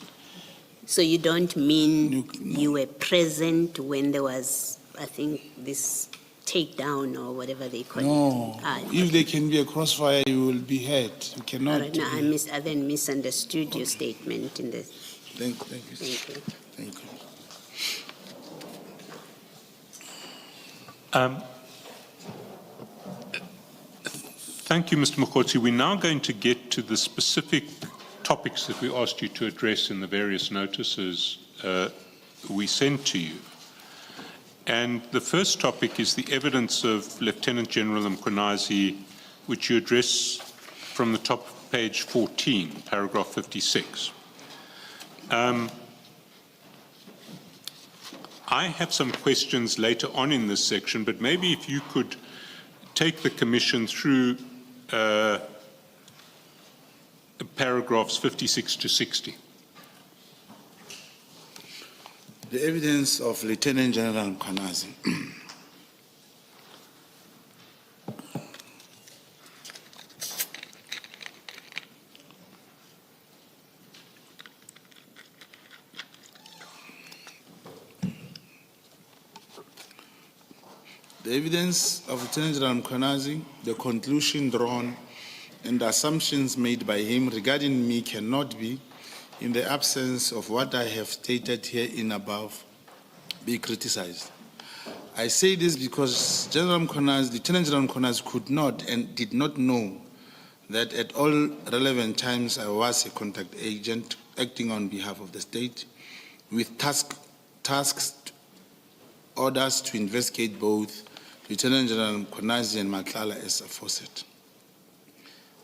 So you don't mean No. you were present when there was, I think, this takedown or whatever they call No, it? if there can be a crossfire, you will be hurt. You All cannot. right, no, I then misunderstood your statement in the. Thank you. Thank you. Thank you. Thank you, Mr. Mogotsi. We're now going to get to the specific topics that we asked you to address in the various notices we sent to you. And the first topic is the evidence of Lieutenant General Mchunu, which you address from the top of page 14, paragraph 56. I have some questions later on in this section, but maybe if you could take the Commission through paragraphs 56 to 60. The evidence of Lieutenant General Mchunu. The evidence of Lieutenant General Mchunu, the conclusion drawn, and the assumptions made by him regarding me cannot be, in the absence of what I have stated here in above, be criticized. I say this because Lieutenant General Mchunu could not and did not know that at all relevant times I was a contact agent acting on behalf of the state with tasks, orders to investigate both Lieutenant General Mchunu and Matlala as aforesaid.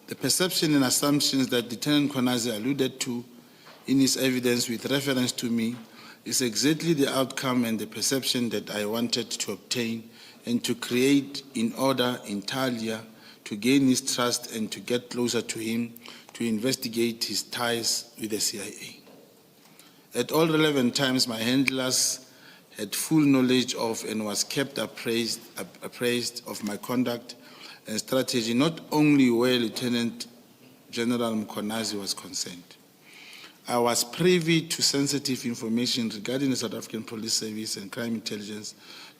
The perception and assumptions that Lieutenant Mchunu alluded to in his evidence with reference to me is exactly the outcome and the perception that I wanted to obtain and to create in order entirely to gain his trust and to get closer to him to investigate his ties with the CIA. At all relevant times, my handlers had full knowledge of and was kept appraised of my conduct and strategy, not only where Lieutenant General Mchunu was concerned. I was privy to sensitive information regarding the South African Police Service and crime intelligence,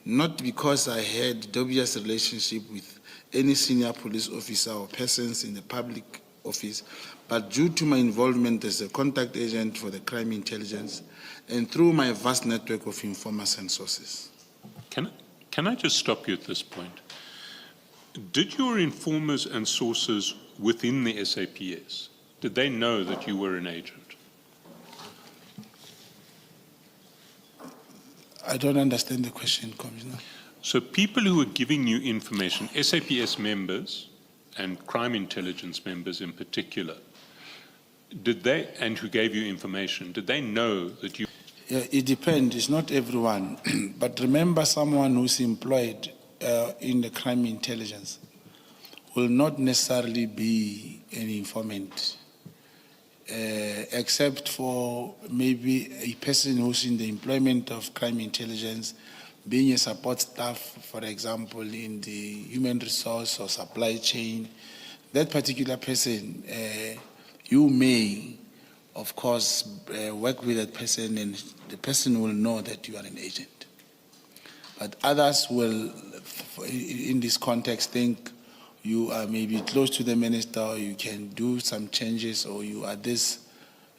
not because I had dubious relationship with any senior police officer or persons in the public office, but due to my involvement as a contact agent for the crime intelligence and through my vast network of informers and sources. Can I just stop you at this point? Did your informers and sources within the SAPS, did they know that you were an agent? I don't understand the question, Commissioner. So people who were giving you information, SAPS members and crime intelligence members in particular, did they, and who gave you information, did they know that you? Yeah, it depends, it's not everyone. But remember, someone who's employed in the crime intelligence will not necessarily be an informant, except for maybe a person who's in the employment of crime intelligence, being a support staff, for example, in the human resource or supply chain. That particular person, you may, of course, work with that person and the person will know that you are an agent. But others will, in this context, think you are maybe close to the minister, or you can do some changes, or you are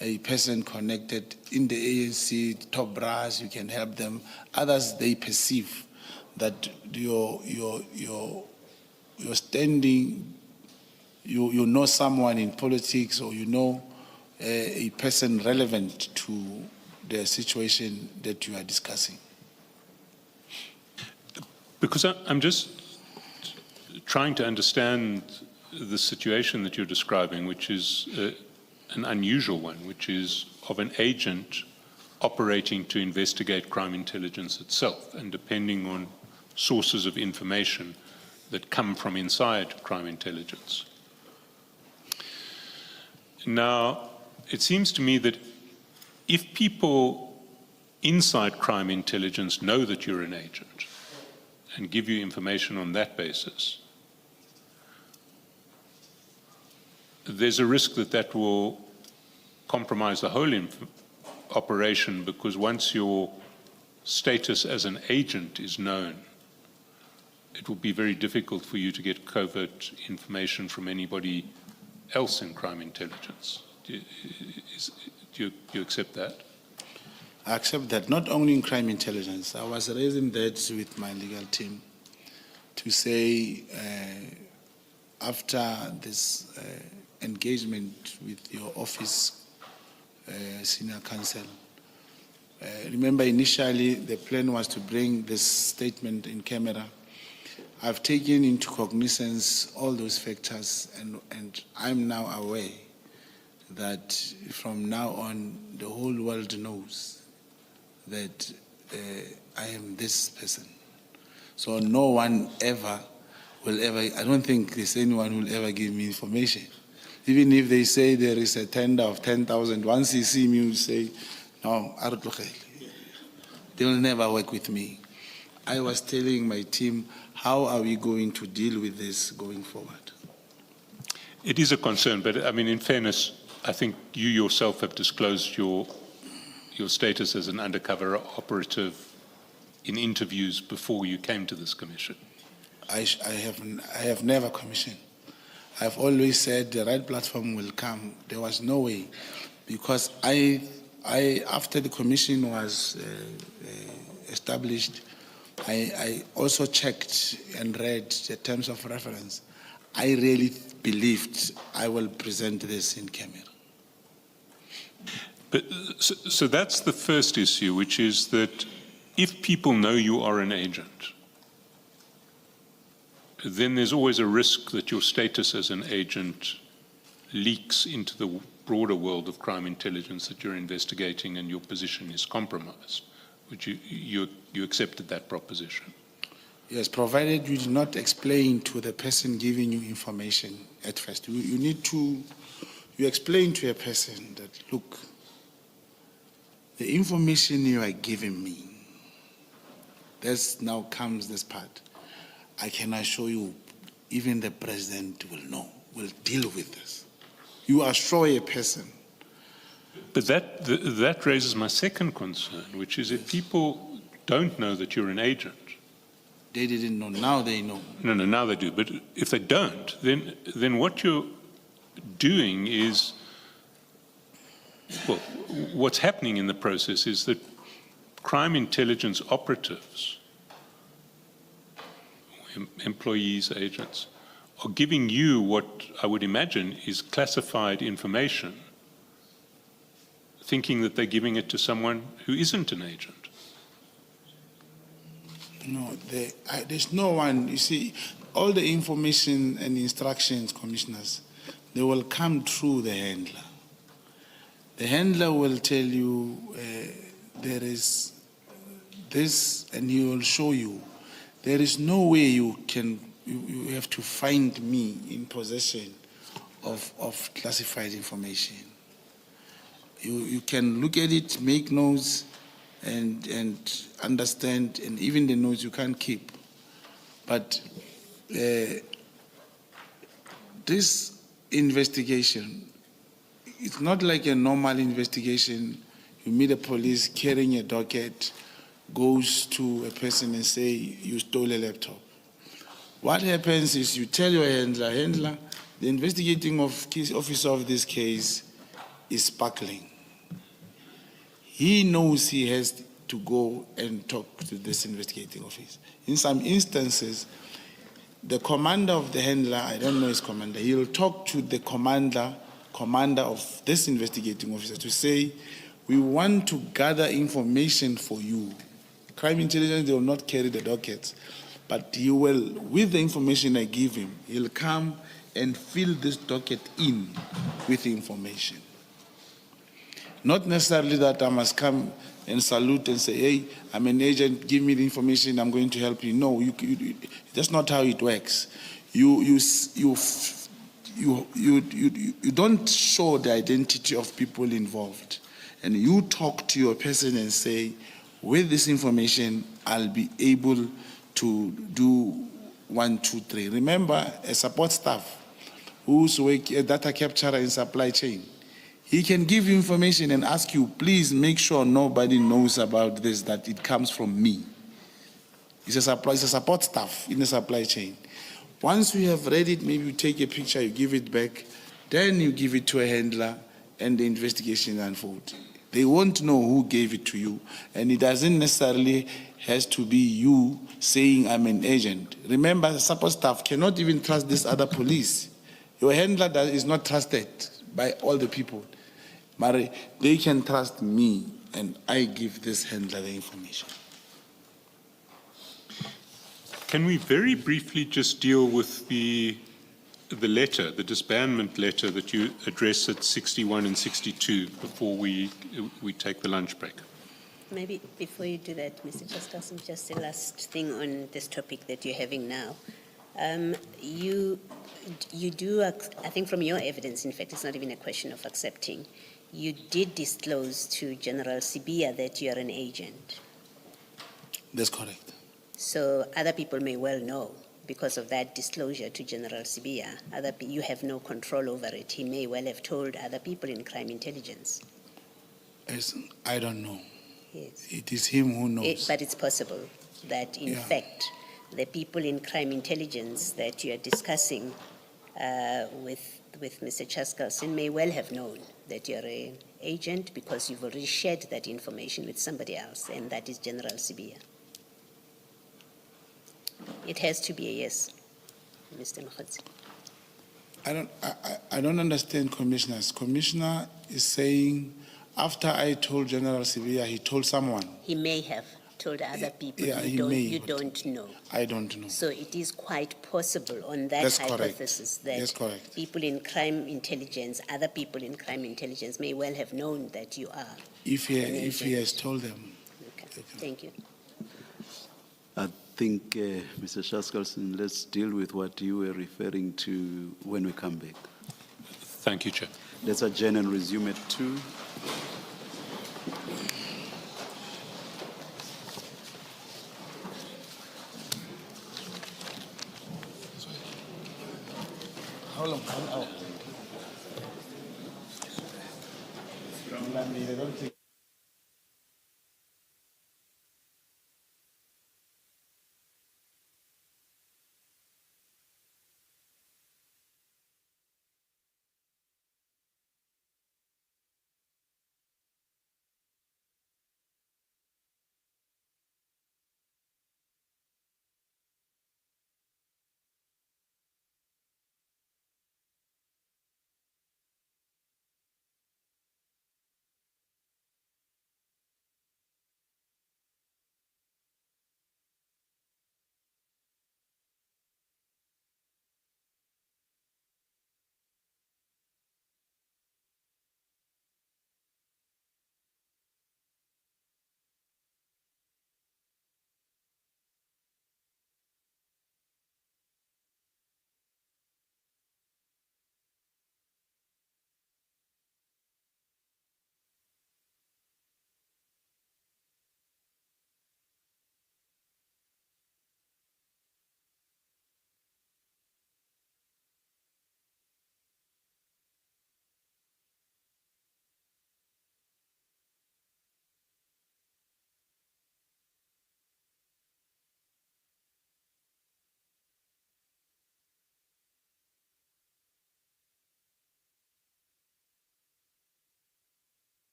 a person connected in the ANC, top brass, you can help them. Others, they perceive that your standing, you know someone in politics, or you know a person relevant to the situation that you are discussing. Because I'm just trying to understand the situation that you're describing, which is an unusual one, which is of an agent operating to investigate crime intelligence itself, and depending on sources of information that come from inside crime intelligence. Now, it seems to me that if people inside crime intelligence know that you're an agent and give you information on that basis, there's a risk that that will compromise the whole operation, because once your status as an agent is known, it will be very difficult for you to get covert information from anybody else in crime intelligence. Do you accept that? I accept that, not only in crime intelligence. I was raising that with my legal team. to say, after this engagement with your office, senior counsel, remember initially the plan was to bring this statement in camera. I've taken into cognizance all those factors, and I'm now aware that from now on the whole world knows that I am this person. So no one ever will ever, I don't think there's anyone who will ever give me information. Even if they say there is a tender of 10,000, once you see me, you say, no, they will never work with me. I was telling my team, how are we going to deal with this going forward? It is a concern, but I mean, in fairness, I think you yourself have disclosed your status as an undercover operative in interviews before you came to this commission. I have never commissioned. I've always said the right platform will come. There was no way, because after the commission was established, I also checked and read the terms of reference. I really believed I will present this in camera. But so that's the first issue, which is that if people know you are an agent, then there's always a risk that your status as an agent leaks into the broader world of crime intelligence that you're investigating, and your position is compromised. Would you accepted that proposition? Yes, provided you do not explain to the person giving you information at first. You explain to a person that, look, the information you are giving me, now comes this part. I can assure you, even the president will deal with this. You assure a person. But that raises my second concern, which is if people don't know that you're an agent. They didn't know, now they know. No, now they do. But if they don't, then what you're doing is, well, what's happening in the process is that crime intelligence operatives, employees, agents, are giving you what I would imagine is classified information, thinking that they're giving it to someone who isn't an agent. No, there's no one. You see, all the information and instructions, commissioners, they will come through the handler. The handler will tell you there is this, and he will show you. There is no way you have to find me in possession of classified information. You can look at it, make notes, and understand, and even the notes you can't keep. But this investigation, it's not like a normal investigation. You meet a police carrying a docket, goes to a person and say, you stole a laptop. What happens is you tell your handler, the investigating officer of this case is sparkling. He knows he has to go and talk to this investigating officer. In some instances, the commander of the handler, I don't know his commander, he'll talk to the commander of this investigating officer to say, we want to gather information for you. Crime intelligence, they will not carry the dockets, but he will, with the information I give him, he'll come and fill this docket in with information. Not necessarily that I must come and salute and say, hey, I'm an agent, give me the information, I'm going to help you. No, that's not how it works. You don't show the identity of people involved. And you talk to your person and say, with this information, I'll be able to do 1, 2, 3. Remember, a support staff who's a data capturer in supply chain, he can give you information and ask you, please make sure nobody knows about this, that it comes from me. It's a support staff in the supply chain. Once you have read it, maybe you take a picture, you give it back, then you give it to a handler, and the investigation unfolds. They won't know who gave it to you. And it doesn't necessarily has to be you saying I'm an agent. Remember, the support staff cannot even trust this other police. Your handler is not trusted by all the people. But they can trust me, and I give this handler the information. Can we very briefly just deal with the letter, the disbandment letter that you address at 61 and 62 before we take the lunch break? Maybe before you do that, Mr. Chaskasum, just a last thing on this topic that you're having now. You do, I think from your evidence, in fact, it's not even a question of accepting, you did disclose to General Sibia that you are an agent. That's correct. So other people may well know because of that disclosure to General Sibia. You have no control over it. He may well have told other people in crime intelligence. Yes, I don't know. Yes. It is him who knows. But it's possible that, in fact, the people in crime intelligence that you are discussing with Mr. Chaskalson may well have known that you're an agent because you've already shared that information with somebody else, and that is General Sibia. It has to be a yes, Mr. Mogotsi. I don't understand, commissioners. Commissioner is saying after I told General Sibia, he told someone. He may have told other people. Yeah, You don't know. I don't know. So it is quite possible on that That's correct. hypothesis that That's correct. people in crime intelligence, other people in crime intelligence may well have known that you are. If he agent. has told them. Okay. Thank you. I think, Mr. Shaskalson, let's deal with what you were referring to when we come back. Thank you, Chair. Let's adjourn and resume at 2. How long? 1 hour. They don't take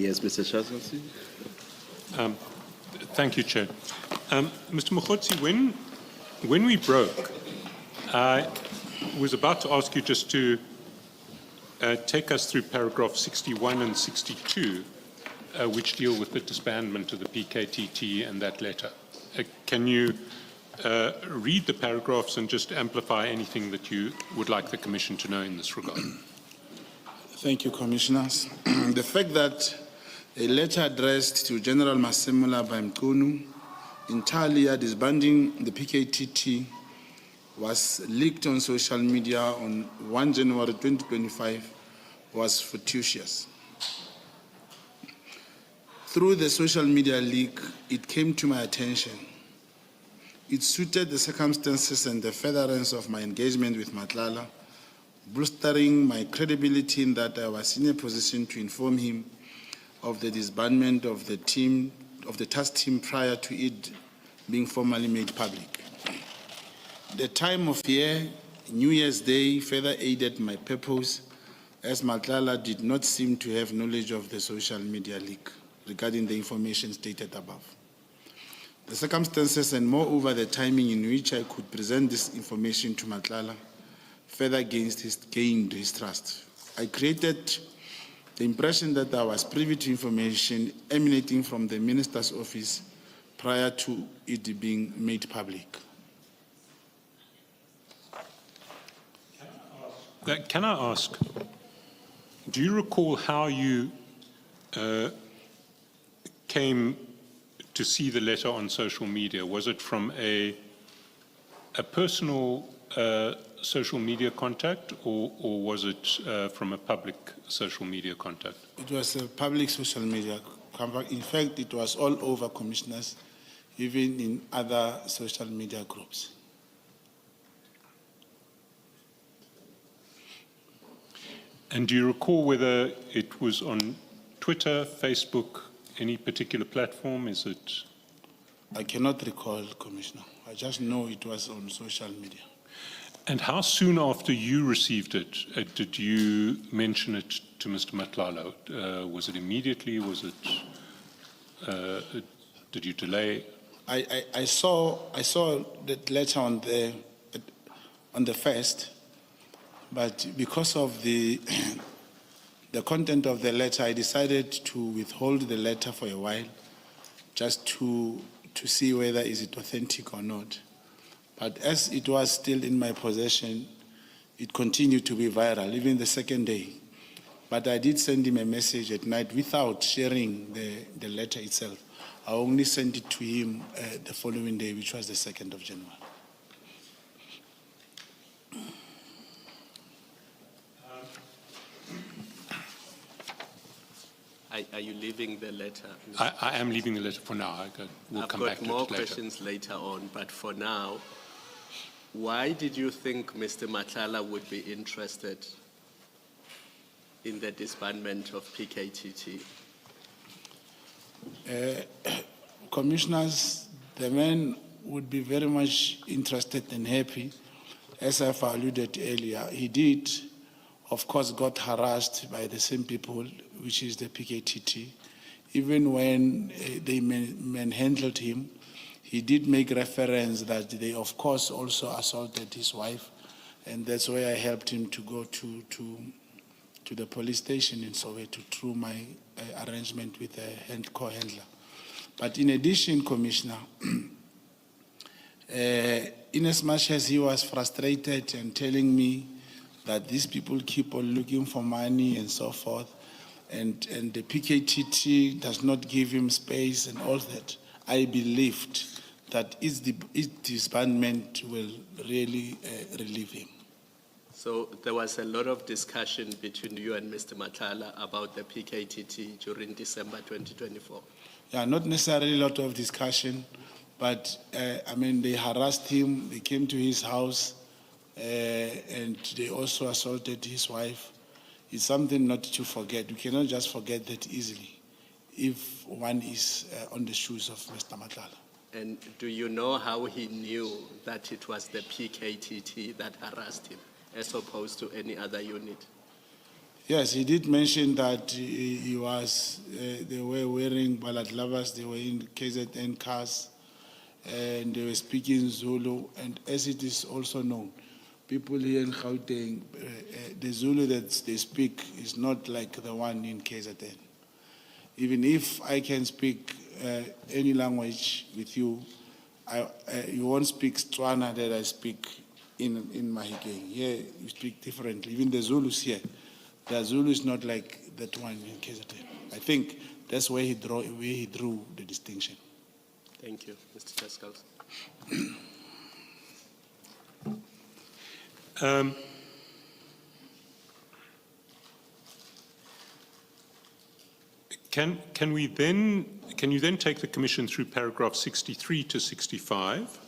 Yes, Mr. Shazasi. Thank you, Chair. Mr. Mogotsi, when we broke, I was about to ask you just to take us through paragraph 61 and 62, which deal with the disbandment of the PKTT and that letter. Can you read the paragraphs and just amplify anything that you would like the Commission to know in this regard? Thank you, Commissioners. The fact that a letter addressed to General Masemula by Mchunu entirely disbanding the PKTT was leaked on social media on 1 January 2025 was fortuitous. Through the social media leak, it came to my attention. It suited the circumstances and the furtherance of my engagement with Matlala, bolstering my credibility in that I was in a position to inform him of the disbandment of the team, of the task team prior to it being formally made public. The time of year, New Year's Day, further aided my purpose, as Matlala did not seem to have knowledge of the social media leak regarding the information stated above. The circumstances and moreover the timing in which I could present this information to Matlala further gained his trust. I created the impression that I was privy to information emanating from the Minister's office prior to it being made public. Can I ask, do you recall how you came to see the letter on social media? Was it from a personal social media contact, or was it from a public social media contact? It was a public social media contact. In fact, it was all over, Commissioners, even in other social media groups. And do you recall whether it was on Twitter, Facebook, any particular platform? Is it? I cannot recall, Commissioner. I just know it was on social media. And how soon after you received it did you mention it to Mr. Matlala? Was it immediately? Was it? Did you delay? I saw that letter on the first, but because of the content of the letter, I decided to withhold the letter for a while, just to see whether is it authentic or not. But as it was still in my possession, it continued to be viral, even the second day. But I did send him a message at night without sharing the letter itself. I only sent it to him the following day, which was the 2nd of January. Are you leaving the letter? I am leaving the letter for now. We'll come back to it later. I've got more questions later on, but for now, why did you think Mr. Matlala would be interested in the disbandment of PKTT? Commissioners, the man would be very much interested and happy. As I've alluded earlier, he did, of course, got harassed by the same people, which is the PKTT. Even when they manhandled him, he did make reference that they, of course, also assaulted his wife, and that's why I helped him to go to the police station in Soweto through my arrangement with a co-handler. But in addition, Commissioner, in as much as he was frustrated and telling me that these people keep on looking for money and so forth, and the PKTT does not give him space and all that, I believed that its disbandment will really relieve him. So there was a lot of discussion between you and Mr. Matlala about the PKTT during December 2024? Yeah, not necessarily a lot of discussion, but I mean, they harassed him, they came to his house, and they also assaulted his wife. It's something not to forget. You cannot just forget that easily if one is on the shoes of Mr. Matlala. And do you know how he knew that it was the PKTT that harassed him, as opposed to any other unit? Yes, he did mention that he was, they were wearing balaclavas, they were in KZN cars, and they were speaking Zulu. And as it is also known, people here in Gauteng, the Zulu that they speak is not like the one in KZN. Even if I can speak any language with you, you won't speak Tswana that I speak in Mahikeng. Here you speak differently. Even the Zulus here, the Zulu is not like that one in KZN. I think that's where he drew the distinction. Thank you, Mr. Chaskals. Can you then take the Commission through paragraph 63 to 65?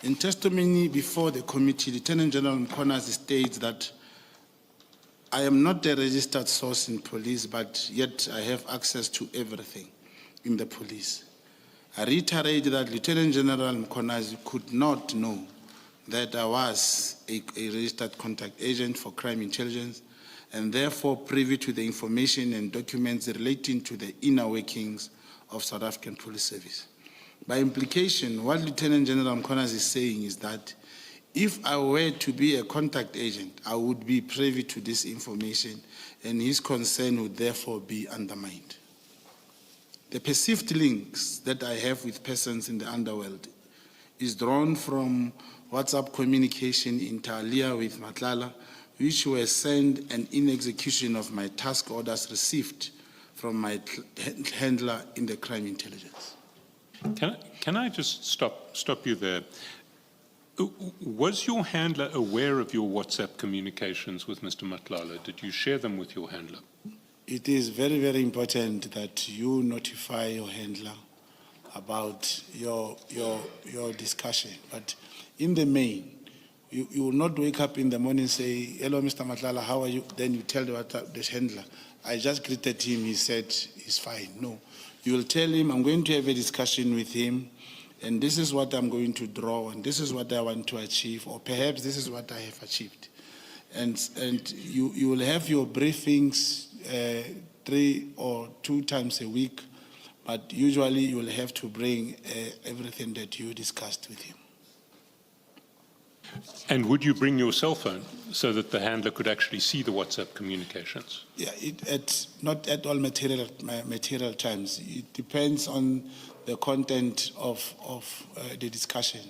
In testimony before the committee, Lieutenant General Mchunu states that I am not a registered source in police, but yet I have access to everything in the police. I reiterate that Lieutenant General Mchunu could not know that I was a registered contact agent for crime intelligence and therefore privy to the information and documents relating to the inner workings of South African Police Service. By implication, what Lieutenant General Mchunu is saying is that if I were to be a contact agent, I would be privy to this information and his concern would therefore be undermined. The perceived links that I have with persons in the underworld is drawn from WhatsApp communication inter alia with Matlala, which were sent and in execution of my task orders received from my handler in the crime intelligence. Can I just stop you there? Was your handler aware of your WhatsApp communications with Mr. Matlala? Did you share them with your handler? It is very, very important that you notify your handler about your discussion. But in the main, you will not wake up in the morning and say, hello, Mr. Matlala, how are you? Then you tell the handler, I just greeted him, he said he's fine. No, you will tell him, I'm going to have a discussion with him, and this is what I'm going to draw, and this is what I want to achieve, or perhaps this is what I have achieved. And you will have your briefings 3 or 2 times a week, but usually you will have to bring everything that you discussed with him. And would you bring your cell phone so that the handler could actually see the WhatsApp communications? Yeah, not at all material times. It depends on the content of the discussion.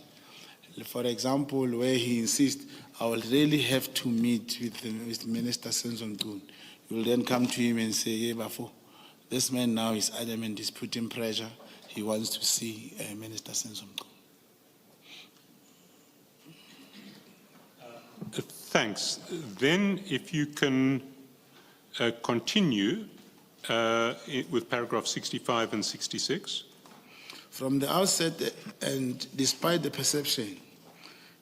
For example, where he insists, I will really have to meet with Minister Senzo Mchunu. You will then come to him and say, hey, Bafo, this man now is adamant, he's putting pressure. He wants to see Minister Senzo Mchunu. Thanks. Then if you can continue with paragraph 65 and 66. From the outset, and despite the perception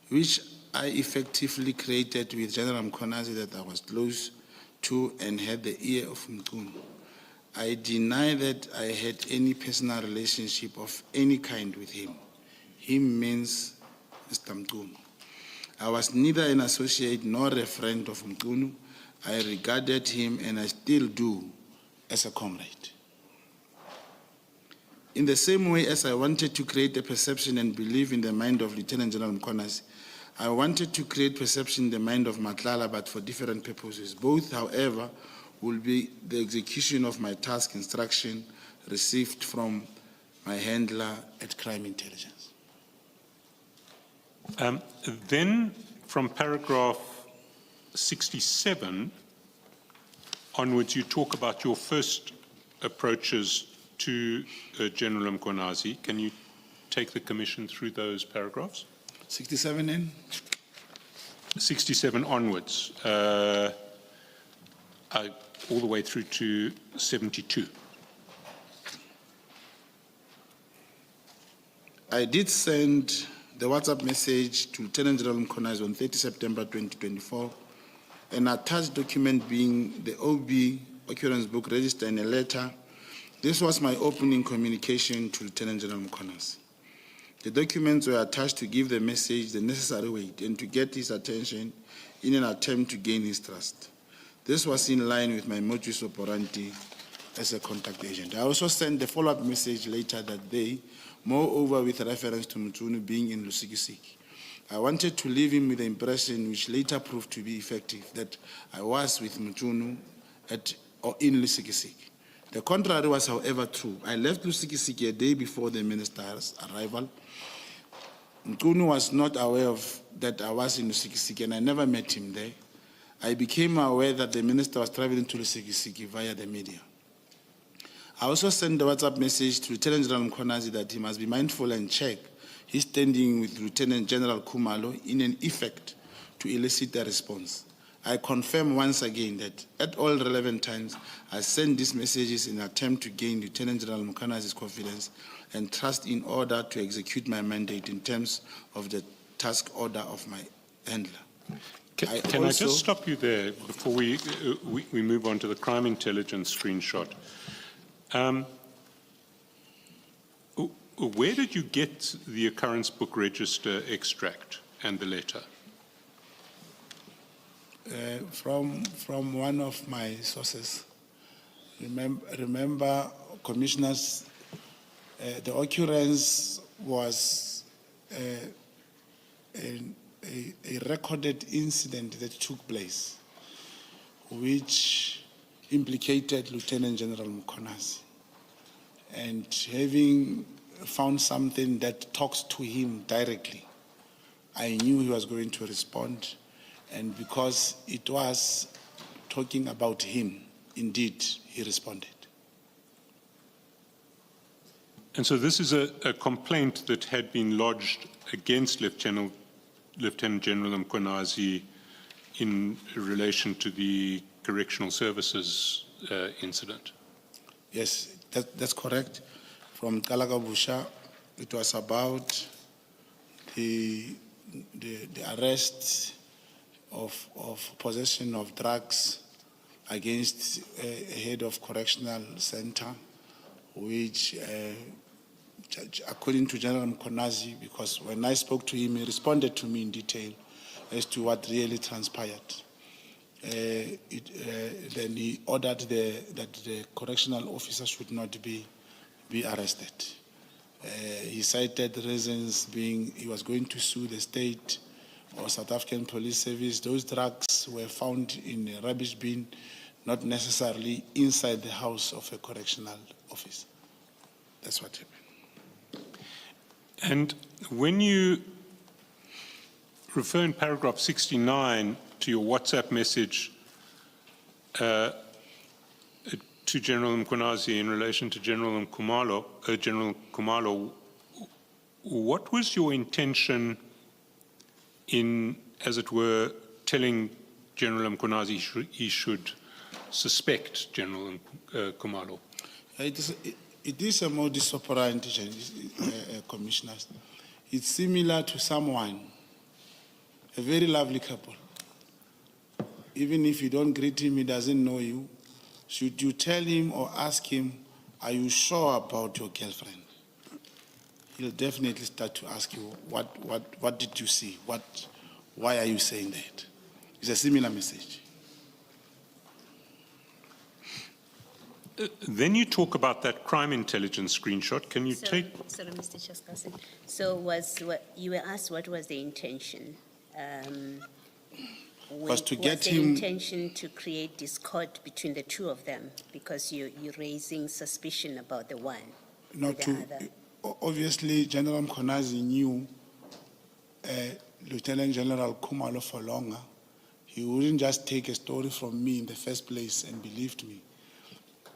which I effectively created with General Mchunu that I was close to and had the ear of Mchunu, I deny that I had any personal relationship of any kind with him. Him means Mr. Mchunu. I was neither an associate nor a friend of Mchunu. I regarded him, and I still do, as a comrade. In the same way as I wanted to create a perception and belief in the mind of Lieutenant General Mchunu, I wanted to create perception in the mind of Matlala, but for different purposes. Both, however, will be the execution of my task instruction received from my handler at Crime Intelligence. Then from paragraph 67 onwards, you talk about your first approaches to General Mchunu. Can you take the Commission through those paragraphs? 67 in? 67 onwards, all the way through to 72. I did send the WhatsApp message to Lieutenant General Mchunu on 30 September 2024, an attached document being the OB occurrence book register and a letter. This was my opening communication to Lieutenant General Mchunu. The documents were attached to give the message the necessary weight and to get his attention in an attempt to gain his trust. This was in line with my modus operandi as a contact agent. I also sent the follow-up message later that day, moreover with reference to Mchunu being in Lusikisiki. I wanted to leave him with the impression, which later proved to be effective, that I was with Mchunu in Lusikisiki. The contrary was, however, true. I left Lusikisiki a day before the minister's arrival. Mchunu was not aware of that I was in Lusikisiki, and I never met him there. I became aware that the minister was traveling to Lusikisiki via the media. I also sent the WhatsApp message to Lieutenant General Mkonazi that he must be mindful and check his standing with Lieutenant General Khumalo in an effort to elicit a response. I confirm once again that at all relevant times, I sent these messages in an attempt to gain Lieutenant General Mkonazi's confidence and trust in order to execute my mandate in terms of the task order of my handler. Can I just stop you there before we move on to the crime intelligence screenshot? Where did you get the occurrence book register extract and the letter? From one of my sources. Remember, commissioners, the occurrence was a recorded incident that took place, which implicated Lieutenant General Mkonazi. And having found something that talks to him directly, I knew he was going to respond. And because it was talking about him, indeed, he responded. And so this is a complaint that had been lodged against Lieutenant General Mkonazi in relation to the correctional services incident. Yes, that's correct. From Kalagabusha, it was about the arrest of possession of drugs against a head of correctional center, which, according to General Mkonazi, because when I spoke to him, he responded to me in detail as to what really transpired. Then he ordered that the correctional officer should not be arrested. He cited reasons being he was going to sue the state or South African Police Service. Those drugs were found in a rubbish bin, not necessarily inside the house of a correctional officer. That's what happened. And when you refer in paragraph 69 to your WhatsApp message to General Mkonazi in relation to General Khumalo, what was your intention in, as it were, telling General Mkonazi he should suspect General Khumalo? It is a modus operandi, commissioners. It's similar to someone, a very lovely couple. Even if you don't greet him, he doesn't know you. Should you tell him or ask him, are you sure about your girlfriend? He'll definitely start to ask you, what did you see? Why are you saying that? It's a similar message. Then you talk about that crime intelligence screenshot. Can you Sorry, Mr. Chaskasi. So you were asked what was the intention? Was to get the him. Intention to create discord between the two of them because you're raising suspicion about the one. Not the to. other. Obviously, General Mkonazi knew Lieutenant General Khumalo for longer. He wouldn't just take a story from me in the first place and believed me.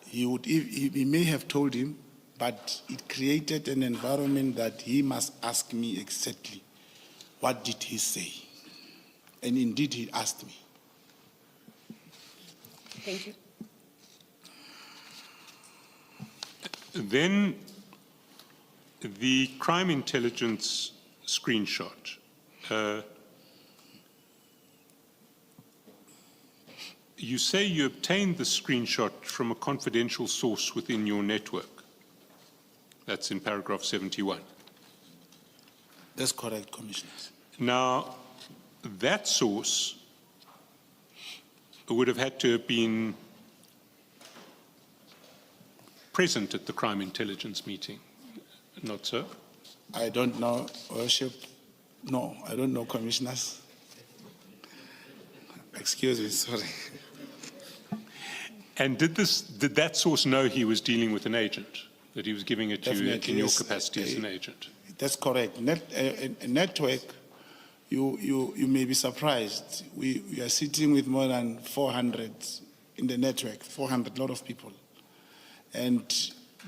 He may have told him, but it created an environment that he must ask me exactly what did he say. And indeed, he asked me. Thank you. Then the crime intelligence screenshot. You say you obtained the screenshot from a confidential source within your network. That's in paragraph 71. That's correct, Commissioners. Now, that source would have had to have been present at the crime intelligence meeting, not so? I don't know, Worship. No, I don't know, Commissioners. Excuse me, sorry. And did that source know he was dealing with an agent, that he was giving it to you Definitely, in your yes. capacity as an agent? That's correct. A network, you may be surprised. We are sitting with more than 400 in the network, 400, a lot of people. And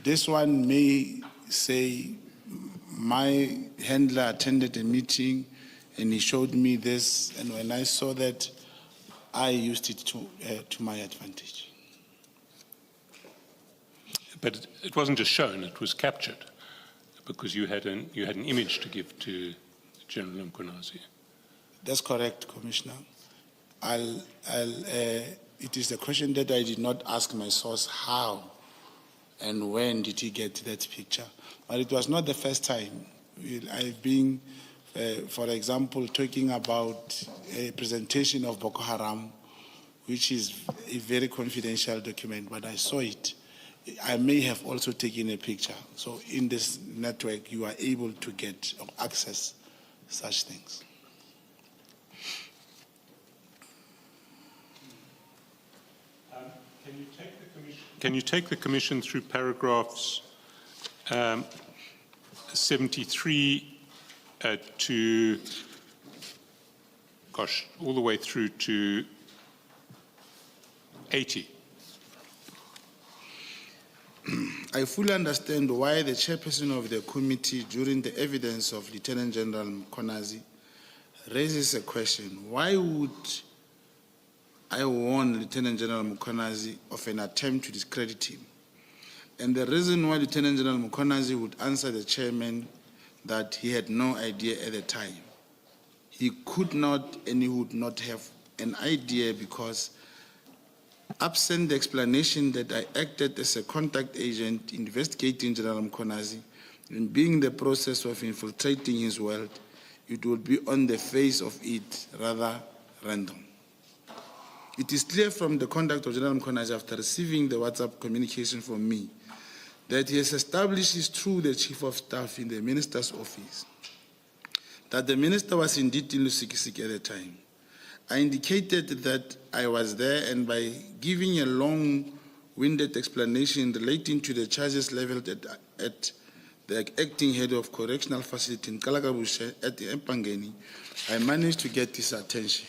this one may say, my handler attended a meeting and he showed me this, and when I saw that, I used it to my advantage. But it wasn't just shown, it was captured, because you had an image to give to General Mchunu. That's correct, Commissioner. It is a question that I did not ask my source how and when did he get that picture. But it was not the first time. I've been, for example, talking about a presentation of Boko Haram, which is a very confidential document, but I saw it. I may have also taken a picture. So in this network, you are able to get or access such things. Can you take the Commission through paragraphs 73 to, gosh, all the way through to 80? I fully understand why the chairperson of the committee, during the evidence of Lieutenant General Mchunu, raises a question. Why would I warn Lieutenant General Mchunu of an attempt to discredit him? And the reason why Lieutenant General Mchunu would answer the chairman that he had no idea at the time. He could not and he would not have an idea because absent the explanation that I acted as a contact agent investigating General Mchunu and being in the process of infiltrating his world, it would be on the face of it rather random. It is clear from the conduct of General Mchunu after receiving the WhatsApp communication from me that he has established this through the Chief of Staff in the Minister's office that the Minister was indeed in Lusikisiki at the time. I indicated that I was there, and by giving a long-winded explanation relating to the charges leveled at the acting head of correctional facility in Kalakabushe at the Empangeni, I managed to get his attention.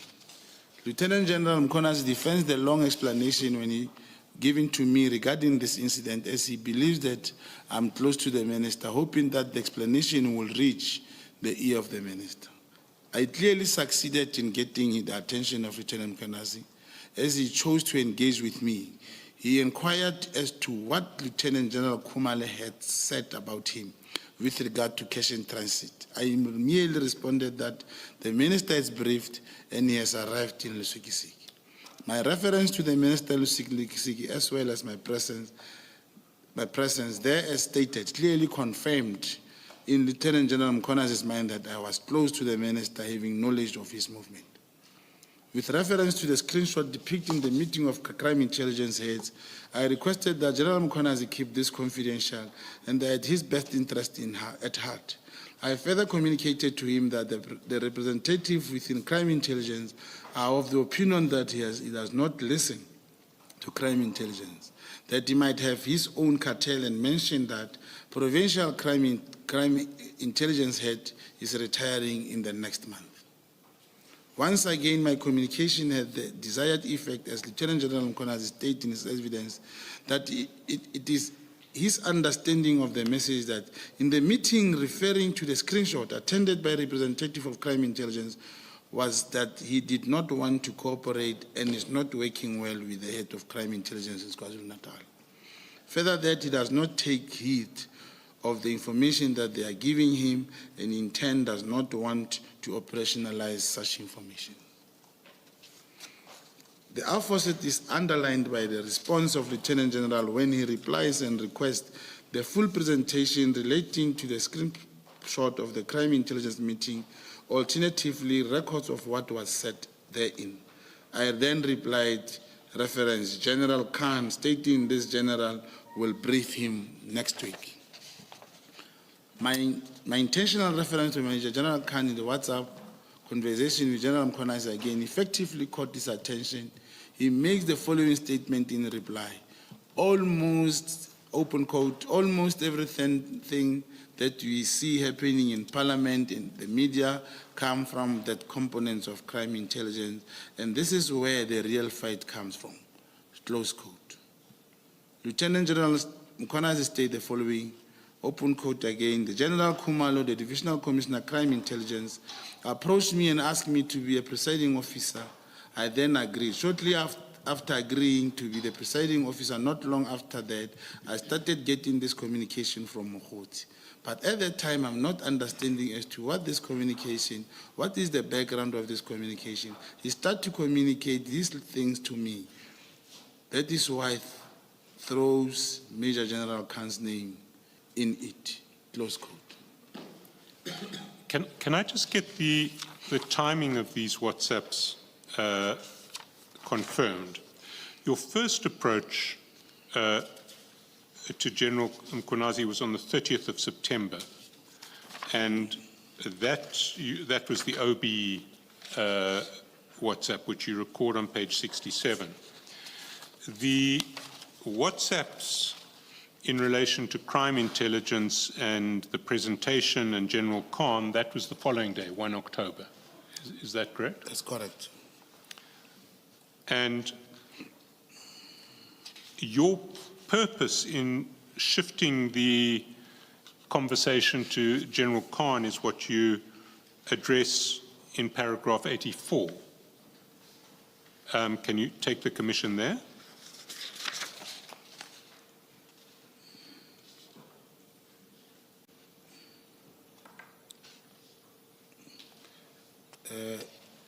Lieutenant General Mchunu defends the long explanation when he given to me regarding this incident, as he believes that I'm close to the minister, hoping that the explanation will reach the ear of the minister. I clearly succeeded in getting the attention of Lieutenant Mchunu as he chose to engage with me. He inquired as to what Lieutenant General Khumalo had said about him with regard to cash in transit. I merely responded that the minister is briefed and he has arrived in Lusikisiki. My reference to the minister Lusikisiki, as well as my presence there, as stated, clearly confirmed in Lieutenant General Mchonu's mind that I was close to the minister, having knowledge of his movement. With reference to the screenshot depicting the meeting of crime intelligence heads, I requested that General Mchunu keep this confidential and that his best interest at heart. I further communicated to him that the representative within crime intelligence are of the opinion that he does not listen to crime intelligence, that he might have his own cartel, and mentioned that provincial crime intelligence head is retiring in the next month. Once again, my communication had the desired effect, as Lieutenant General Mchunu stated in his evidence that it is his understanding of the message that in the meeting referring to the screenshot attended by a representative of crime intelligence was that he did not want to cooperate and is not working well with the head of crime intelligence in KwaZulu-Natal. Further, that he does not take heed of the information that they are giving him and in turn does not want to operationalize such information. The opposite is underlined by the response of Lieutenant General when he replies and requests the full presentation relating to the short of the crime intelligence meeting, alternatively records of what was said therein. I then replied, reference General Khan, stating this general will brief him next week. My intentional reference to Major General Khan in the WhatsApp conversation with General Mkhwanazi again effectively caught his attention. He makes the following statement in reply. Almost, open quote, almost everything that we see happening in Parliament and the media come from that components of crime intelligence, and this is where the real fight comes from, close quote. Lieutenant General Mkhwanazi stated the following, open quote again, the General Kumalo, the Divisional Commissioner Crime Intelligence, approached me and asked me to be a presiding officer. I then agreed. Shortly after agreeing to be the presiding officer, not long after that, I started getting this communication from Mogotsi. But at that time, I'm not understanding as to what this communication, what is the background of this communication. He started to communicate these things to me. That is why throws Major General Khan's name in it, close quote. Can I just get the timing of these WhatsApps confirmed? Your first approach to General Mkhwanazi was on the 30th of September, and that was the OB WhatsApp, which you record on page 67. The WhatsApps in relation to crime intelligence and the presentation and General Khan, that was the following day, 1 October. Is that correct? That's correct. And your purpose in shifting the conversation to General Khan is what you address in paragraph 84. Can you take the commission there?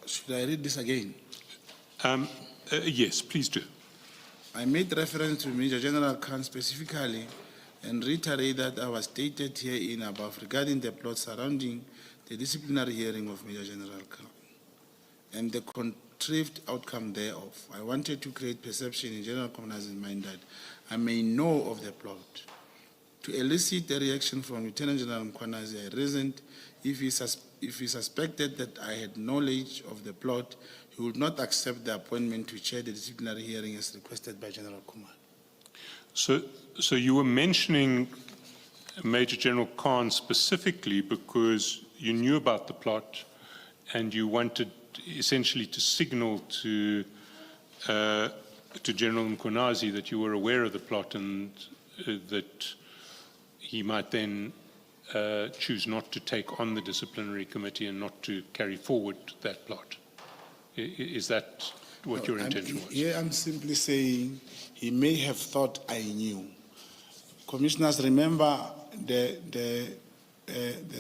Should I read this again? Yes, please do. I made reference to Major General Khan specifically and reiterate that I was stated herein above regarding the plot surrounding the disciplinary hearing of Major General Khan and the contrived outcome thereof. I wanted to create perception in General Mkhwanazi's mind that I may know of the plot. To elicit a reaction from Lieutenant General Mkhwanazi, I reasoned if he suspected that I had knowledge of the plot, he would not accept the appointment to chair the disciplinary hearing as requested by General Kumar. So you were mentioning Major General Khan specifically because you knew about the plot and you wanted essentially to signal to General Mkhwanazi that you were aware of the plot and that he might then choose not to take on the disciplinary committee and not to carry forward that plot. Is that what your intention was? Yeah, I'm simply saying he may have thought I knew. Commissioners, remember the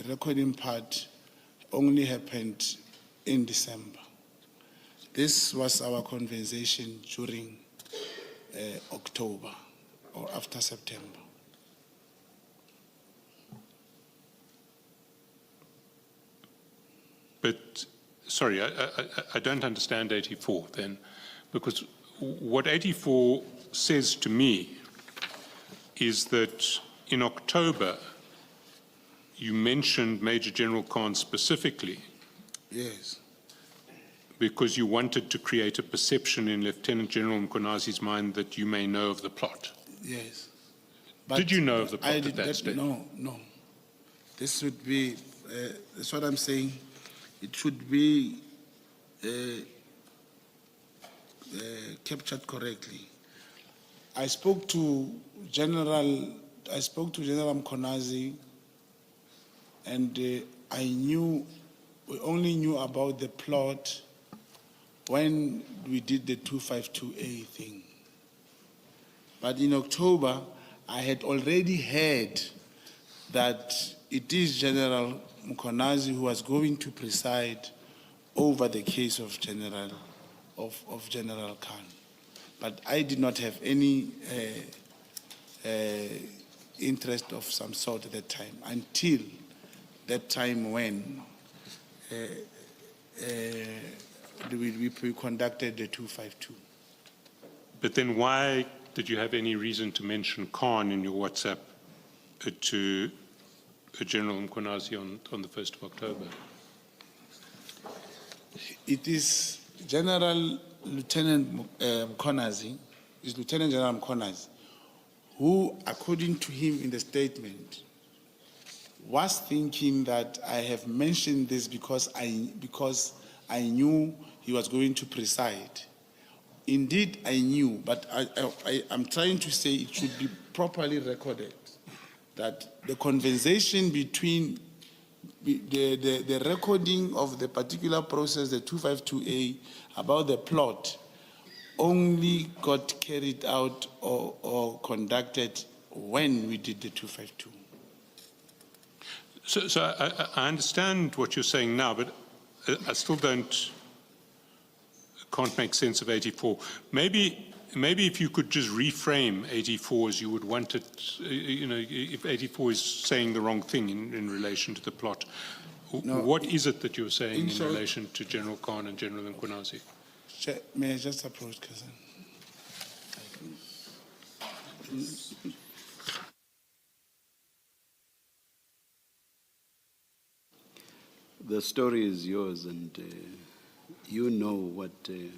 recording part only happened in December. This was our conversation during October or after September. But, sorry, I don't understand 84 then, because what 84 says to me is that in October, you mentioned Major General Khan specifically. Yes. Because you wanted to create a perception in Lieutenant General Mkhwanazi's mind that you may know of the plot. Yes. Did you know of the plot at that stage? No. This would be, that's what I'm saying. It should be captured correctly. I spoke to General Mkhwanazi, and we only knew about the plot when we did the 252A thing. But in October, I had already heard that it is General Mkhwanazi who was going to preside over the case of General Khan. But I did not have any interest of some sort at that time until that time when we conducted the 252. But then why did you have any reason to mention Khan in your WhatsApp to General Mkhwanazi on the 1st of October? It is General Lieutenant Mkhwanazi, is Lieutenant General Mkhwanazi, who, according to him in the statement, was thinking that I have mentioned this because I knew he was going to preside. Indeed, I knew, but I'm trying to say it should be properly recorded that the conversation between the recording of the particular process, the 252A, about the plot, only got carried out or conducted when we did the 252. So I understand what you're saying now, but I still can't make sense of 84. Maybe if you could just reframe 84 as you would want it, if 84 is saying the wrong thing in relation to the plot. No, what is it that you're saying in relation to General Khan and General Mkhwanazi? May I just approach, cousin? The story is yours, and you know what the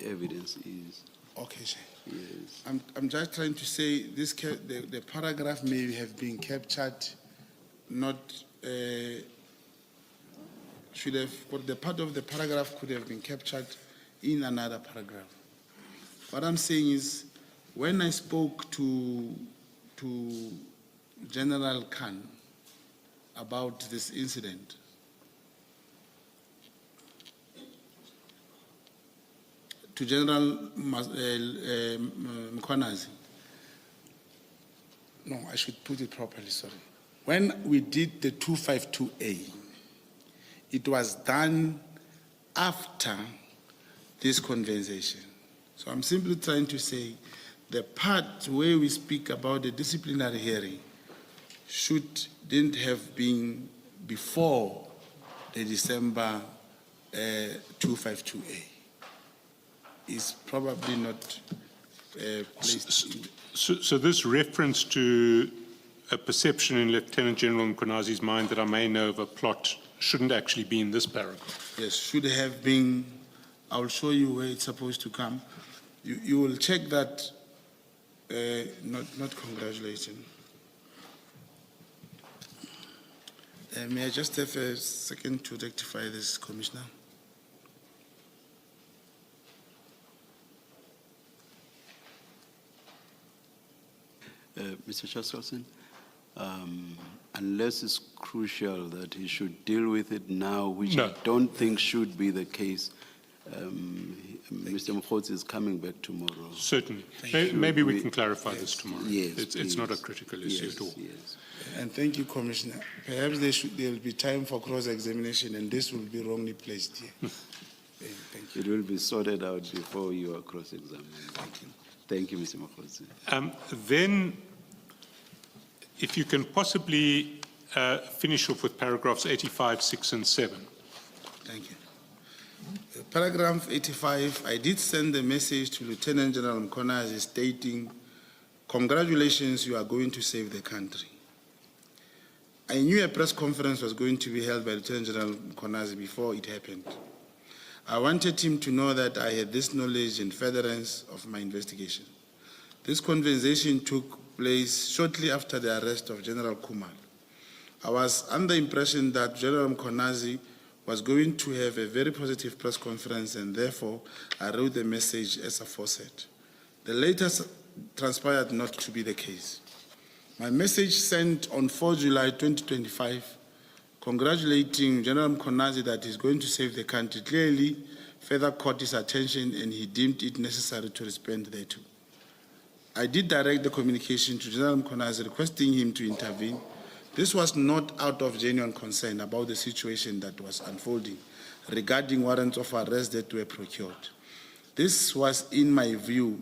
evidence is. Okay, sir. Yes. I'm just trying to say this. The paragraph may have been captured, not should have. But the part of the paragraph could have been captured in another paragraph. What I'm saying is, when I spoke to General Khan about this incident, to General Mkhwanazi. No, I should put it properly, sorry. When we did the 252A, it was done after this conversation. So I'm simply trying to say the part where we speak about the disciplinary hearing didn't have been before the December 252A. Is probably not placed. So this reference to a perception in Lieutenant General Mkhwanazi's mind that I may know of a plot shouldn't actually be in this paragraph? Yes, should have been. I'll show you where it's supposed to come. You will check that, not congratulating. May I just have a second to rectify this, Commissioner? Mr. Chairperson, unless it's crucial that he should deal with it now, which No. I don't think should be the case, Mr. Mogotsi is coming back tomorrow. Certainly. Maybe we can clarify this tomorrow. Yes, it's not a critical issue at all. Yes. And thank you, Commissioner. Perhaps there will be time for cross-examination, and this will be wrongly placed here. Thank you. It will be sorted out before you are cross-examined. Thank you, Mr. Mogotsi. Then, if you can possibly finish off with paragraphs 85, 6, and 7. Thank you. Paragraph 85, I did send a message to Lieutenant General Mkhwanazi stating, congratulations, you are going to save the country. I knew a press conference was going to be held by Lieutenant General Mkhwanazi before it happened. I wanted him to know that I had this knowledge and furtherance of my investigation. This conversation took place shortly after the arrest of General Kumar. I was under the impression that General Mkhwanazi was going to have a very positive press conference, and therefore I wrote the message as aforesaid. The later transpired not to be the case. My message sent on 4 July 2025, congratulating General Mkhwanazi that he's going to save the country, clearly further caught his attention and he deemed it necessary to respond thereto. I did direct the communication to General Mkhwanazi requesting him to intervene. This was not out of genuine concern about the situation that was unfolding regarding warrants of arrest that were procured. This was, in my view,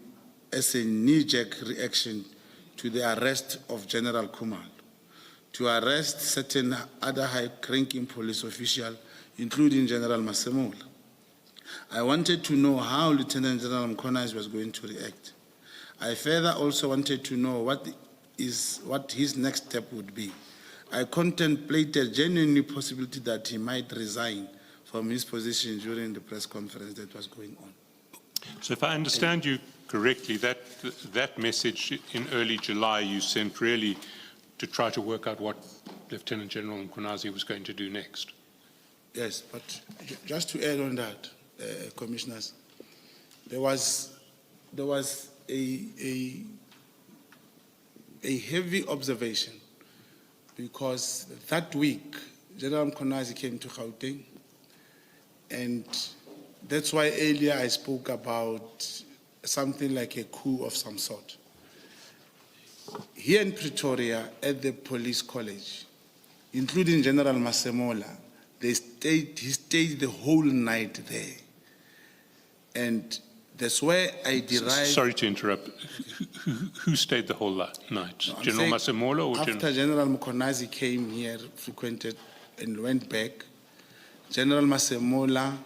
as a knee-jerk reaction to the arrest of General Kumar. to arrest certain other high-ranking police officials, including General Masemola. I wanted to know how Lieutenant General Mchunu was going to react. I further also wanted to know what his next step would be. I contemplated genuinely possibility that he might resign from his position during the press conference that was going on. So if I understand you correctly, that message in early July you sent really to try to work out what Lieutenant General Mchunu was going to do next. Yes, but just to add on that, Commissioners, there was a heavy observation because that week General Mchunu came to Gauteng, and that's why earlier I spoke about something like a coup of some sort. Here in Pretoria, at the police college, including General Masemola, he stayed the whole night there. And that's where I derived... Sorry to interrupt. Who stayed the whole night? No, General Masemola or after General Mchunu came here, frequented and went back, General Masemola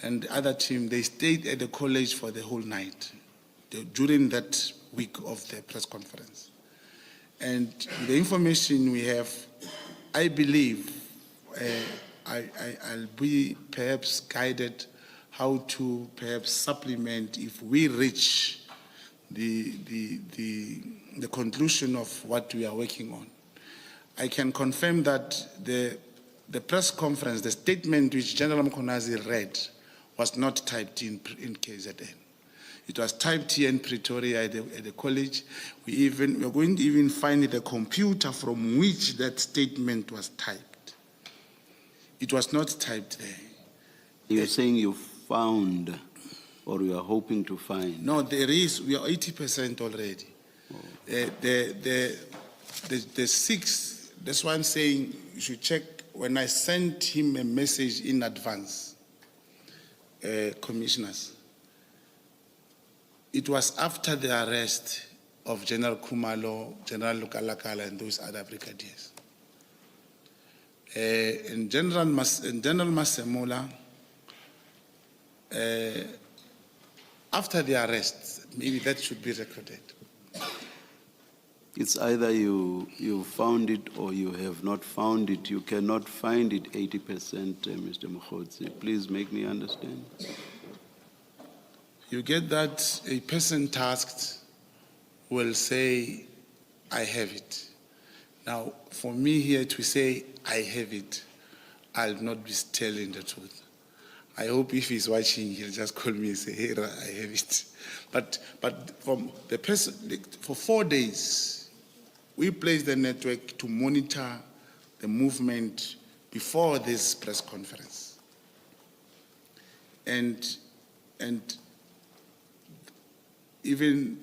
and the other team, they stayed at the college for the whole night during that week of the press conference. And the information we have, I believe, I'll be perhaps guided how to perhaps supplement if we reach the conclusion of what we are working on. I can confirm that the press conference, the statement which General Mchunu read was not typed in KZN. It was typed here in Pretoria at the college. We're going to even find the computer from which that statement was typed. It was not typed there. You're saying you found, or you are hoping to find? No, there is. We are 80% already. The 6, that's why I'm saying you should check. When I sent him a message in advance, Commissioners, it was after the arrest of General Kumalo, General Lukalakala, and those other brigadiers. And General Masemola, after the arrest, maybe that should be recorded. It's either you found it or you have not found it. You cannot find it 80%, Mr. Mogotsi. Please make me understand. You get that a person tasked will say, I have it. Now, for me here to say, I have it, I'll not be telling the truth. I hope if he's watching, he'll just call me and say, hey, I have it. But from the person, for 4 days, we placed the network to monitor the movement before this press conference. And even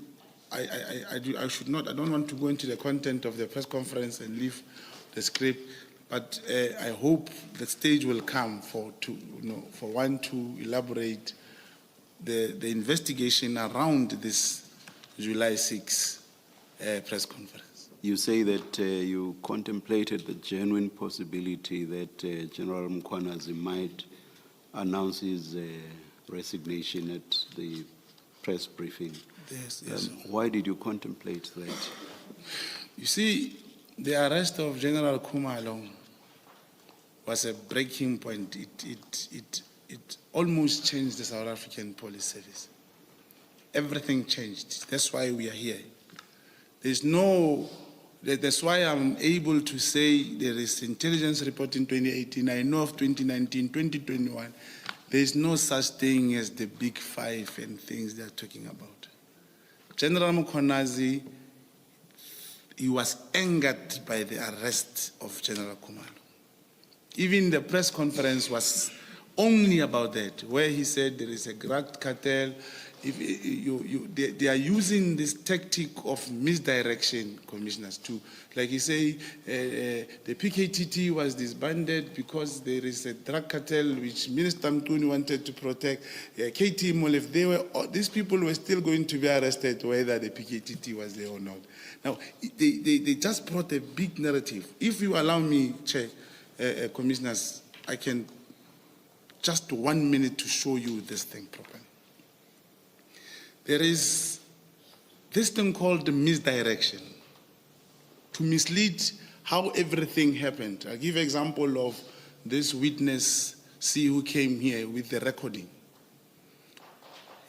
I don't want to go into the content of the press conference and leave the script, but I hope the stage will come for one to elaborate the investigation around this July 6 press conference. You say that you contemplated the genuine possibility that General Mchunu might announce his resignation at the press briefing. Yes. Why did you contemplate that? You see, the arrest of General Kumalo was a breaking point. It almost changed the South African Police Service. Everything changed. That's why we are here. That's why I'm able to say there is intelligence report in 2018. I know of 2019, 2021. There is no such thing as the big five and things they're talking about. General Mchunu, he was angered by the arrest of General Kumalo. Even the press conference was only about that, where he said there is a drug cartel, they are using this tactic of misdirection, commissioners, to, like you say, the PKTT was disbanded because there is a drug cartel which Minister Mchunu wanted to protect. KT Mall, if they were, these people were still going to be arrested whether the PKTT was there or not. Now, they just brought a big narrative. If you allow me, Chair, commissioners, I can just 1 minute to show you this thing properly. There is this thing called the misdirection, to mislead how everything happened. I'll give an example of this witness, who came here with the recording.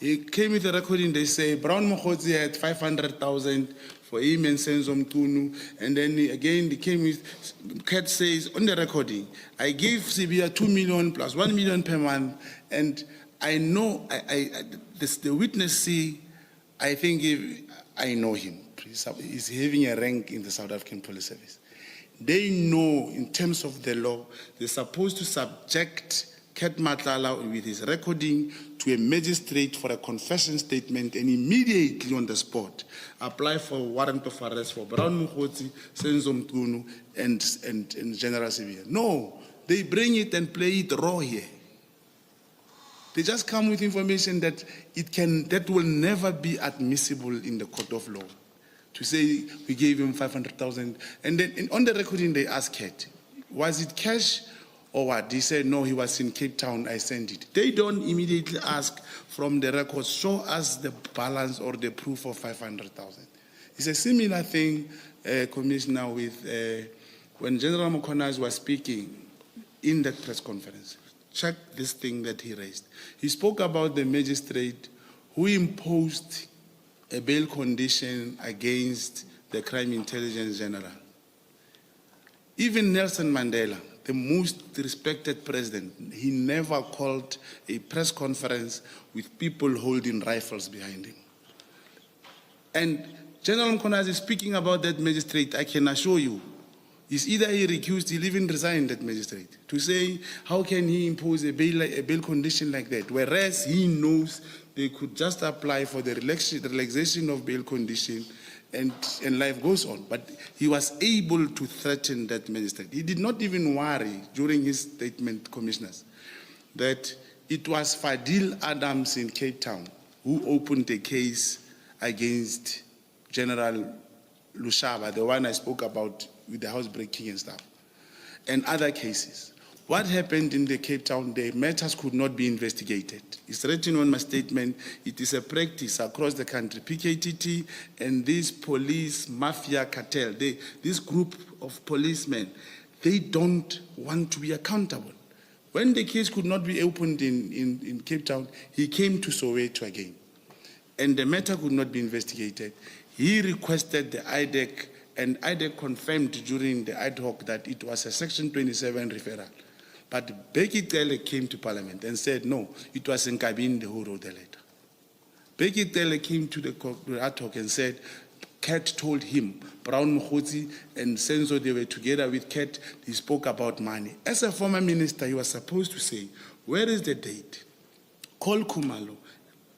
He came with the recording, they say, Brown Mogotsi had 500,000 for him and Senzo Mchunu, and then again, they came with, Kat says, on the recording, I gave Sibia 2 million plus 1 million per month, and I know, the witness, I think I know him. He's having a rank in the South African Police Service. They know, in terms of the law, they're supposed to subject Matlala with his recording to a magistrate for a confession statement and immediately on the spot apply for a warrant of arrest for Brown Mogotsi, Senzo Mchunu, and General Sibia. No, they bring it and play it raw here. They just come with information that that will never be admissible in the court of law. To say we gave him 500,000, and then on the recording they asked Kat, was it cash or what? He said, no, he was in Cape Town, I sent it. They don't immediately ask from the records, show us the balance or the proof of 500,000. It's a similar thing, Commissioner, with when General Mchunu was speaking in that press conference. Check this thing that he raised. He spoke about the magistrate who imposed a bail condition against the Crime Intelligence General. Even Nelson Mandela, the most respected president, he never called a press conference with people holding rifles behind him. And General Mchunu is speaking about that magistrate, I can assure you, is either he recused, he'll even resign that magistrate. To say, how can he impose a bail condition like that? Whereas he knows they could just apply for the relaxation of bail condition and life goes on. But he was able to threaten that magistrate. He did not even worry during his statement, commissioners, that it was Fadil Adams in Cape Town who opened the case against General Lushaba, the one I spoke about with the housebreaking and stuff, and other cases. What happened in the Cape Town, the matters could not be investigated. It's written on my statement, it is a practice across the country. PKTT and this police mafia cartel, this group of policemen, they don't want to be accountable. When the case could not be opened in Cape Town, he came to Soweto again. And the matter could not be investigated. He requested the IDEC, and IDEC confirmed during the ad hoc that it was a Section 27 referral. But Becky Tele came to Parliament and said, no, it was Nkabinde who wrote the letter. Becky Tele came to the ad hoc and said, Kat told him, Brown Mogotsi and Senzo, they were together with Kat, he spoke about money. As a former minister, he was supposed to say, where is the date? Call Kumalo,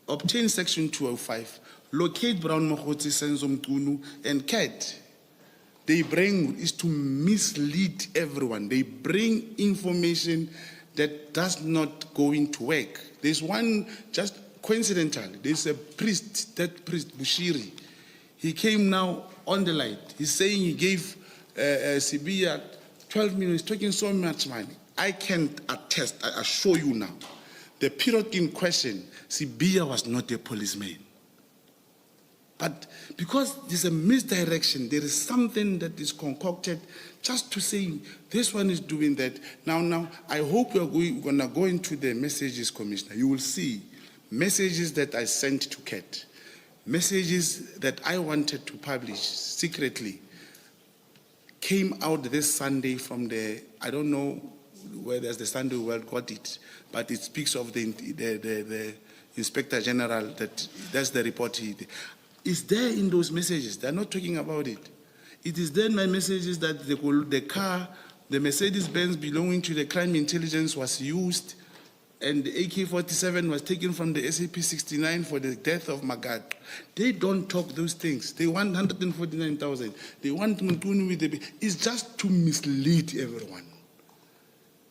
obtain Section 205, locate Brown Mogotsi, Senzo Mchunu, and Kat. They bring is to mislead everyone. They bring information that does not go into work. There's one, just coincidentally, there's a priest, that priest, Bushiri. He came now on the light. He's saying he gave Sibia 12 million. He's talking so much money. I can attest, I assure you now, the period in question, Sibia was not a policeman. But because there's a misdirection, there is something that is concocted just to say, this one is doing that. Now, I hope you're going to go into the messages, Commissioner. You will see messages that I sent to Kat, messages that I wanted to publish secretly, came out this Sunday from the, I don't know whether the Sunday World got it, but it speaks of the Inspector General, that's the report he did. It's there in those messages. They're not talking about it. It is there in my messages that the car, the Mercedes-Benz belonging to the crime intelligence was used and the AK-47 was taken from the SAP-69 for the death of Magat. They don't talk those things. They want 149,000. They want Mchunu with the... It's just to mislead everyone.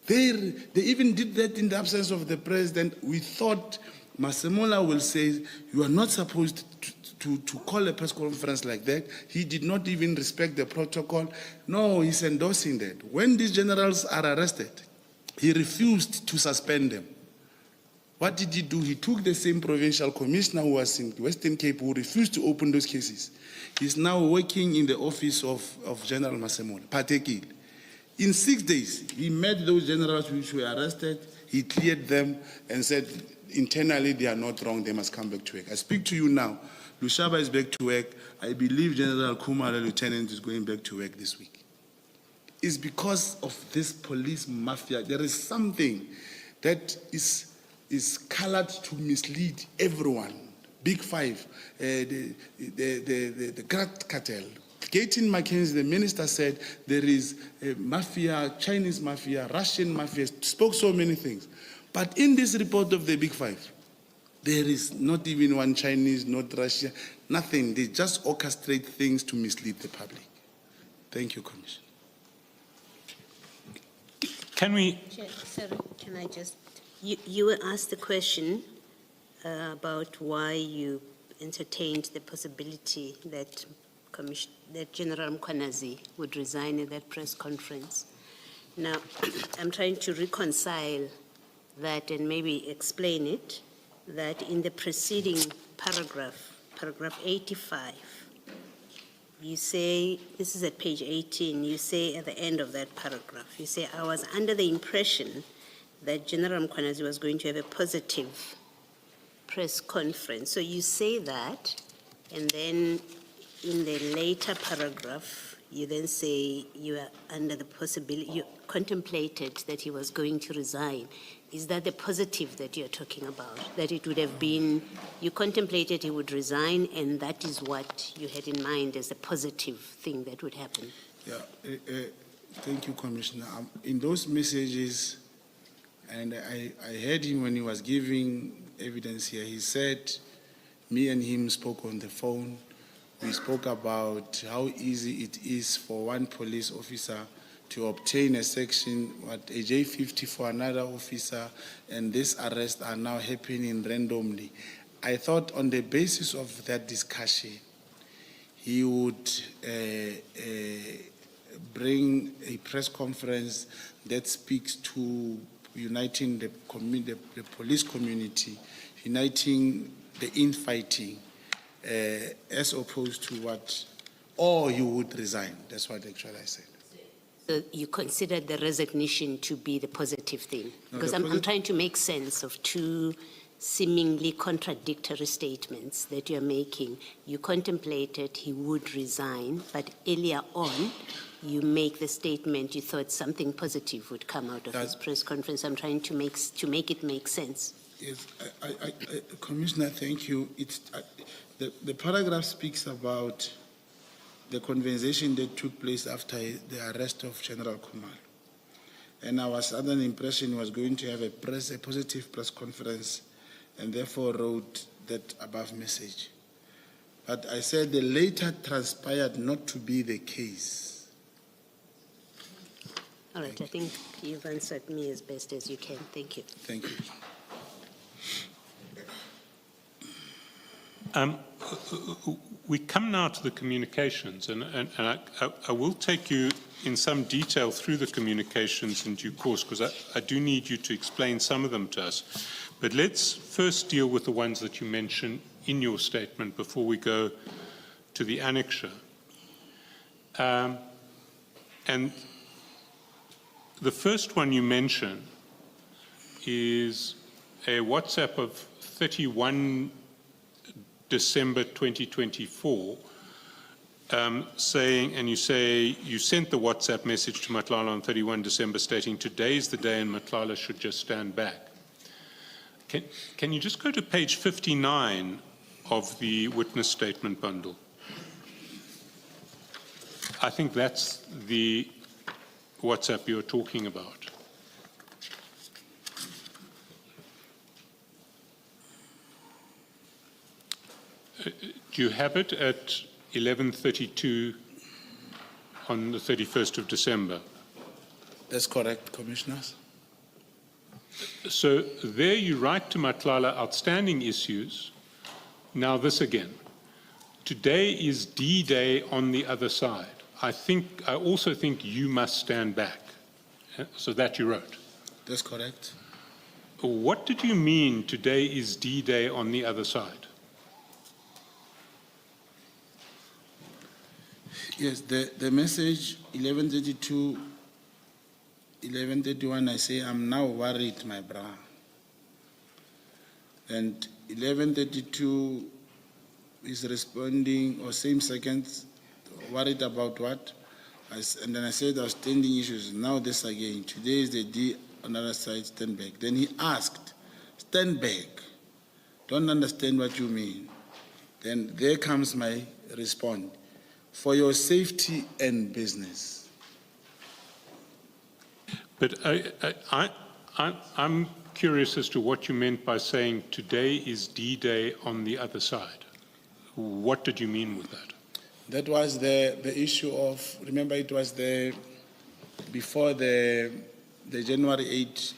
They even did that in the absence of the president. We thought Masemola will say, you are not supposed to call a press conference like that. He did not even respect the protocol. No, he's endorsing that. When these generals are arrested, he refused to suspend them. What did he do? He took the same provincial commissioner who was in Western Cape who refused to open those cases. He's now working in the office of General Masemola, Patekile. In 6 days, he met those generals which were arrested, he cleared them and said, internally they are not wrong, they must come back to work. I speak to you now, Lushaba is back to work. I believe General Kumalo, Lieutenant, is going back to work this week. It's because of this police mafia. There is something that is colored to mislead everyone. Big Five, the drug cartel. Gaten Mackenzie, the minister, said there is a mafia, Chinese mafia, Russian mafia, spoke so many things. But in this report of the Big Five, there is not even one Chinese, not Russia, nothing. They just orchestrate things to mislead the public. Thank you, Commissioner. Can we... Sorry, can I just... You were asked the question about why you entertained the possibility that General Mkhwanazi would resign at that press conference. Now, I'm trying to reconcile that and maybe explain it, that in the preceding paragraph 85, you say, this is at page 18, you say at the end of that paragraph, you say, I was under the impression that General Mkhwanazi was going to have a positive press conference. So you say that, and then in the later paragraph, you then say you are under the possibility, you contemplated that he was going to resign. Is that the positive that you're talking about? That it would have been, you contemplated he would resign, and that is what you had in mind as a positive thing that would happen? Yeah, thank you, Commissioner. In those messages, and I heard him when he was giving evidence here, he said, me and him spoke on the phone. We spoke about how easy it is for one police officer to obtain a section, a J50 for another officer, and these arrests are now happening randomly. I thought on the basis of that discussion, he would bring a press conference that speaks to uniting the police community, uniting the infighting, as opposed to what, or you would resign. That's what actually I said. So you considered the resignation to be the positive thing? Because I'm trying to make sense of two seemingly contradictory statements that you're making. You contemplated he would resign, but earlier on, you make the statement you thought something positive would come out of his press conference. I'm trying to make it make sense. Yes, Commissioner, thank you. The paragraph speaks about the conversation that took place after the arrest of General Kumalo. And I was under the impression he was going to have a positive press conference, and therefore wrote that above message. But I said the later transpired not to be the case. All right, I think you've answered me as best as you can. Thank you. Thank you. We come now to the communications, and I will take you in some detail through the communications in due course, because I do need you to explain some of them to us. But let's first deal with the ones that you mentioned in your statement before we go to the annexure. And the first one you mention is a WhatsApp of 31 December 2024, saying, and you say, you sent the WhatsApp message to Matlala on 31 December stating, today's the day and Matlala should just stand back. Can you just go to page 59 of the witness statement bundle? I think that's the WhatsApp you're talking about. Do you have it at 11:32 on the 31st of December? That's correct, Commissioners. So there you write to Matlala outstanding issues. Now this again. Today is D-Day on the other side. I also think you must stand back. So that you wrote. That's correct. What did you mean today is D-Day on the other side? Yes, the message 11:32, 11:31, I say, I'm now worried, my brother. And 11:32 is responding, or same seconds, worried about what? And then I said outstanding issues. Now this again. Today is the D on the other side, stand back. Then he asked, stand back. Don't understand what you mean. Then there comes my response. For your safety and business. But I'm curious as to what you meant by saying today is D-Day on the other side. What did you mean with that? That was the issue of, remember it was before the January 8,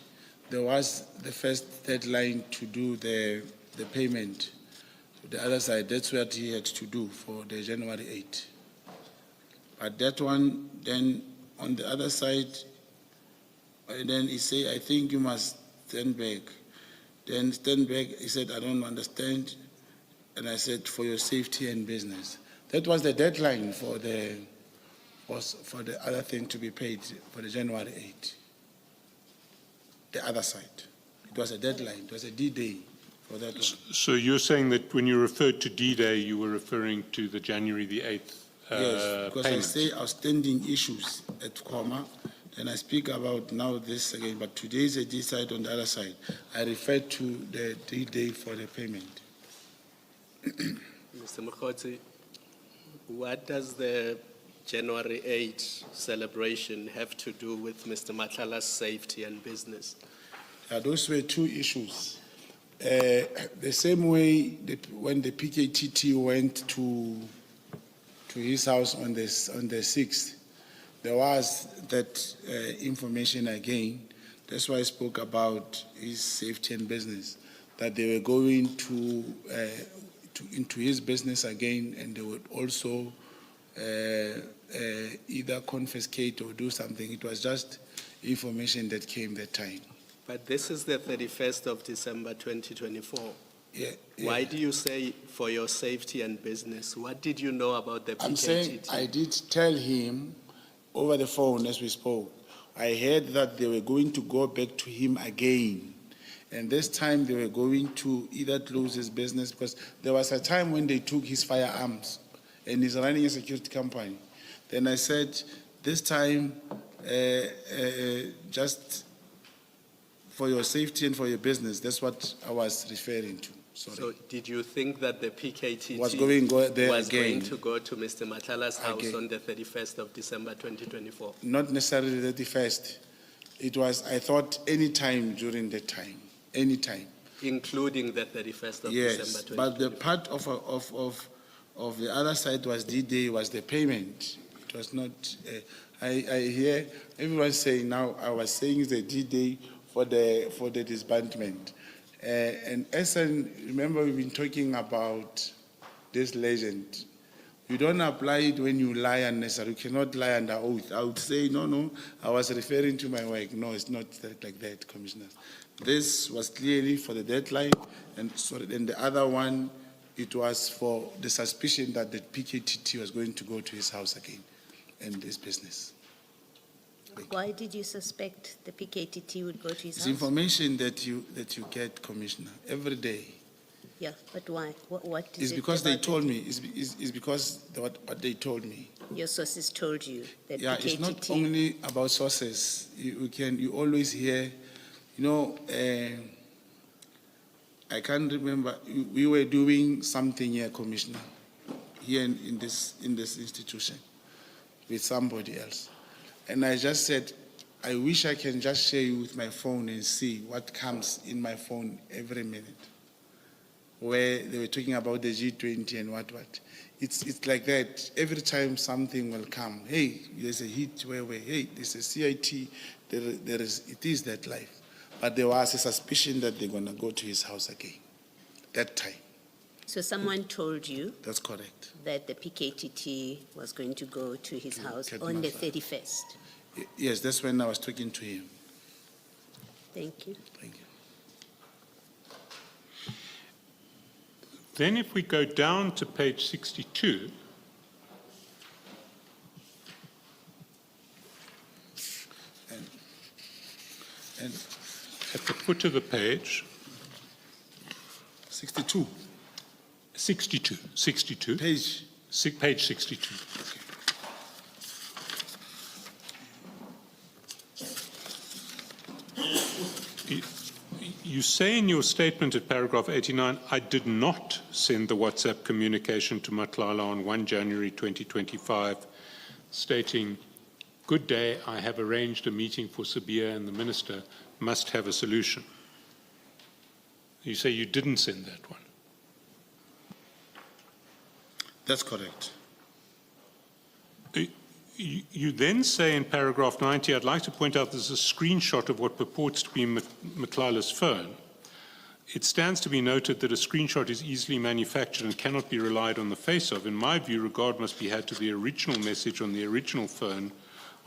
there was the first deadline to do the payment to the other side. That's what he had to do for the January 8. But that one, then on the other side, and then he said, I think you must stand back. Then stand back, he said, I don't understand. And I said, for your safety and business. That was the deadline for the other thing to be paid for the January 8. The other side. It was a deadline, it was a D-Day for that one. So you're saying that when you referred to D-Day, you were referring to the January the 8th Yes, because payment. I say outstanding issues at comma, and I speak about now this again, but today is a D side on the other side. I refer to the D-Day for the payment. Mr. Mogotsi, what does the January 8 celebration have to do with Mr. Matlala's safety and business? Those were two issues. The same way when the PKTT went to his house on the 6th, there was that information again. That's why I spoke about his safety and business, that they were going into his business again, and they would also either confiscate or do something. It was just information that came that time. But this is the 31st of December 2024. Yeah. Why do you say for your safety and business? What did you know about the PKTT? I'm saying I did tell him over the phone as we spoke. I heard that they were going to go back to him again. And this time they were going to either close his business, because there was a time when they took his firearms and he's running a security company. Then I said, this time, just for your safety and for your business, that's what I was referring to. Sorry. So did you think that the PKTT Was going to go to Mr. Matlala's house Again. on the 31st of December 2024? Not necessarily the 31st. It was, I thought, any time during that time, any time. Including the 31st of Yes, December 2024? but the part of the other side was D-Day, was the payment. It was not, I hear everyone saying now, I was saying the D-Day for the disbandment. And Essen, remember we've been talking about this legend. You don't apply it when you lie unnecessarily. You cannot lie under oath. I would say, no, I was referring to my work. No, it's not like that, Commissioners. This was clearly for the deadline, and the other one, it was for the suspicion that the PKTT was going to go to his house again and this business. Why did you suspect the PKTT would go to his It's house? information that you get, Commissioner, every day. Yeah, but why? What is It's it because they about told me. It's because what they told me. Your sources told you that Yeah, PKTT... it's not only about sources. You always hear, I can't remember, we were doing something here, Commissioner, here in this institution with somebody else. And I just said, I wish I can just share you with my phone and see what comes in my phone every minute. where they were talking about the G20 and what. It's like that. Every time something will come, hey, there's a hit where, hey, there's a CIT, it is that life. But there was a suspicion that they're going to go to his house again, that time. So someone told you That's correct. that the PKTT was going to go to his house Cat on the Matlala. 31st. Yes, that's when I was talking to him. Thank you. Thank you. Then if we go down to page 62, And at the foot of the page, 62, 62, page. page 62. You say in your statement at paragraph 89, I did not send the WhatsApp communication to Matlala on 1 January 2025, stating, good day, I have arranged a meeting for Sabia and the minister must have a solution. You say you didn't send that one. That's correct. You then say in paragraph 90, I'd like to point out there's a screenshot of what purports to be Matlala's phone. It stands to be noted that a screenshot is easily manufactured and cannot be relied on the face of. In my view, regard must be had to the original message on the original phone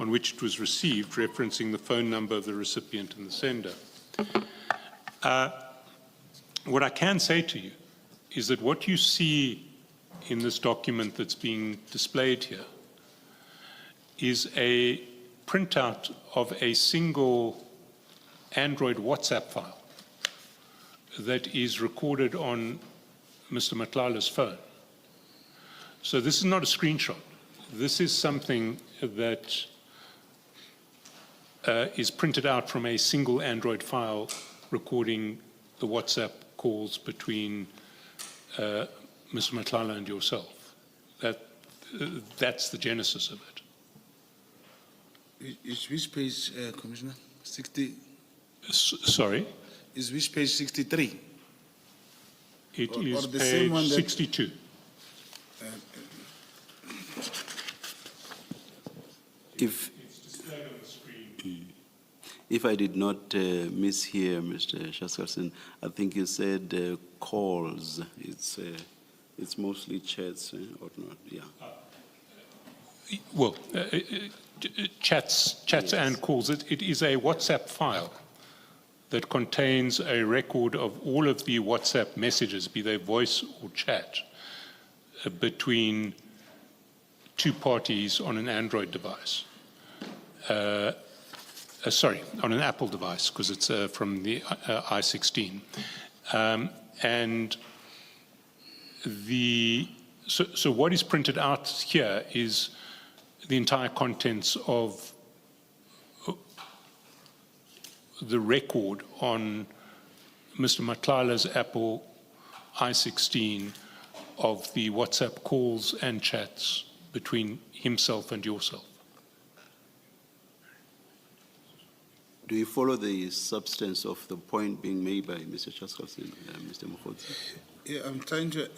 on which it was received, referencing the phone number of the recipient and the sender. What I can say to you is that what you see in this document that's being displayed here is a printout of a single Android WhatsApp file that is recorded on Mr. Matlala's phone. So this is not a screenshot. This is something that is printed out from a single Android file recording the WhatsApp calls between Mr. Matlala and yourself. That's the genesis of it. Is which page, Commissioner? 60? Sorry? Is which page 63? It Or is the same one page that- 62. If I did not mishear, Mr. Shaskalson, I think you said calls. It's mostly chats or not? Yeah. Well, chats Yes. and calls. It is a WhatsApp file that contains a record of all of the WhatsApp messages, be they voice or chat, between two parties on an Android device. Sorry, on an Apple device, because it's from the i16. So what is printed out here is the entire contents of the record on Mr. Matlala's Apple i16 of the WhatsApp calls and chats between himself and yourself. Do you follow the substance of the point being made by Mr. Shaskalson, Mr. Mogotsi? Yeah, I'm trying to,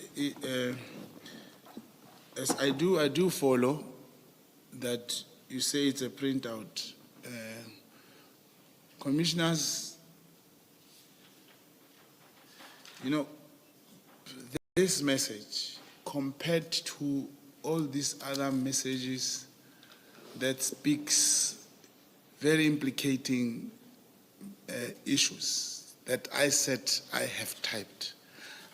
as I do follow that you say it's a printout. Commissioners, you know, this message compared to all these other messages that speaks very implicating issues that I said I have typed,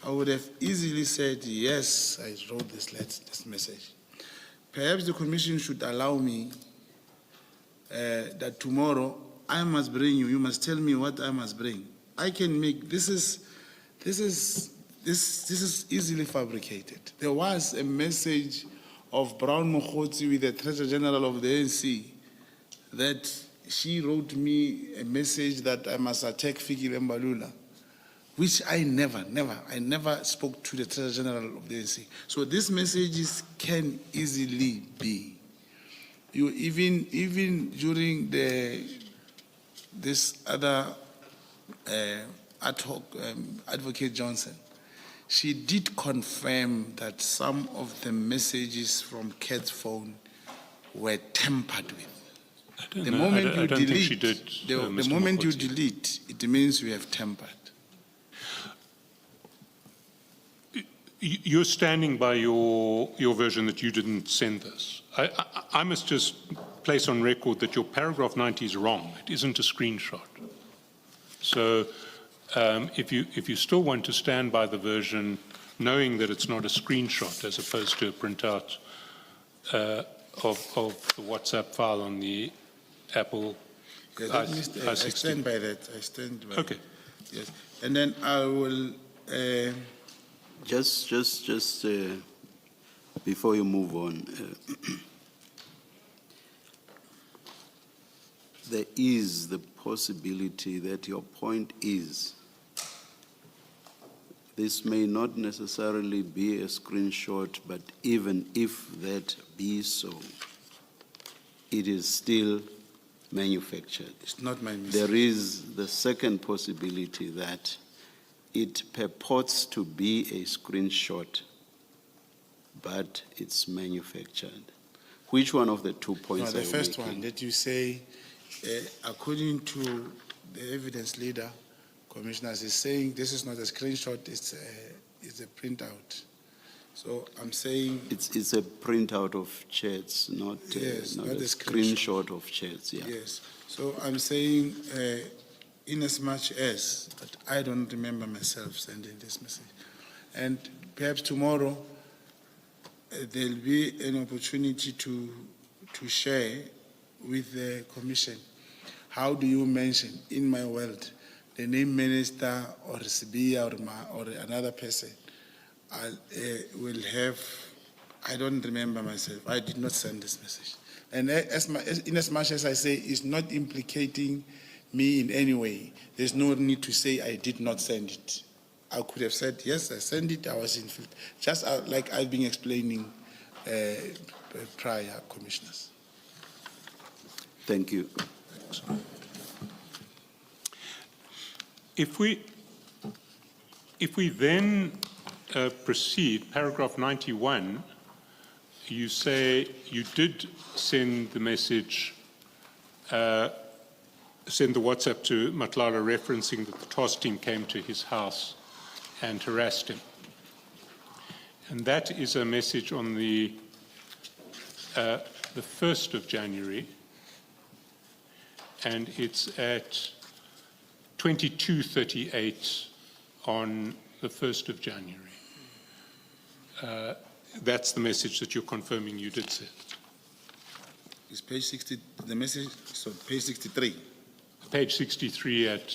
I would have easily said, yes, I wrote this message. Perhaps the Commission should allow me that tomorrow I must bring you must tell me what I must bring. I can make, this is easily fabricated. There was a message of Brown Mogotsi with the Treasurer General of the ANC that she wrote me a message that I must attack Fiki Lembalula, which I never spoke to the Treasurer General of the ANC. So these messages can easily be. You even during this other ad hoc Advocate Johnson, she did confirm that some of the messages from Kat's phone were tampered with. The moment you delete, the moment you delete, it means you have tampered. You're standing by your version that you didn't send this. I must just place on record that your paragraph 90 is wrong. It isn't a screenshot. So if you still want to stand by the version, knowing that it's not a screenshot as opposed to a printout of the WhatsApp file on the Apple I stand by that. I stand by Okay. that. Yes. And then I will... Just before you move on, there is the possibility that your point is this may not necessarily be a screenshot, but even if that be so, it is still manufactured. It's not my mistake. There is the second possibility that it purports to be a screenshot, but it's manufactured. Which one of the 2 points No, are the you first making? one that you say, according to the evidence leader, commissioners, is saying this is not a screenshot, it's a printout. So I'm saying... It's a printout of chats, not, Yes, not not a a screenshot of chats, yeah. Yes. So I'm saying, in as much as, but I don't remember myself sending this message. And perhaps tomorrow, there'll be an opportunity to share with the commission. How do you mention in my world the name minister or Sibia or another person? I will have, I don't remember myself. I did not send this message. And in as much as I say it's not implicating me in any way, there's no need to say I did not send it. I could have said, yes, I sent it, I was in field. Just like I've been explaining prior commissioners. Thank you. If we then proceed, paragraph 91, you say you did send the message, send the WhatsApp to Matlala referencing that the task team came to his house and harassed him. And that is a message on the 1st of January, and it's at 22:38 on the 1st of January. That's the message that you're confirming you did send. It's page 60, the message, so page 63. Page 63 at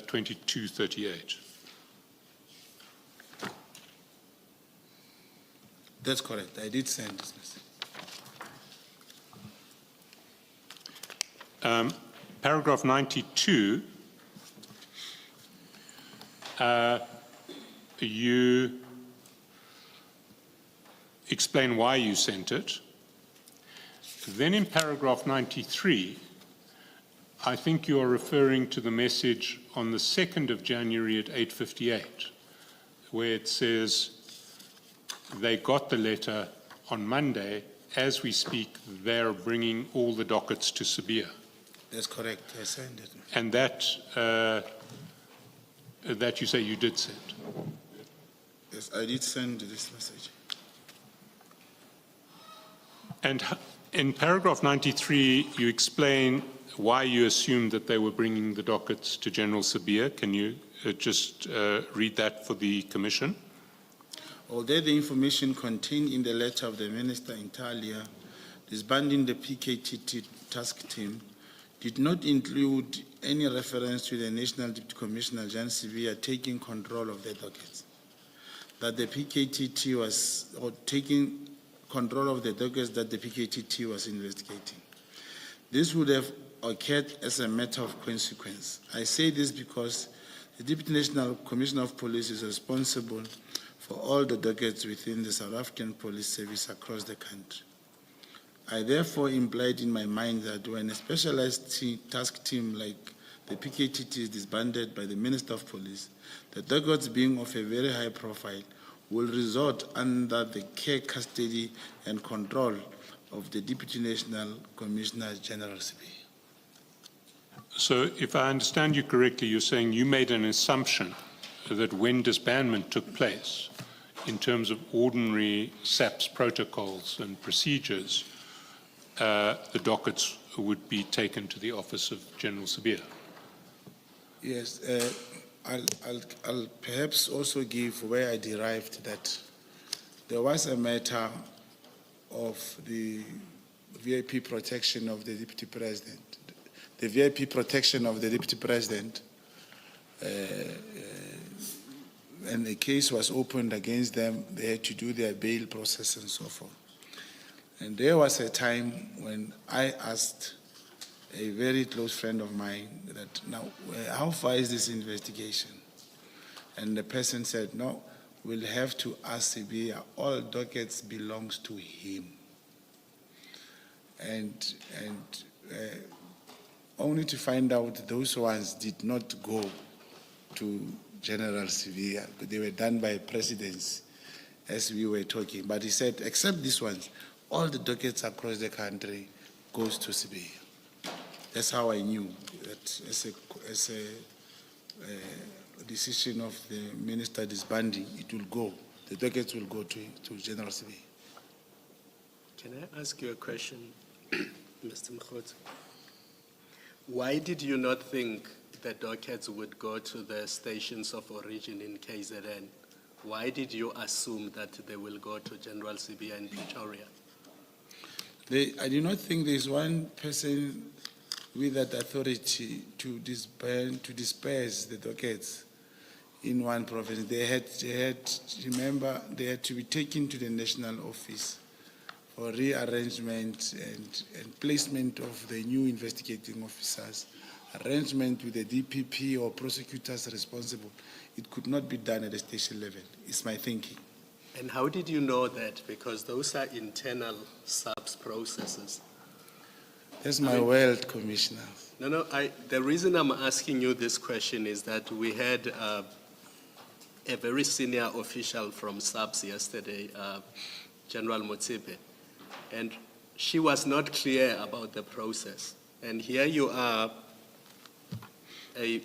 22:38. That's correct. I did send this message. Paragraph 92, you explain why you sent it. Then in paragraph 93, I think you are referring to the message on the 2nd of January at 8:58, where it says they got the letter on Monday. As we speak, they're bringing all the dockets to Sabia. That's correct. I sent it. And that you say you did send. Yes, I did send this message. And in paragraph 93, you explain why you assumed that they were bringing the dockets to General Sabia. Can you just read that for the Commission? Although the information contained in the letter of the Minister Inter disbanding the PKTT task team did not include any reference to the National Deputy Commissioner Jan Sibia taking control of the dockets, that the PKTT was, or taking control of the dockets that the PKTT was investigating. This would have occurred as a matter of consequence. I say this because the Deputy National Commissioner of Police is responsible for all the dockets within the South African Police Service across the country. I therefore implied in my mind that when a specialized task team like the PKTT is disbanded by the Minister of Police, the dockets being of a very high profile will resort under the care, custody, and control of the Deputy National Commissioner General CB. So if I understand you correctly, you're saying you made an assumption that when disbandment took place, in terms of ordinary SAPS protocols and procedures, the dockets would be taken to the office of General Sabia. Yes, I'll perhaps also give where I derived that there was a matter of the VIP protection of the Deputy President. The VIP protection of the Deputy President, and the case was opened against them. They had to do their bail process and so forth. And there was a time when I asked a very close friend of mine that, now, how far is this investigation? And the person said, no, we'll have to ask Sibia, all dockets belongs to him. And only to find out those ones did not go to General Sevilla, but they were done by presidency as we were talking. But he said, except these ones, all the dockets across the country goes to Sevilla. That's how I knew that as a decision of the minister disbanding, it will go. The dockets will go to General Sevilla. Can I ask you a question, Mr. Mogotsi? Why did you not think the dockets would go to the stations of origin in KZN? Why did you assume that they will go to General Sibia in Pretoria? I do not think there's one person with that authority to disperse the dockets in one province. They had, remember, they had to be taken to the national office for rearrangement and placement of the new investigating officers, arrangement with the DPP or prosecutors responsible. It could not be done at the station level, is my thinking. And how did you know that? Because those are internal SAPS processes. That's my world, Commissioner. No, the reason I'm asking you this question is that we had a very senior official from SAPS yesterday, General Motsipe, and she was not clear about the process. And here you are, a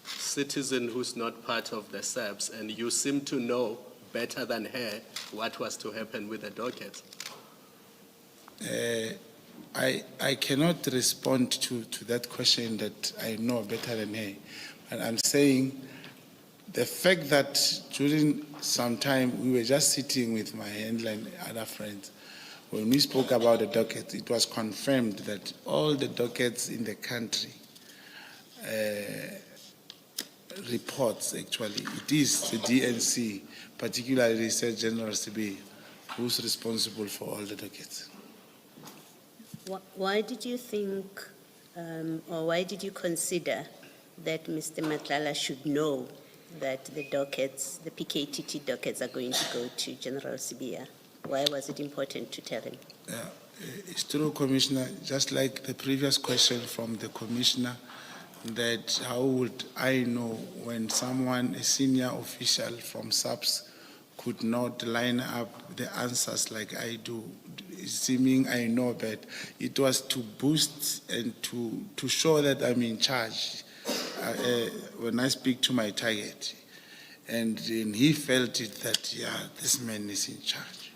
citizen who's not part of the SAPS, and you seem to know better than her what was to happen with the docket. I cannot respond to that question that I know better than her. And I'm saying the fact that during some time we were just sitting with my handler and other friends, when we spoke about the docket, it was confirmed that all the dockets in the country reports, actually, it is the DNC, particularly said General CB, who's responsible for all the dockets. Why did you think, or why did you consider that Mr. Matlala should know that the dockets, the PKTT dockets, are going to go to General Sibia? Why was it important to tell him? It's true, Commissioner, just like the previous question from the Commissioner, that how would I know when someone, a senior official from SAPS, could not line up the answers like I do, seeming I know, but it was to boost and to show that I'm in charge when I speak to my target. And he felt it that, yeah, this man is in charge.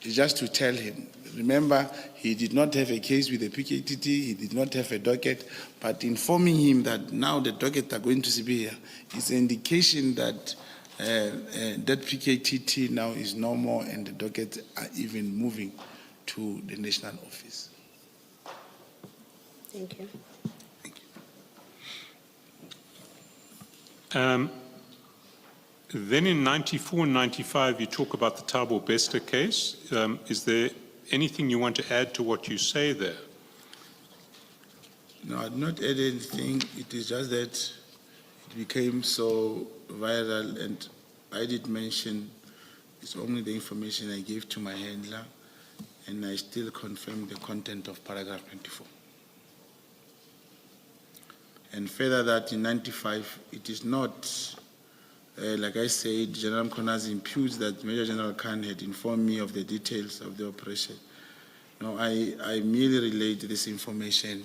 It's just to tell him. Remember, he did not have a case with the PKTT, he did not have a docket, but informing him that now the docket are going to Sibia is an indication that that PKTT now is no more and the dockets are even moving to the national office. Thank you. Thank you. Then in 94 and 95, you talk about the Thabo Bester case. Is there anything you want to add to what you say there? No, I'd not add anything. It is just that it became so viral, and I did mention it's only the information I gave to my handler, and I still confirm the content of paragraph 24. And further that in 95, it is not, like I said, General Mkhonazi imputes that Major General Khan had informed me of the details of the operation. No, I merely relate this information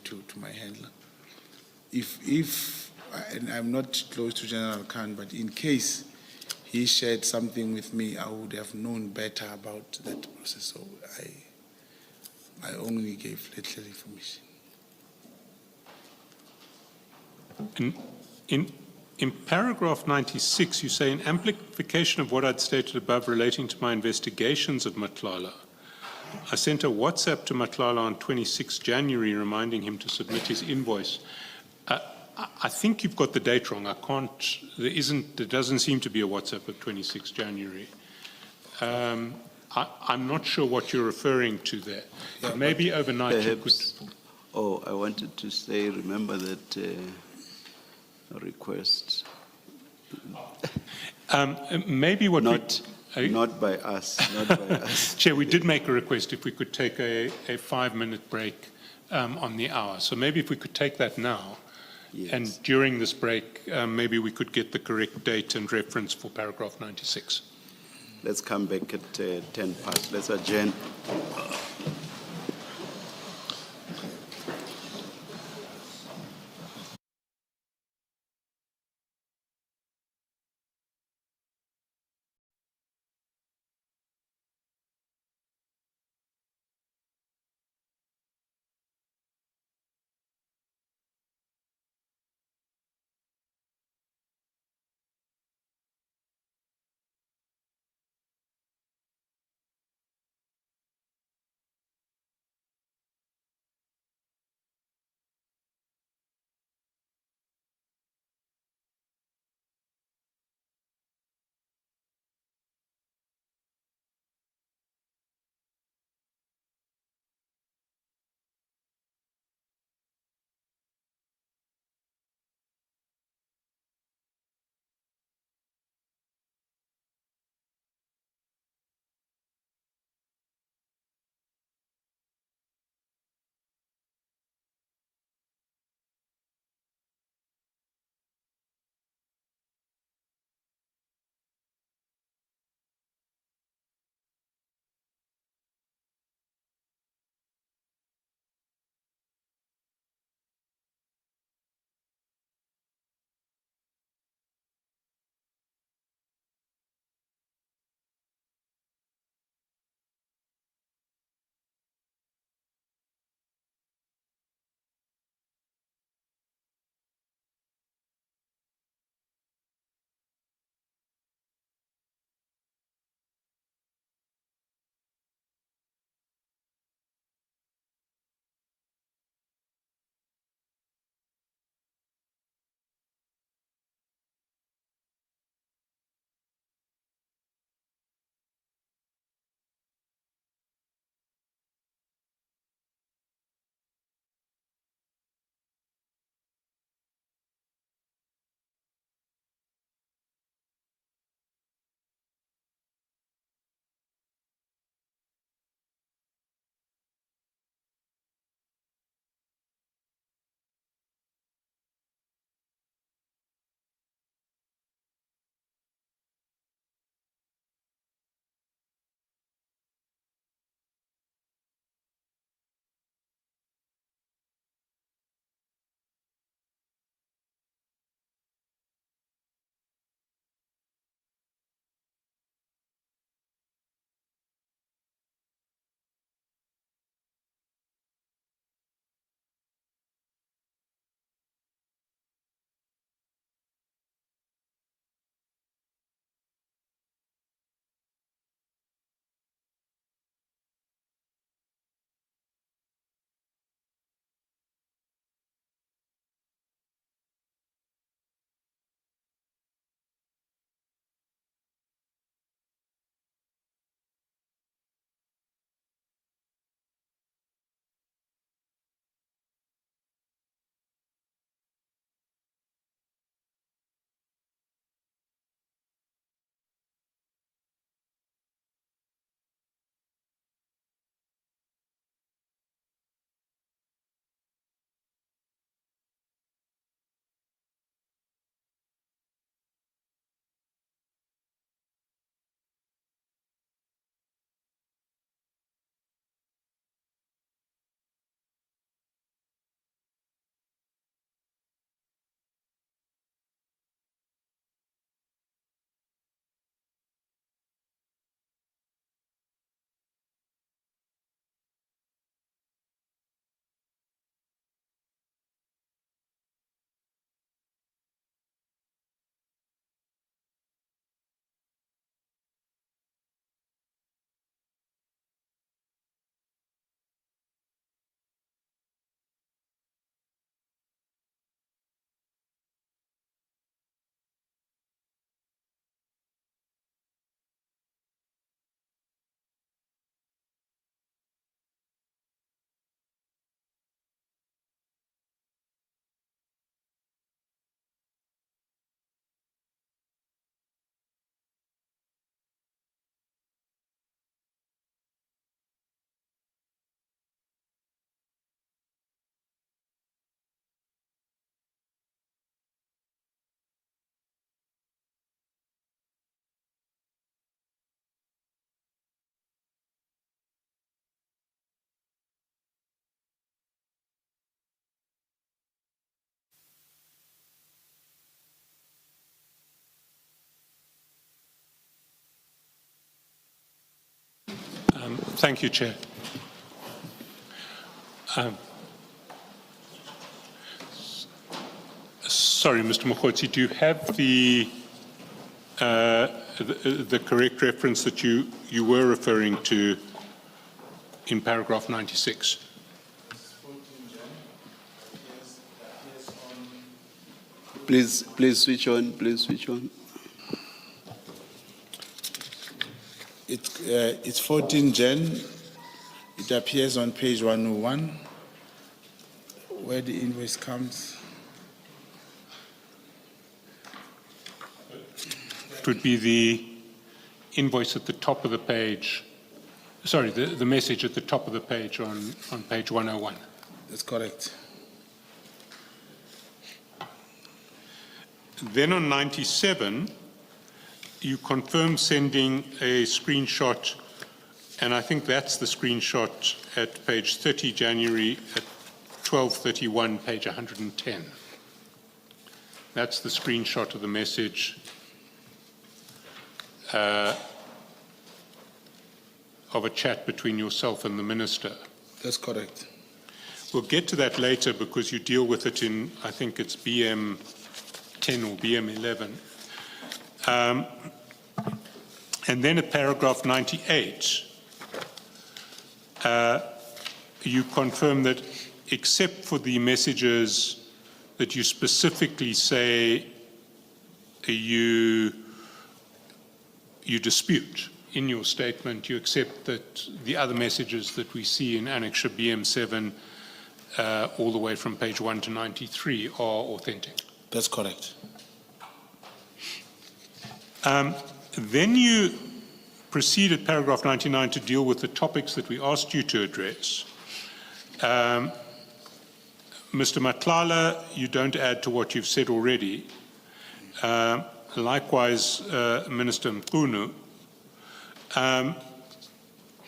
to my handler. And I'm not close to General Khan, but in case he shared something with me, I would have known better about that process. So I only gave little information. In paragraph 96, you say, in amplification of what I'd stated above relating to my investigations of Matlala, I sent a WhatsApp to Matlala on 26 January reminding him to submit his invoice. I think you've got the date wrong. There doesn't seem to be a WhatsApp of 26 January. I'm not sure what you're referring to there. Yeah, maybe overnight you could... Perhaps, I wanted to say, remember that request. Maybe what Not by us, not by us. Chair, we did make a request if we could take a 5-minute break on the hour. So maybe if we could take that now, Yes. and during this break, maybe we could get the correct date and reference for paragraph 96. Let's come back at 10 past. Let's adjourn. Thank you, Chair. Sorry, Mr. Mogotsi, do you have the correct reference that you were referring to in paragraph 96? Please switch on, please switch on. It's 14 Jan. It appears on page 101, where the invoice comes. It would be the invoice at the top of the page. Sorry, the message at the top of the page on page 101. That's correct. Then on 97, you confirm sending a screenshot, and I think that's the screenshot at page 30 January at 12:31, page 110. That's the screenshot of the message of a chat between yourself and the minister. That's correct. We'll get to that later because you deal with it in, I think it's BM 10 or BM 11. And then at paragraph 98, you confirm that except for the messages that you specifically say you dispute in your statement, you accept that the other messages that we see in Annexure BM7 all the way from page 1 to 93 are authentic. That's correct. Then you proceed at paragraph 99 to deal with the topics that we asked you to address. Mr. Matlala, you don't add to what you've said already. Likewise, Minister Mchunu.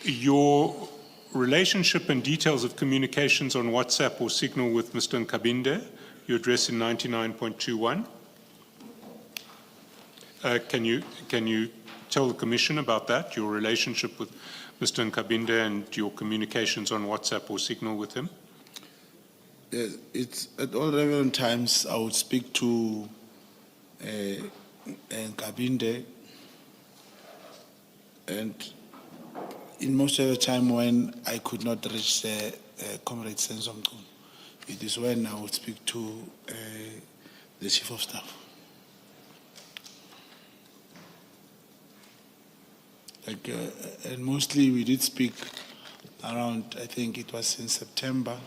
Your relationship and details of communications on WhatsApp or Signal with Mr. Nkabinde, you address in 99.21. Can you tell the Commission about that, your relationship with Mr. Nkabinde and your communications on WhatsApp or Signal with him? Yes, it's at all relevant times I would speak to Nkabinde, and in most of the time when I could not reach Comrade Senzo Mchunu, it is when I would speak to the Chief of Staff. And mostly we did speak around, I think it was in September,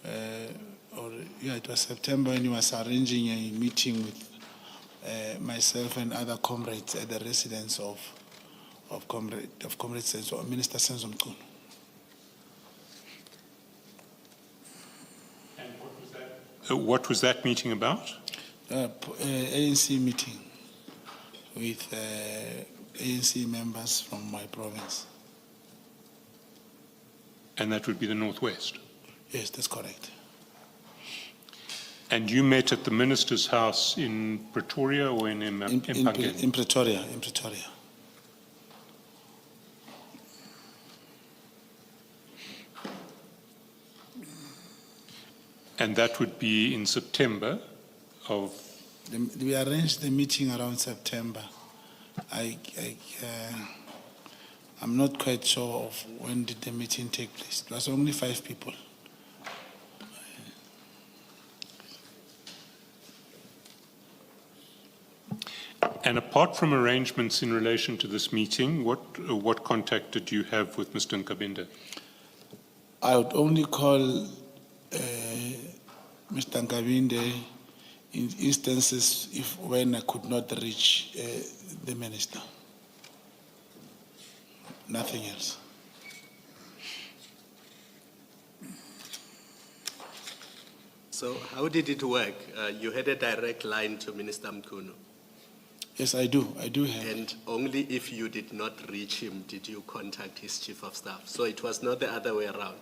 it was September when he was arranging a meeting with myself and other comrades at the residence of Comrade Senzo, Minister Senzo Mchunu. And what was that meeting about? ANC meeting with ANC members from my province. And that would be the Northwest? Yes, that's correct. And you met at the Minister's house in Pretoria or in Mpangeni? In Pretoria, in Pretoria. And that would be in September of? We arranged the meeting around September. I'm not quite sure of when did the meeting take place. It was only 5 people. And apart from arrangements in relation to this meeting, what contact did you have with Mr. Nkabinde? I would only call Mr. Nkabinde in instances when I could not reach the minister. Nothing else. So how did it work? You had a direct line to Minister Mchunu? Yes, I do. I do have. And only if you did not reach him did you contact his Chief of Staff. So it was not the other way around.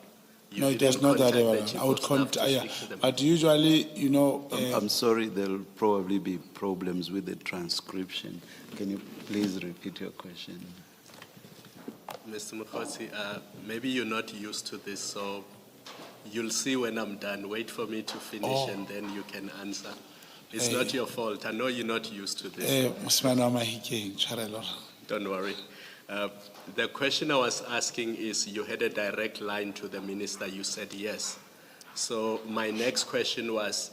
No, it was not the other way around. I would contact, but usually, you know. I'm sorry, there'll probably be problems with the transcription. Can you please repeat your question? Mr. Mogotsi, maybe you're not used to this, so you'll see when I'm done. Wait for me to finish and then you can answer. It's not your fault. I know you're not used to this. Don't worry. The question I was asking is, you had a direct line to the minister, you said yes. So my next question was,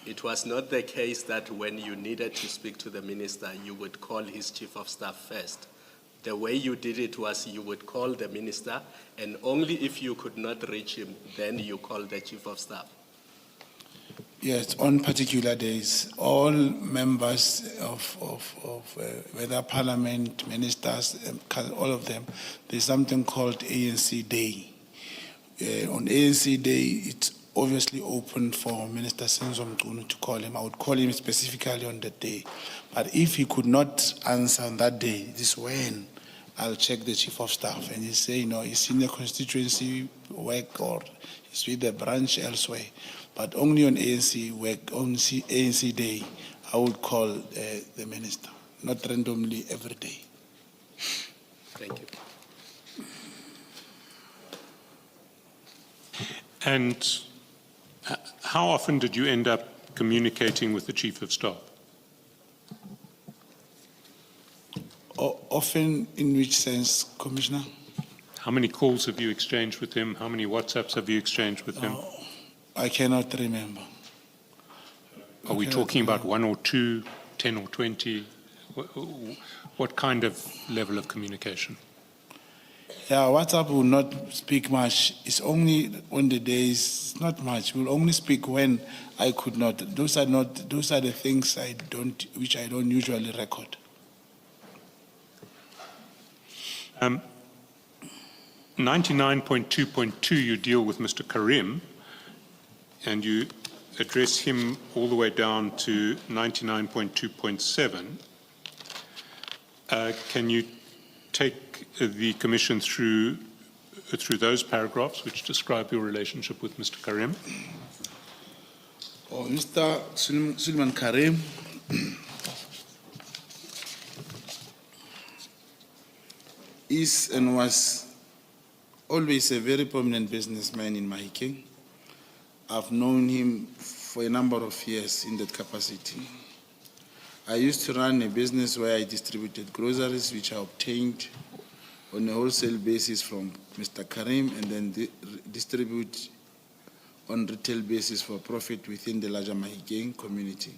it was not the case that when you needed to speak to the minister, you would call his chief of staff first. The way you did it was you would call the minister, and only if you could not reach him, then you call the chief of staff. Yes, on particular days, all members of whether parliament, ministers, all of them, there's something called ANC Day. On ANC Day, it's obviously open for Minister Senzo Mchunu to call him. I would call him specifically on that day. But if he could not answer on that day, this is when I'll check the chief of staff and he say, you know, he's in the constituency work or he's with the branch elsewhere. But only on ANC work, on ANC Day, I would call the minister, not randomly every day. Thank you. And how often did you end up communicating with the chief of staff? Often, in which sense, Commissioner? How many calls have you exchanged with him? How many WhatsApps have you exchanged with him? I cannot remember. Are we talking about 1 or 2, 10 or 20? What kind of level of communication? Yeah, WhatsApp will not speak much. It's only on the days, not much. We'll only speak when I could not. Those are the things which I don't usually record. 99.2.2, you deal with Mr. Karim, and you address him all the way down to 99.2.7. Can you take the Commission through those paragraphs which describe your relationship with Mr. Karim? Mr. Suleiman Karim is and was always a very prominent businessman in Mahikeng. I've known him for a number of years in that capacity. I used to run a business where I distributed groceries, which I obtained on a wholesale basis from Mr. Karim, and then distribute on retail basis for profit within the larger Mahikeng community.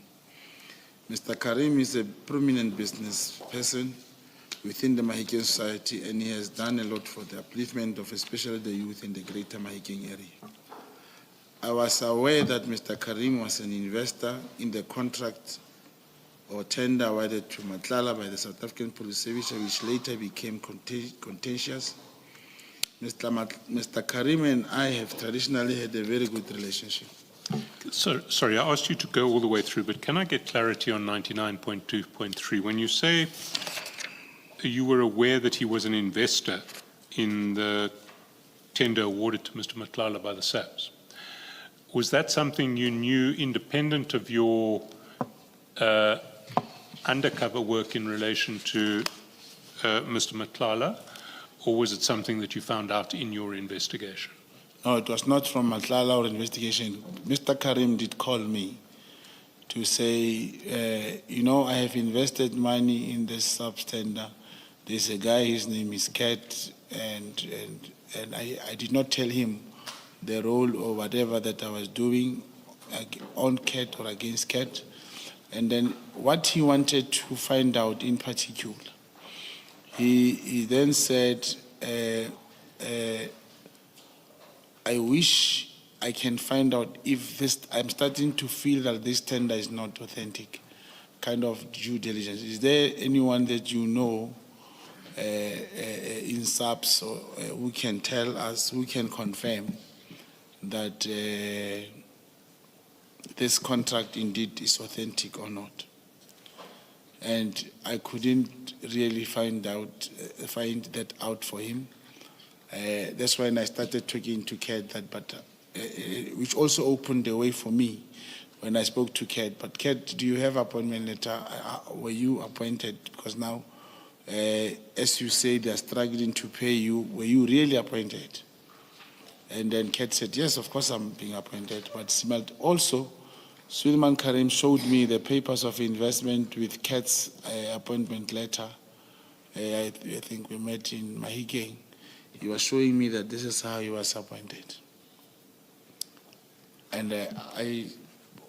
Mr. Karim is a prominent business person within the Mahikeng society, and he has done a lot for the upliftment of especially the youth in the greater Mahikeng area. I was aware that Mr. Karim was an investor in the contract or tender awarded to Matlala by the South African Police Service, which later became contentious. Mr. Karim and I have traditionally had a very good relationship. So, sorry, I asked you to go all the way through, but can I get clarity on 99.2.3? When you say you were aware that he was an investor in the tender awarded to Mr. Matlala by the SAPS, was that something you knew independent of your undercover work in relation to Mr. Matlala, or was it something that you found out in your investigation? No, it was not from Matlala or investigation. Mr. Karim did call me to say, you know, I have invested money in this sub-tender. There's a guy, his name is Kat, and I did not tell him the role or whatever that I was doing on Kat or against Kat. And then what he wanted to find out in particular, he then said, I wish I can find out if this, I'm starting to feel that this tender is not authentic, kind of due diligence. Is there anyone that you know in SAPS who can tell us, who can confirm that this contract indeed is authentic or not? And I couldn't really find that out for him. That's when I started talking to Kat, which also opened the way for me when I spoke to Kat. But Kat, do you have appointment letter? Were you appointed? Because now As you say, they are struggling to pay you. Were you really appointed? And then Kat said, yes, of course I'm being appointed. But also, Suleiman Karim showed me the papers of investment with Kat's appointment letter. I think we met in Mahikeng. He was showing me that this is how he was appointed. And I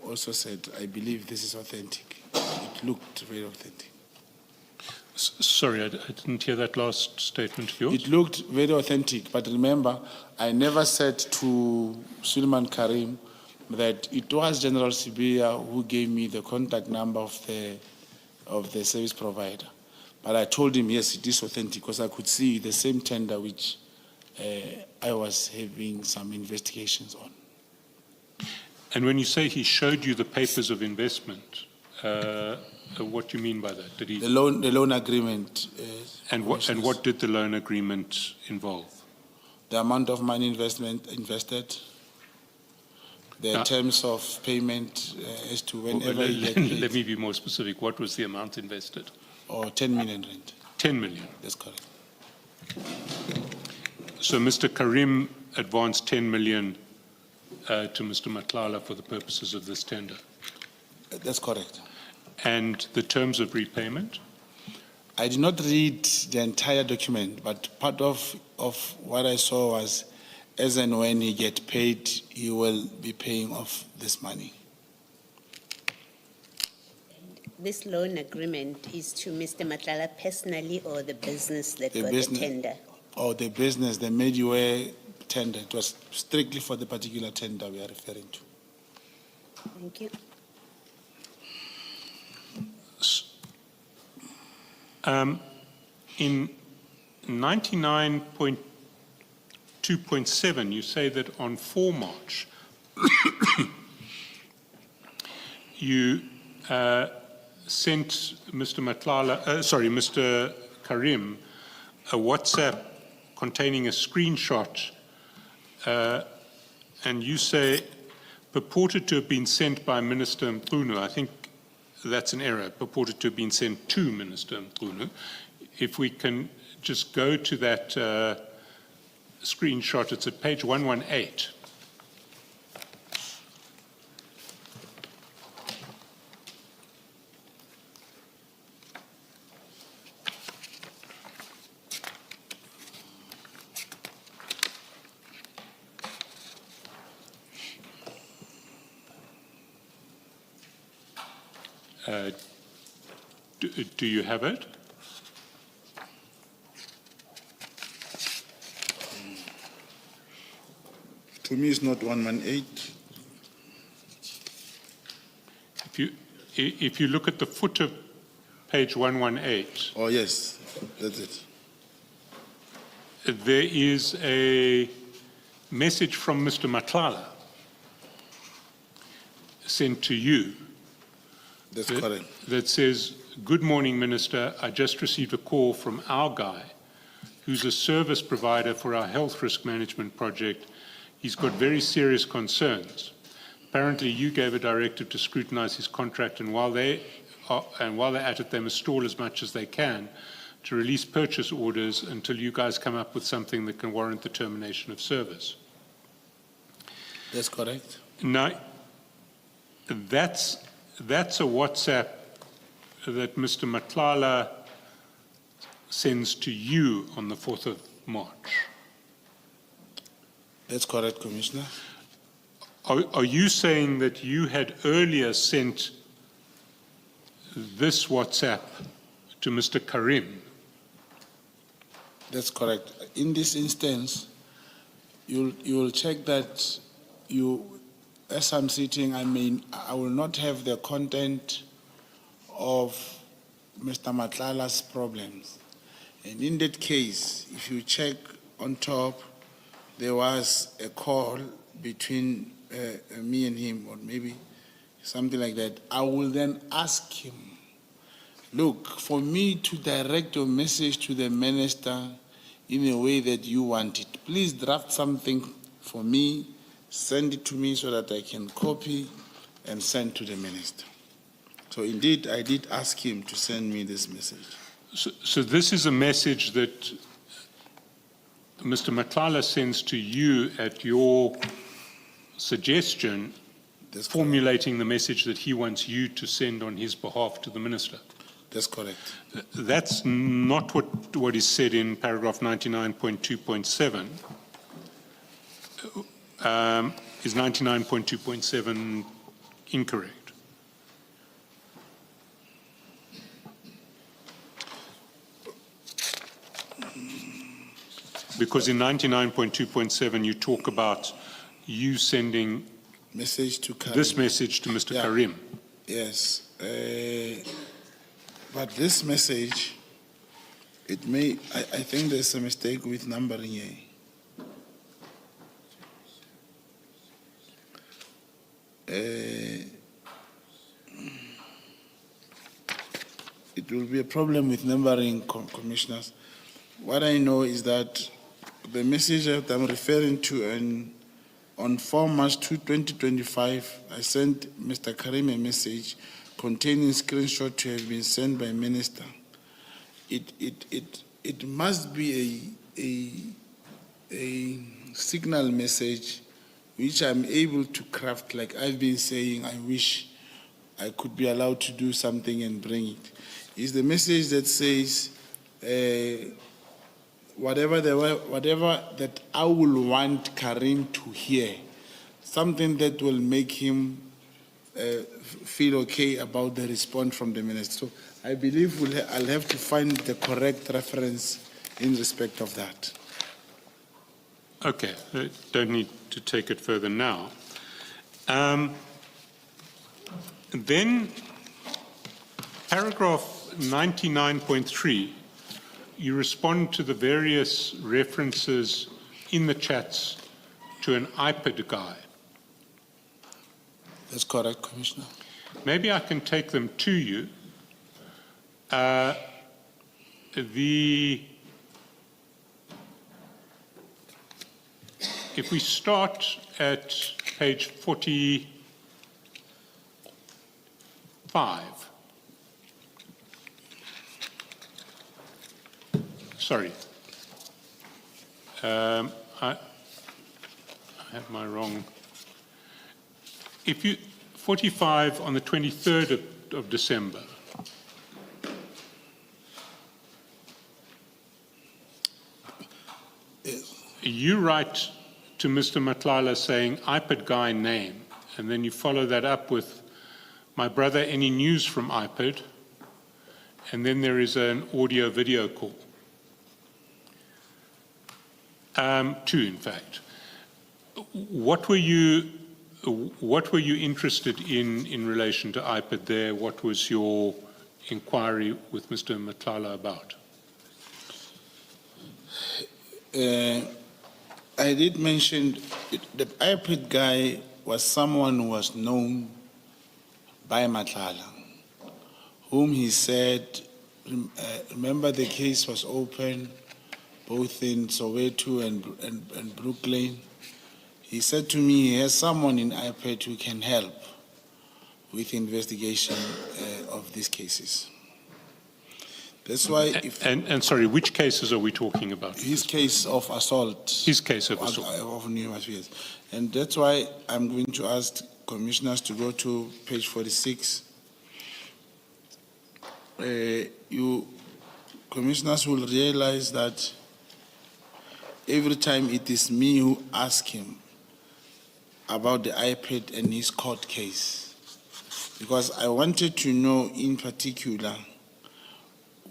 also said, I believe this is authentic. It looked very authentic. Sorry, I didn't hear that last statement of yours. It looked very authentic, but remember, I never said to Suleiman Karim that it was General Sibia who gave me the contact number of the service provider. But I told him, yes, it is authentic, because I could see the same tender which I was having some investigations on. And when you say he showed you the papers of investment, what do you mean by that? Did he? The loan agreement. And what did the loan agreement involve? The amount of money invested, the terms of payment as to whenever you get paid. Let me be more specific. What was the amount invested? Or 10 million rand. 10 million. That's correct. So Mr. Karim advanced 10 million to Mr. Matlala for the purposes of this tender. That's correct. And the terms of repayment? I did not read the entire document, but part of what I saw was, as and when he gets paid, he will be paying off this money. This loan agreement is to Mr. Matlala personally or the business that got business- the tender? Or the business, the Medway tender. It was strictly for the particular tender we are referring to. Thank you. In 99.2.7, you say that on 4 March, you sent Mr. Karim a WhatsApp containing a screenshot, and you say purported to have been sent by Minister Mchunu. I think that's an error, purported to have been sent to Minister Mchunu. If we can just go to that screenshot, it's at page 118. Do you have it? To me, it's not 118. If you look at the footer, page 118, Oh, yes, that's it. there is a message from Mr. Matlala sent to you That's correct. that says, "Good morning, Minister. I just received a call from our guy, who's a service provider for our health risk management project. He's got very serious concerns. Apparently, you gave a directive to scrutinize his contract, and while they're at it, they must stall as much as they can to release purchase orders until you guys come up with something that can warrant the termination of service." That's correct. Now, that's a WhatsApp that Mr. Matlala sends to you on the 4th of March. That's correct, Commissioner. Are you saying that you had earlier sent this WhatsApp to Mr. Karim? That's correct. In this instance, you'll check that as I'm sitting, I will not have the content of Mr. Matlala's problems. And in that case, if you check on top, there was a call between me and him, or maybe something like that. I will then ask him, look, for me to direct your message to the minister in a way that you want it, please draft something for me, send it to me so that I can copy and send to the minister. So indeed, I did ask him to send me this message. So this is a message that Mr. Matlala sends to you at your suggestion, That's correct. formulating the message that he wants you to send on his behalf to the minister. That's correct. That's not what is said in paragraph 99.2.7. Is 99.2.7 incorrect? Because in 99.2.7 you talk about you sending Message to Karim. this message to Mr. Yeah. Karim. Yes. But this message, it may, I think there's a mistake with numbering here. It will be a problem with numbering, commissioners. What I know is that the message that I'm referring to, and on 4 March 2025, I sent Mr. Karim a message containing screenshot to have been sent by minister. It must be a signal message which I'm able to craft, like I've been saying. I wish I could be allowed to do something and bring it. It's the message that says, whatever that I will want Karim to hear, something that will make him feel okay about the response from the minister. So I believe I'll have to find the correct reference in respect of that. Okay, don't need to take it further now. Then paragraph 99.3, you respond to the various references in the chats to an iPad guy. That's correct, Commissioner. Maybe I can take them to you. If we start at page 45, sorry, I have my wrong. If you 45 on the 23rd of December. You write to Mr. Matlala saying iPad guy name, and then you follow that up with, my brother, any news from iPad? And then there is an audio video call. Two, in fact. What were you interested in relation to iPad there? What was your inquiry with Mr. Matlala about? I did mention the iPad guy was someone who was known by Matlala, whom he said, remember the case was open both in Soweto and Brooklyn. He said to me he has someone in iPad who can help with investigation of these cases. That's why if... And sorry, which cases are we talking about? His case of assault. His case of assault. Of numerous years. And that's why I'm going to ask commissioners to go to page 46. You commissioners will realize that every time it is me who ask him about the iPad and his court case, because I wanted to know in particular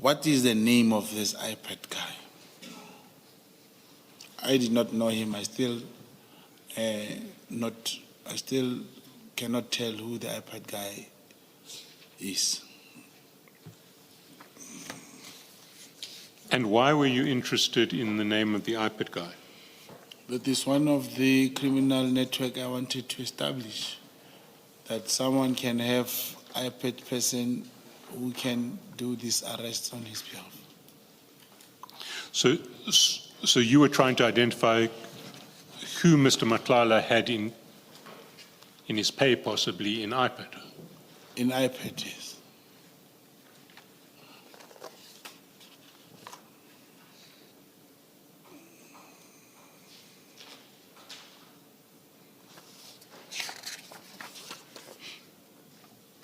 what is the name of this iPad guy. I did not know him. I still cannot tell who the iPad guy is. And why were you interested in the name of the iPad guy? That is one of the criminal network I wanted to establish, that someone can have iPad person who can do these arrests on his behalf. So you were trying to identify who Mr. Matlala had in his pay, possibly in iPad? In iPad, yes.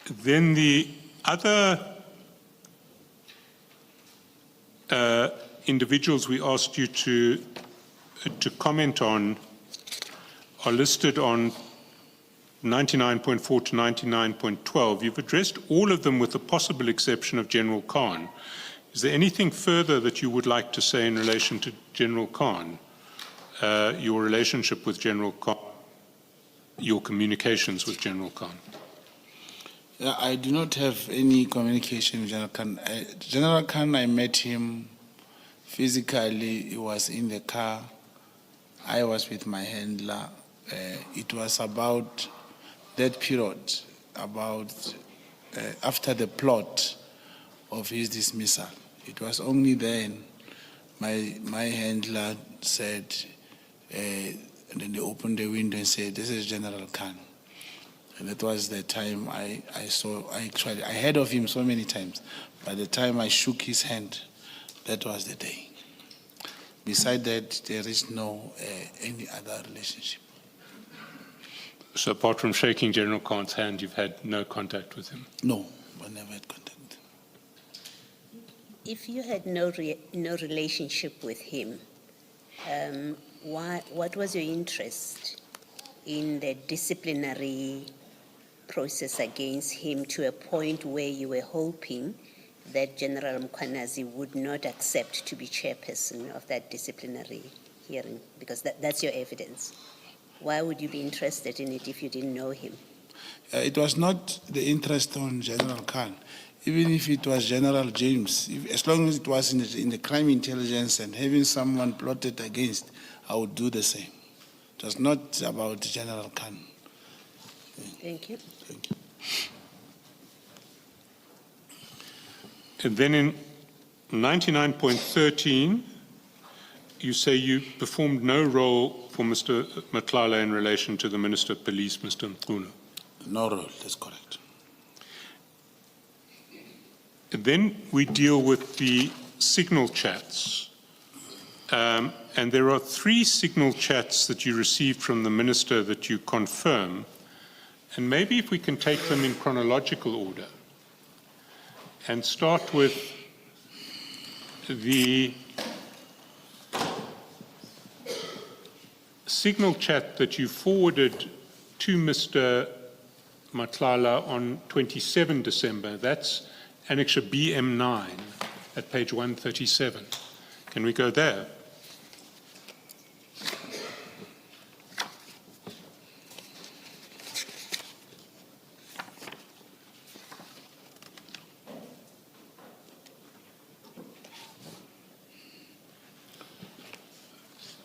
Then the other individuals we asked you to comment on are listed on 99.4 to 99.12. You've addressed all of them with the possible exception of General Khan. Is there anything further that you would like to say in relation to General Khan, your relationship with General Khan, your communications with General Khan? Yeah, I do not have any communication with General Khan. General Khan, I met him physically. He was in the car. I was with my handler. It was about that period, about after the plot of his dismissal. It was only then my handler said, and then they opened the window and said, "This is General Khan." And that was the time I heard of him so many times. By the time I shook his hand, that was the day. Beside that, there is no any other relationship. So apart from shaking General Khan's hand, you've had no contact with him? No, I never had contact. If you had no relationship with him, what was your interest in the disciplinary process against him to a point where you were hoping that General Mkhwanazi would not accept to be chairperson of that disciplinary hearing? Because that's your evidence. Why would you be interested in it if you didn't know him? It was not the interest on General Khan. Even if it was General James, as long as it was in the crime intelligence and having someone plotted against, I would do the same. It was not about General Khan. Thank you. Thank you. And then in 99.13, you say you performed no role for Mr. Matlala in relation to the Minister of Police, Mr. Mchunu. No role, that's correct. And then we deal with the signal chats. And there are 3 signal chats that you received from the Minister that you confirm. And maybe if we can take them in chronological order and start with the signal chat that you forwarded to Mr. Matlala on 27 December. That's Annexure BM9 at page 137. Can we go there?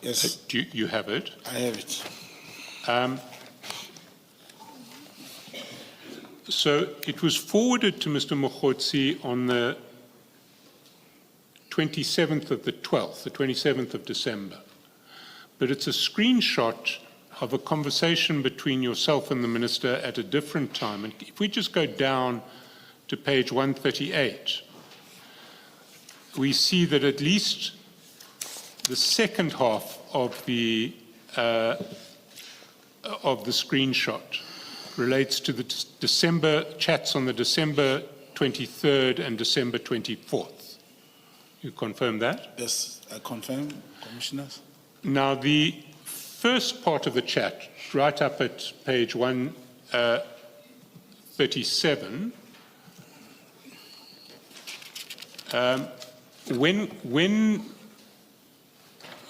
Yes, Do you have it? I have it. So it was forwarded to Mr. Mogotsi on the 27th of the 12th, the 27th of December. But it's a screenshot of a conversation between yourself and the Minister at a different time. And if we just go down to page 138, we see that at least the second half of the screenshot relates to the December chats on the December 23rd and December 24th. You confirm that? Yes, I confirm, Commissioners. Now, the first part of the chat, right up at page 137,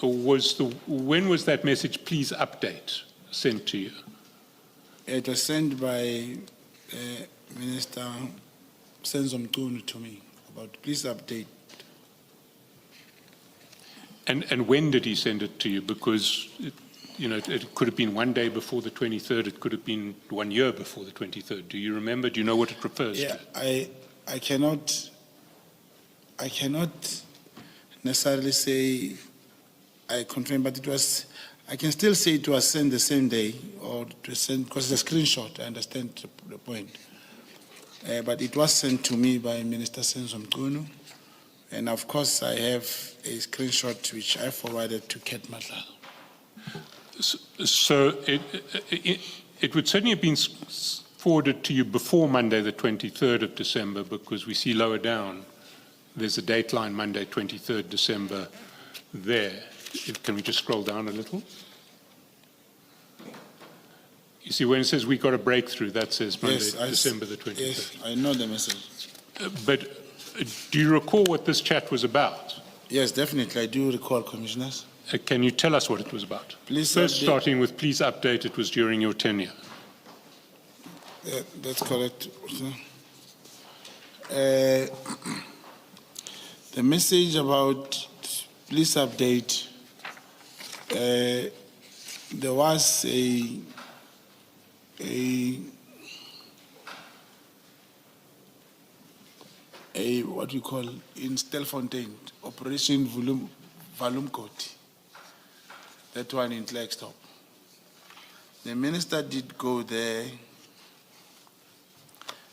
when was that message, please update, sent to you? It was sent by Minister Senzo Mchunu to me about please update. And when did he send it to you? Because it could have been one day before the 23rd. It could have been 1 year before the 23rd. Do you remember? Do you know what it refers to? I cannot necessarily say I confirm, but it was. I can still say it was sent the same day, or it was sent because it's a screenshot. I understand the point, but it was sent to me by Minister Senzo Mchunu, and of course I have a screenshot which I forwarded to Ket Matlala. So it would certainly have been forwarded to you before Monday, the 23rd of December, because we see lower down, there's a dateline Monday, 23rd December there. Can we just scroll down a little? You see, when it says we got a breakthrough, that says Monday, December the 23rd. Yes, I know the message. But do you recall what this chat was about? Yes, definitely, I do recall, Commissioners. Can you tell us what it was about? Please First, update- starting with please update, it was during your tenure. Yeah, that's correct. The message about police update, there was a what we call in Stelfontein, Operation Volumkoti, that one in Klerksdorp. The minister did go there,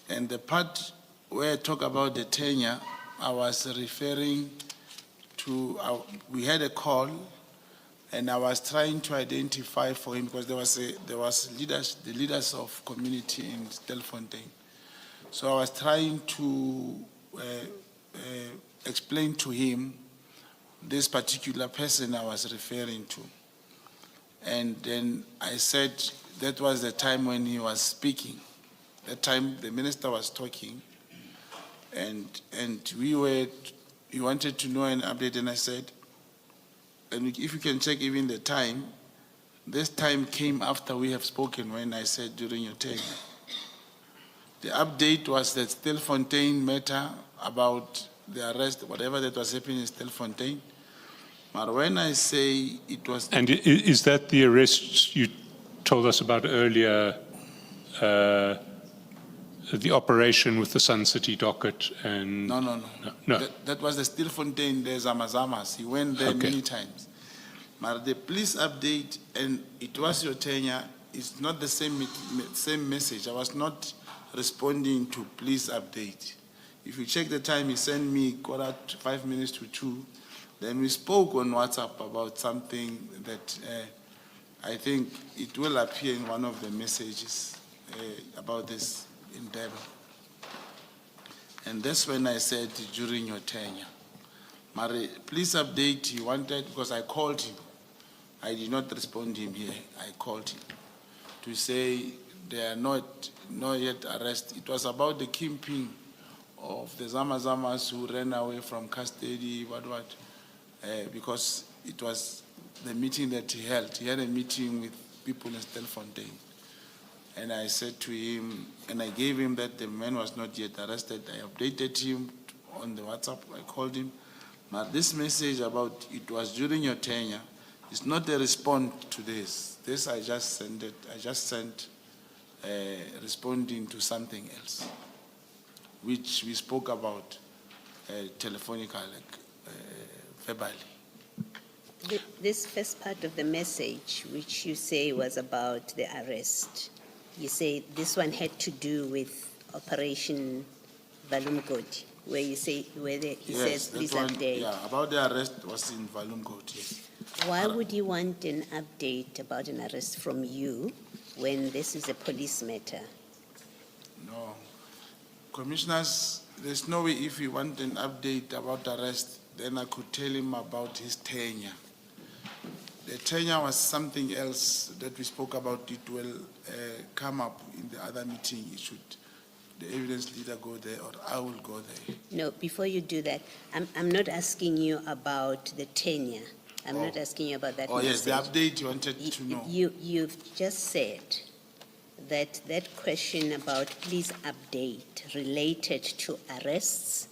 and the part where I talk about the tenure, I was referring to, we had a call, and I was trying to identify for him, because there was leaders, the leaders of community in Stelfontein. So I was trying to explain to him this particular person I was referring to. And then I said that was the time when he was speaking. That time the minister was talking, and he wanted to know an update, and I said, and if you can check even the time, this time came after we have spoken, when I said during your tenure. The update was that Stelfontein matter about the arrest, whatever that was happening in Stelfontein. But when I say it was... And is that the arrest you told us about earlier, the operation with the Sun City docket and... No. No. That was the Stilfontein, the Zamazamas. He went there Okay. many times. But the police update, and it was your tenure, it's not the same message. I was not responding to police update. If you check the time, he sent me 1:45 Then we spoke on WhatsApp about something that I think it will appear in one of the messages about this endeavor. And that's when I said during your tenure. Mari, please update, he wanted, because I called him. I did not respond to him here. I called him to say they are not yet arrested. It was about the kingpin of the Zamazamas who ran away from custody, because it was the meeting that he held. He had a meeting with people in Stelfontein. And I said to him, and I gave him that the man was not yet arrested. I updated him on the WhatsApp. I called him. But this message about it was during your tenure is not a response to this. This I just sent it. I just sent responding to something else, which we spoke about telephonically, verbally. This first part of the message, which you say was about the arrest, you say this one had to do with Operation Volumkoti, where you say he says that please one, update. Yeah, about the arrest was in Volumkoti, yes. Why would you want an update about an arrest from you when this is a police matter? No. Commissioners, there's no way if you want an update about arrest, then I could tell him about his tenure. The tenure was something else that we spoke about. It will come up in the other meeting. The evidence leader go there, or I will go there. No, before you do that, I'm not asking you about the tenure. I'm not asking you about that Oh, yes, message. the update you wanted to know. You've just said that question about please update related to arrests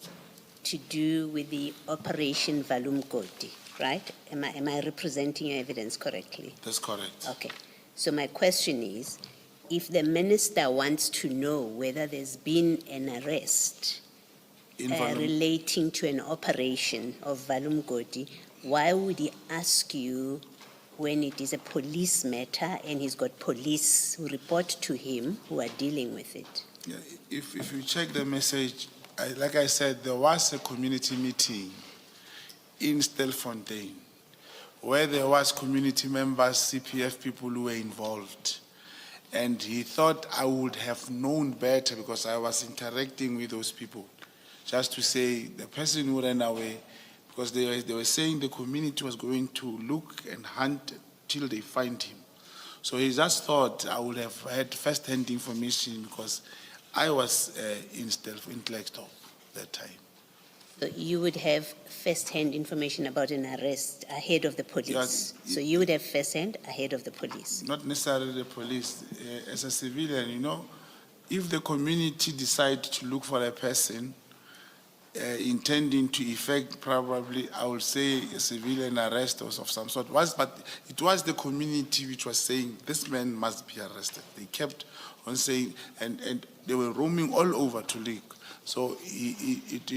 to do with the Operation Volumkoti, right? Am I representing your evidence correctly? That's correct. Okay. So my question is, if the minister wants to know whether there's been an arrest In Volum- relating to an operation of Volumkoti, why would he ask you when it is a police matter and he's got police who report to him who are dealing with it? Yeah, if you check the message, like I said, there was a community meeting in Stelfontein where there was community members, CPF people who were involved. And he thought I would have known better because I was interacting with those people. Just to say the person who ran away, because they were saying the community was going to look and hunt till they find him. So he just thought I would have had first-hand information because I was in Klerksdorp that time. So you would have first-hand information about an arrest ahead of the police. Yes. So you would have first-hand ahead of the police. Not necessarily the police. As a civilian, you know, if the community decide to look for a person intending to effect probably, I would say, a civilian arrest or of some sort. But it was the community which was saying, this man must be arrested. They kept on saying, and they were roaming all over to leak. So it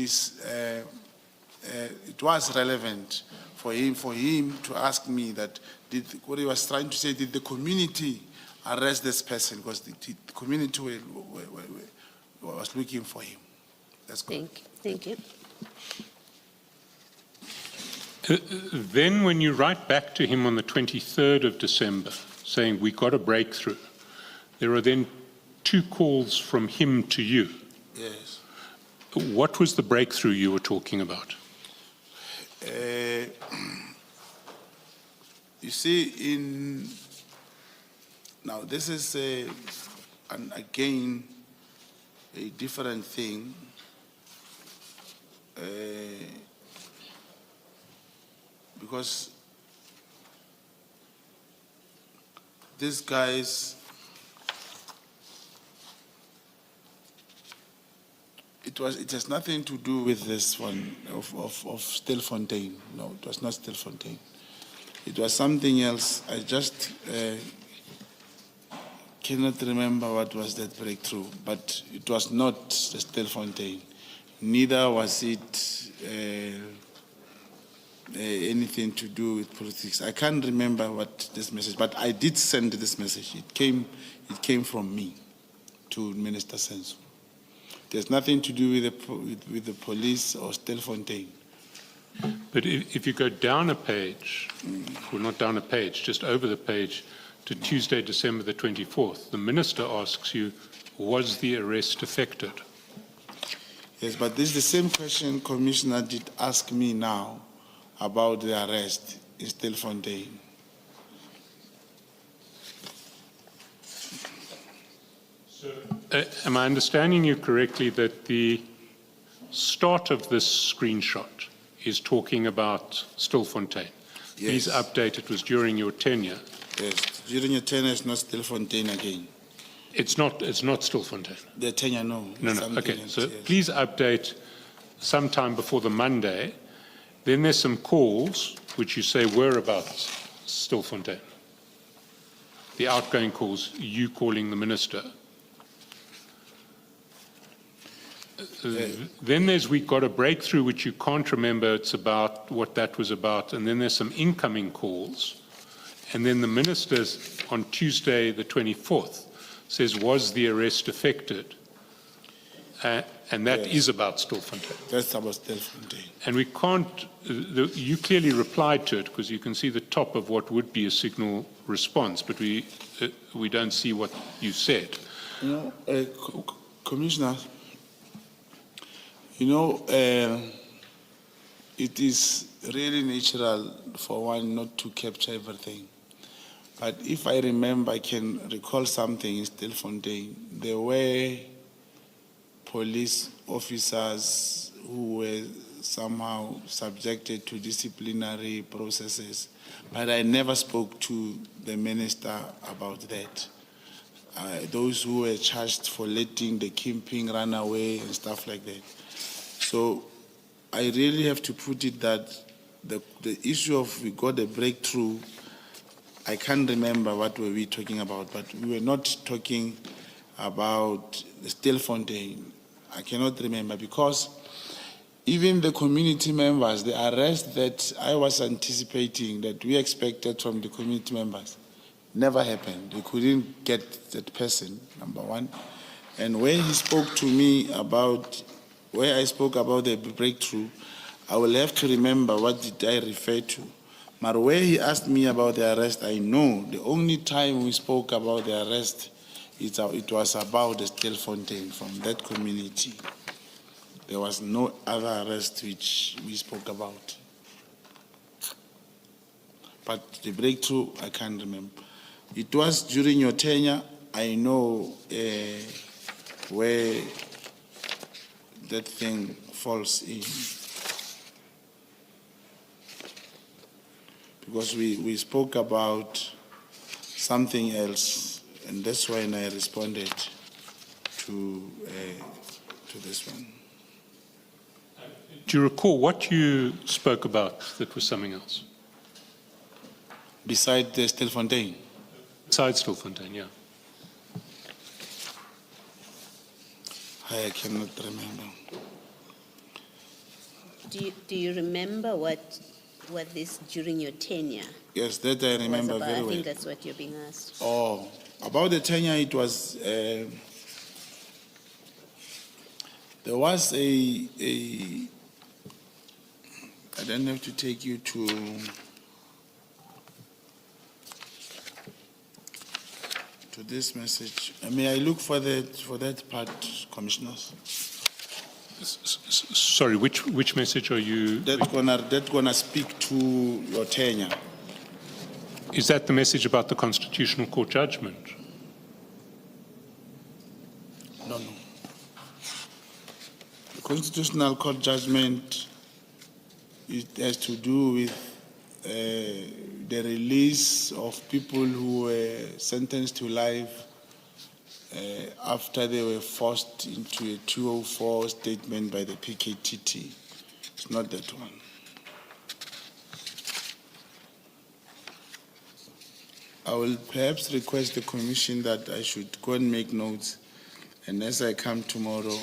was relevant for him to ask me that, what he was trying to say, did the community arrest this person? Because the community was looking for him. That's good. Thank you. Then when you write back to him on the 23rd of December saying we got a breakthrough, there are then 2 calls from him to you. Yes. What was the breakthrough you were talking about? You see, now this is again a different thing. Because these guys, it has nothing to do with this one of Stilfontein. No, it was not Stilfontein. It was something else. I just cannot remember what was that breakthrough, but it was not the Stilfontein. Neither was it anything to do with politics. I can't remember what this message, but I did send this message. It came from me to Minister Senzo. There's nothing to do with the police or Stilfontein. But if you go down a page, well, not down a page, just over the page to Tuesday, December the 24th, the minister asks you, was the arrest effected? Yes, but this is the same question Commissioner did ask me now about the arrest in Stilfontein. So, am I understanding you correctly that the start of this screenshot is talking about Stilfontein? Yes. Please update, it was during your tenure. Yes, during your tenure, it's not Stilfontein again. It's not Stilfontein. The tenure, no. No. Something Okay. else, So yes. please update sometime before the Monday. Then there's some calls which you say were about Stilfontein. The outgoing calls, you calling the minister. Then there's we got a breakthrough which you can't remember. It's about what that was about. And then there's some incoming calls. And then the minister on Tuesday the 24th says, was the arrest effected? And that is about Stilfontein. That's about Stilfontein. And we can't, you clearly replied to it because you can see the top of what would be a signal response, but we don't see what you said. You know, Commissioner, you know, it is really natural for one not to capture everything. But if I remember, I can recall something in Stilfontein. There were police officers who were somehow subjected to disciplinary processes, but I never spoke to the minister about that. Those who were charged for letting the kingpin run away and stuff like that. So I really have to put it that the issue of we got a breakthrough, I can't remember what were we talking about, but we were not talking about Stilfontein. I cannot remember because even the community members, the arrest that I was anticipating, that we expected from the community members, never happened. They couldn't get that person, number one. And where he spoke to me about, where I spoke about the breakthrough, I will have to remember what did I refer to. But where he asked me about the arrest, I know the only time we spoke about the arrest it was about the Stilfontein from that community. There was no other arrest which we spoke about. But the breakthrough, I can't remember. It was during your tenure. I know where that thing falls in. Because we spoke about something else, and that's when I responded to this one. Do you recall what you spoke about that was something else? Beside the Stilfontein. Besides Stilfontein, yeah. I cannot remember. Do you remember what this during your tenure Yes, that I remember was about? very I well. think that's what you're being asked. Oh, about the tenure, it was, there was I don't have to take you to this message. May I look for that part, commissioners? Sorry, which message are you? That gonna speak to your tenure. Is that the message about the Constitutional Court judgment? No. The Constitutional Court judgment, it has to do with the release of people who were sentenced to life after they were forced into a 204 statement by the PKTT. It's not that one. I will perhaps request the commission that I should go and make notes, and as I come tomorrow,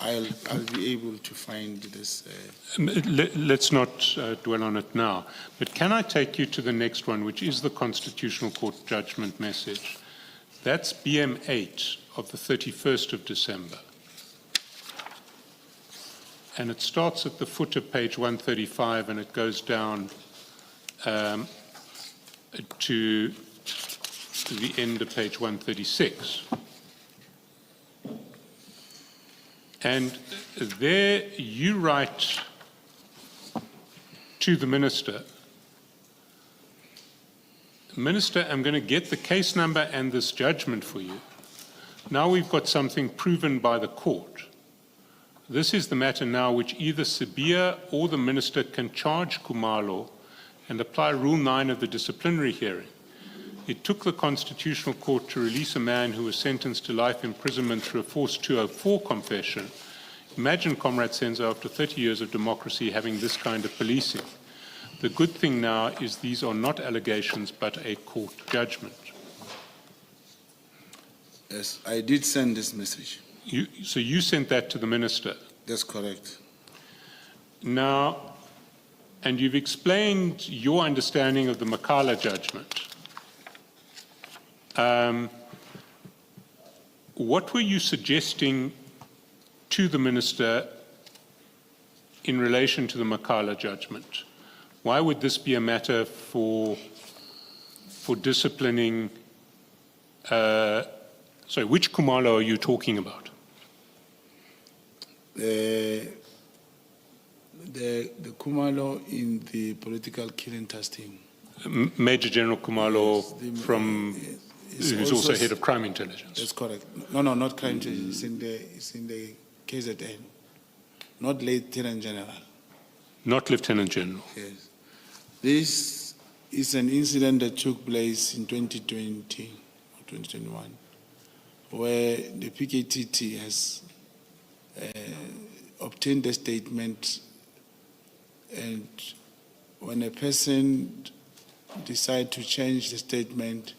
I'll be able to find this. Let's not dwell on it now, but can I take you to the next one, which is the Constitutional Court judgment message? That's BM8 of the 31st of December. And it starts at the foot of page 135 and it goes down to the end of page 136. And there you write to the Minister, Minister, I'm going to get the case number and this judgment for you. Now we've got something proven by the court. This is the matter now which either Sabia or the Minister can charge Kumalo and apply Rule 9 of the disciplinary hearing. It took the Constitutional Court to release a man who was sentenced to life imprisonment through a forced 204 confession. Imagine, Comrade Senzo, after 30 years of democracy, having this kind of policing. The good thing now is these are not allegations, but a court judgment. Yes, I did send this message. So you sent that to the Minister? That's correct. Now, and you've explained your understanding of the Matlala judgment. What were you suggesting to the Minister in relation to the Matlala judgment? Why would this be a matter for disciplining? Sorry, which Kumalo are you talking about? The Kumalo in the political killing testing. Major General Kumalo Yes, from who's also head of crime intelligence. That's correct. No, not crime intelligence. It's in the KZN, not Lieutenant General. Not Lieutenant General. Yes. This is an incident that took place in 2020 or 2021, where the PKTT has obtained a statement, and when a person decides to change the statement,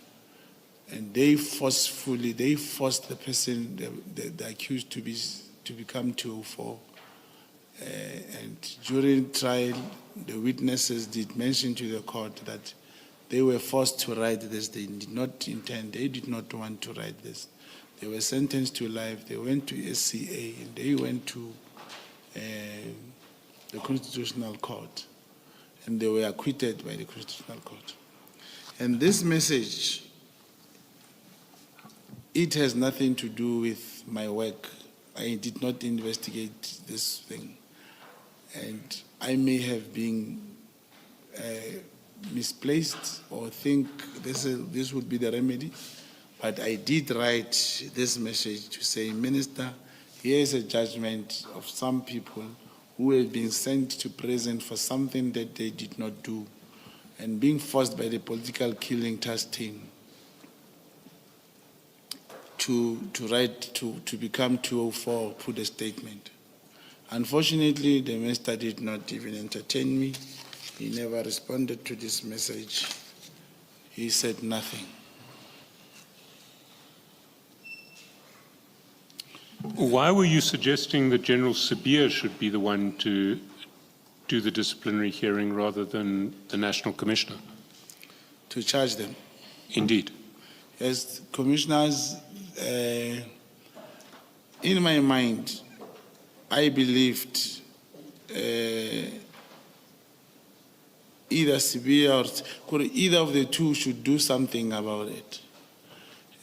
and they forced the person, the accused, to become 204. And during trial, the witnesses did mention to the court that they were forced to write this. They did not intend, they did not want to write this. They were sentenced to life. They went to SCA, and they went to the Constitutional Court, and they were acquitted by the Constitutional Court. And this message It has nothing to do with my work. I did not investigate this thing. And I may have been misplaced or think this would be the remedy. But I did write this message to say, Minister, here is a judgment of some people who have been sent to prison for something that they did not do and being forced by the political killing task team to become 204, put a statement. Unfortunately, the minister did not even entertain me. He never responded to this message. He said nothing. Why were you suggesting that General Sabia should be the one to do the disciplinary hearing rather than the National Commissioner? To charge them. Indeed. As commissioners, in my mind, I believed either Sabia or either of the two should do something about it.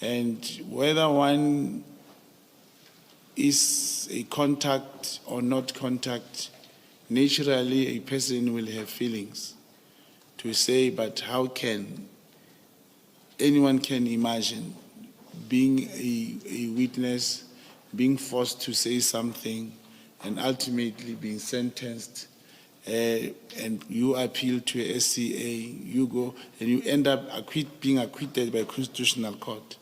And whether one is a contact or not contact, naturally a person will have feelings to say, but how can anyone can imagine being a witness, being forced to say something, and ultimately being sentenced, and you appeal to a SCA, you go, and you end up being acquitted by Constitutional Court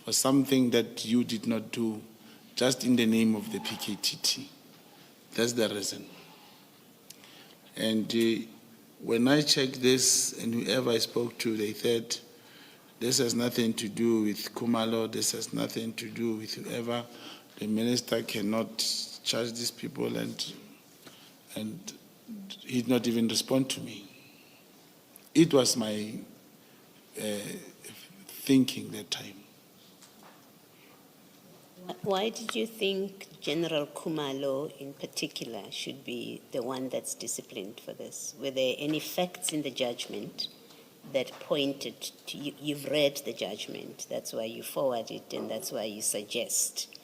for something that you did not do, just in the name of the PKTT. That's the reason. And when I checked this, and whoever I spoke to, they said, this has nothing to do with Kumalo, this has nothing to do with whoever. The minister cannot charge these people, and he did not even respond to me. It was my thinking that time. Why did you think General Kumalo in particular should be the one that's disciplined for this? Were there any facts in the judgment that pointed to, you've read the judgment, that's why you forward it, and that's why you suggest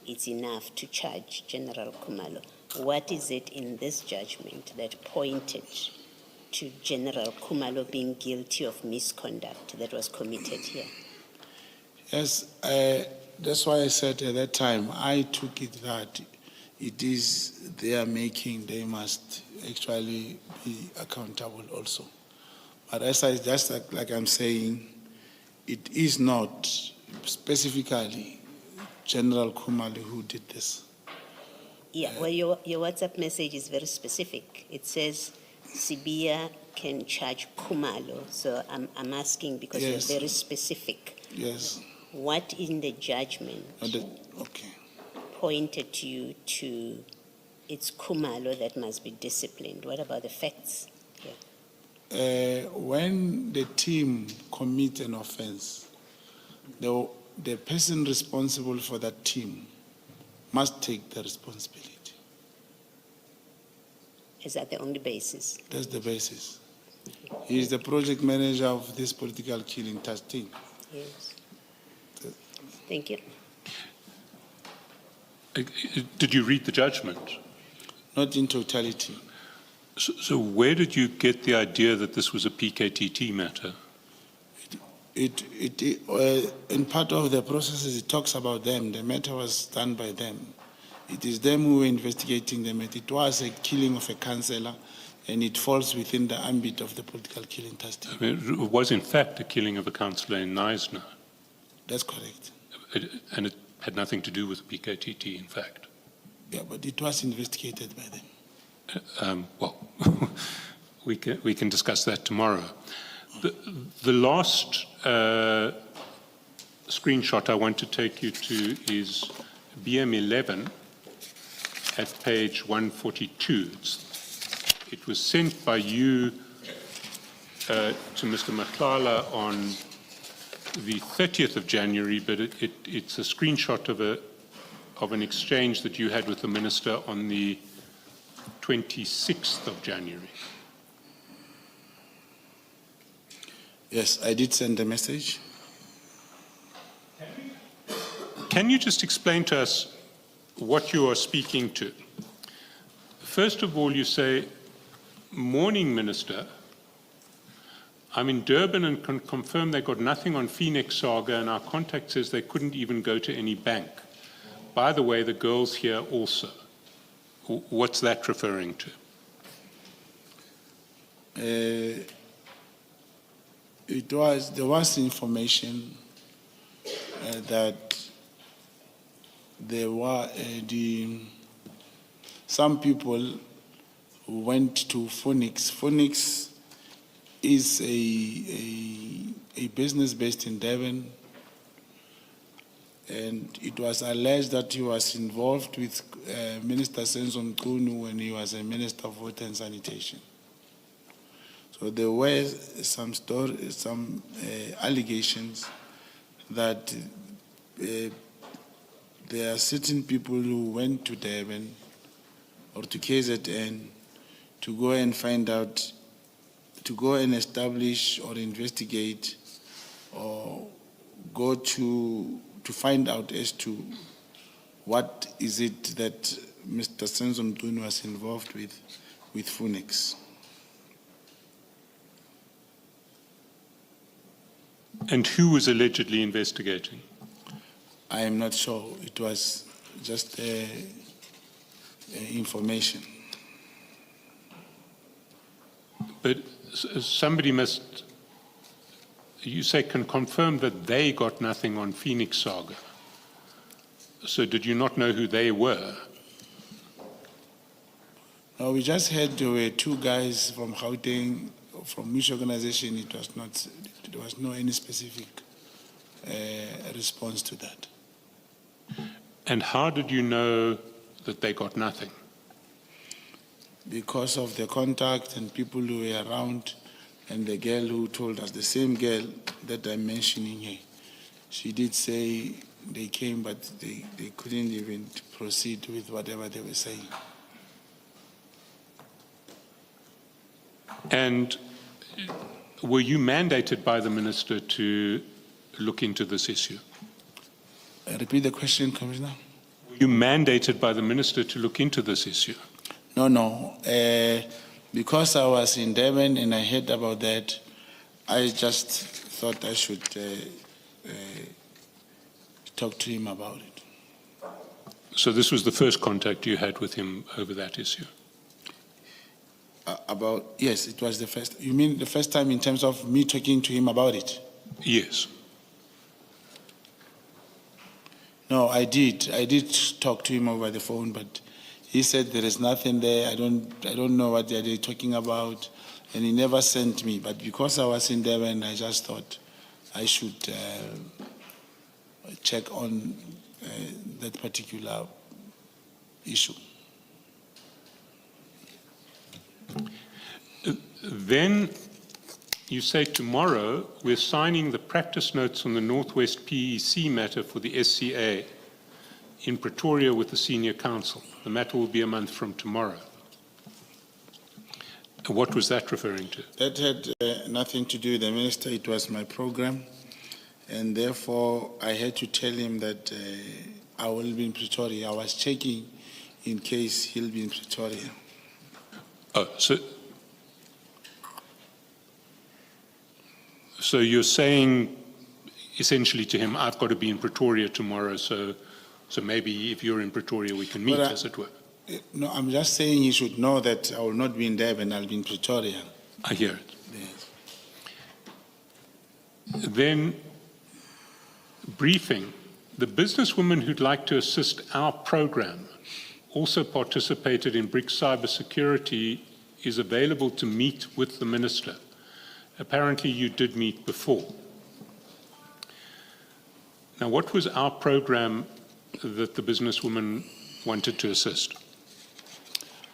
it's enough to charge General Kumalo. What is it in this judgment that pointed to General Kumalo being guilty of misconduct that was committed here? Yes, that's why I said at that time, I took it that it is their making, they must actually be accountable also. But as I, just like I'm saying, it is not specifically General Kumalo who did this. Yeah, well, your WhatsApp message is very specific. It says Sabia can charge Kumalo. So I'm asking because Yes. you're very specific. Yes. What in the judgment Okay. pointed you to it's Kumalo that must be disciplined? What about the facts here? When the team commits an offense, the person responsible for that team must take the responsibility. Is that the only basis? That's the basis. He is the project manager of this political killing task team. Yes. Thank you. Did you read the judgment? Not in totality. So where did you get the idea that this was a PKTT matter? In part of the processes, it talks about them. The matter was done by them. It is them who were investigating the matter. It was a killing of a councillor, and it falls within the ambit of the political killing task team. I mean, it was in fact a killing of a councillor in Knysna. That's correct. And it had nothing to do with PKTT, in fact. Yeah, but it was investigated by them. Well, we can discuss that tomorrow. The last screenshot I want to take you to is BM11 at page 142. It was sent by you to Mr. Matlala on the 30th of January, but it's a screenshot of an exchange that you had with the minister on the 26th of January. Yes, I did send a message. Can you just explain to us what you are speaking to? First of all, you say, "Morning, Minister. I'm in Durban and can confirm they got nothing on Phoenix Saga, and our contact says they couldn't even go to any bank. By the way, the girls here also." What's that referring to? There was information that there were some people who went to Phoenix. Phoenix is a business based in Devon, and it was alleged that he was involved with Minister Senzo Mchunu when he was a Minister of Water and Sanitation. So there were some allegations that there are certain people who went to Devon or to KZN to go and find out, to go and establish or investigate or go to find out as to what is it that Mr. Senzo Mchunu was involved with Phoenix. And who was allegedly investigating? I am not sure. It was just information. But somebody must, you say, can confirm that they got nothing on Phoenix Saga. So did you not know who they were? No, we just heard there were two guys from Gauteng, from which organization. It was not, there was no any specific response to that. And how did you know that they got nothing? Because of the contact and people who were around, and the girl who told us, the same girl that I'm mentioning here, she did say they came, but they couldn't even proceed with whatever they were saying. And were you mandated by the minister to look into this issue? Repeat the question, Commissioner. Were you mandated by the minister to look into this issue? No. Because I was in Devon and I heard about that, I just thought I should talk to him about it. So this was the first contact you had with him over that issue? Yes, it was the first. You mean the first time in terms of me talking to him about it? Yes. No, I did. I did talk to him over the phone, but he said there is nothing there. I don't know what they're talking about, and he never sent me. But because I was in Devon, I just thought I should check on that particular issue. Then you say tomorrow we're signing the practice notes on the Northwest PEC matter for the SCA in Pretoria with the senior counsel. The matter will be a month from tomorrow. What was that referring to? That had nothing to do with the minister. It was my program, and therefore I had to tell him that I will be in Pretoria. I was checking in case he'll be in Pretoria. Oh, so you're saying essentially to him, I've got to be in Pretoria tomorrow, so maybe if you're in Pretoria, we can meet, as it were. No, I'm just saying he should know that I will not be in Devon, I'll be in Pretoria. I hear it. Yes. Then, briefing. The businesswoman who'd like to assist our program also participated in BRICS cybersecurity is available to meet with the minister. Apparently you did meet before. Now, what was our program that the businesswoman wanted to assist?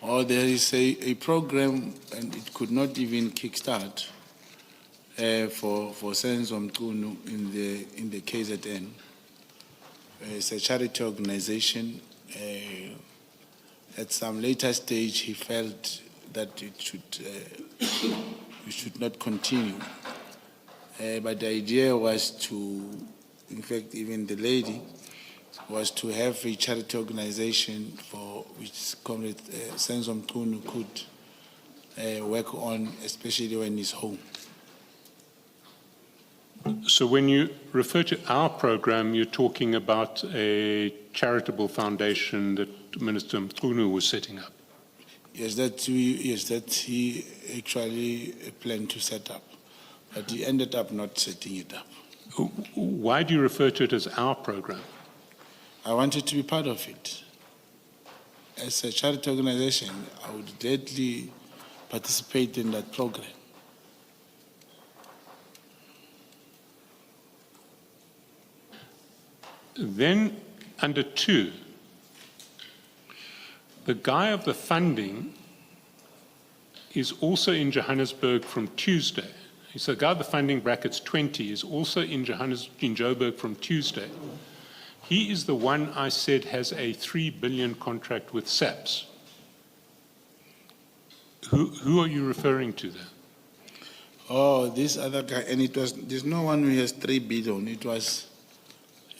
Oh, there is a program, and it could not even kickstart for Senzo Mchunu in the KZN. It's a charity organization. At some later stage, he felt that it should not continue. But the idea was to, in fact, even the lady was to have a charity organization for which Comrade Senzo Mchunu could work on, especially when he's home. So when you refer to our program, you're talking about a charitable foundation that Minister Mchunu was setting up. Yes, that he actually planned to set up, but he ended up not setting it up. Why do you refer to it as our program? I wanted to be part of it. As a charity organization, I would gladly participate in that program. Then, under 2, the guy of the funding is also in Johannesburg from Tuesday. So the guy of the funding, brackets 20, is also in Joburg from Tuesday. He is the one I said has a 3 billion contract with SAPS. Who are you referring to there? Oh, this other guy, and there's no one who has 3 billion. It was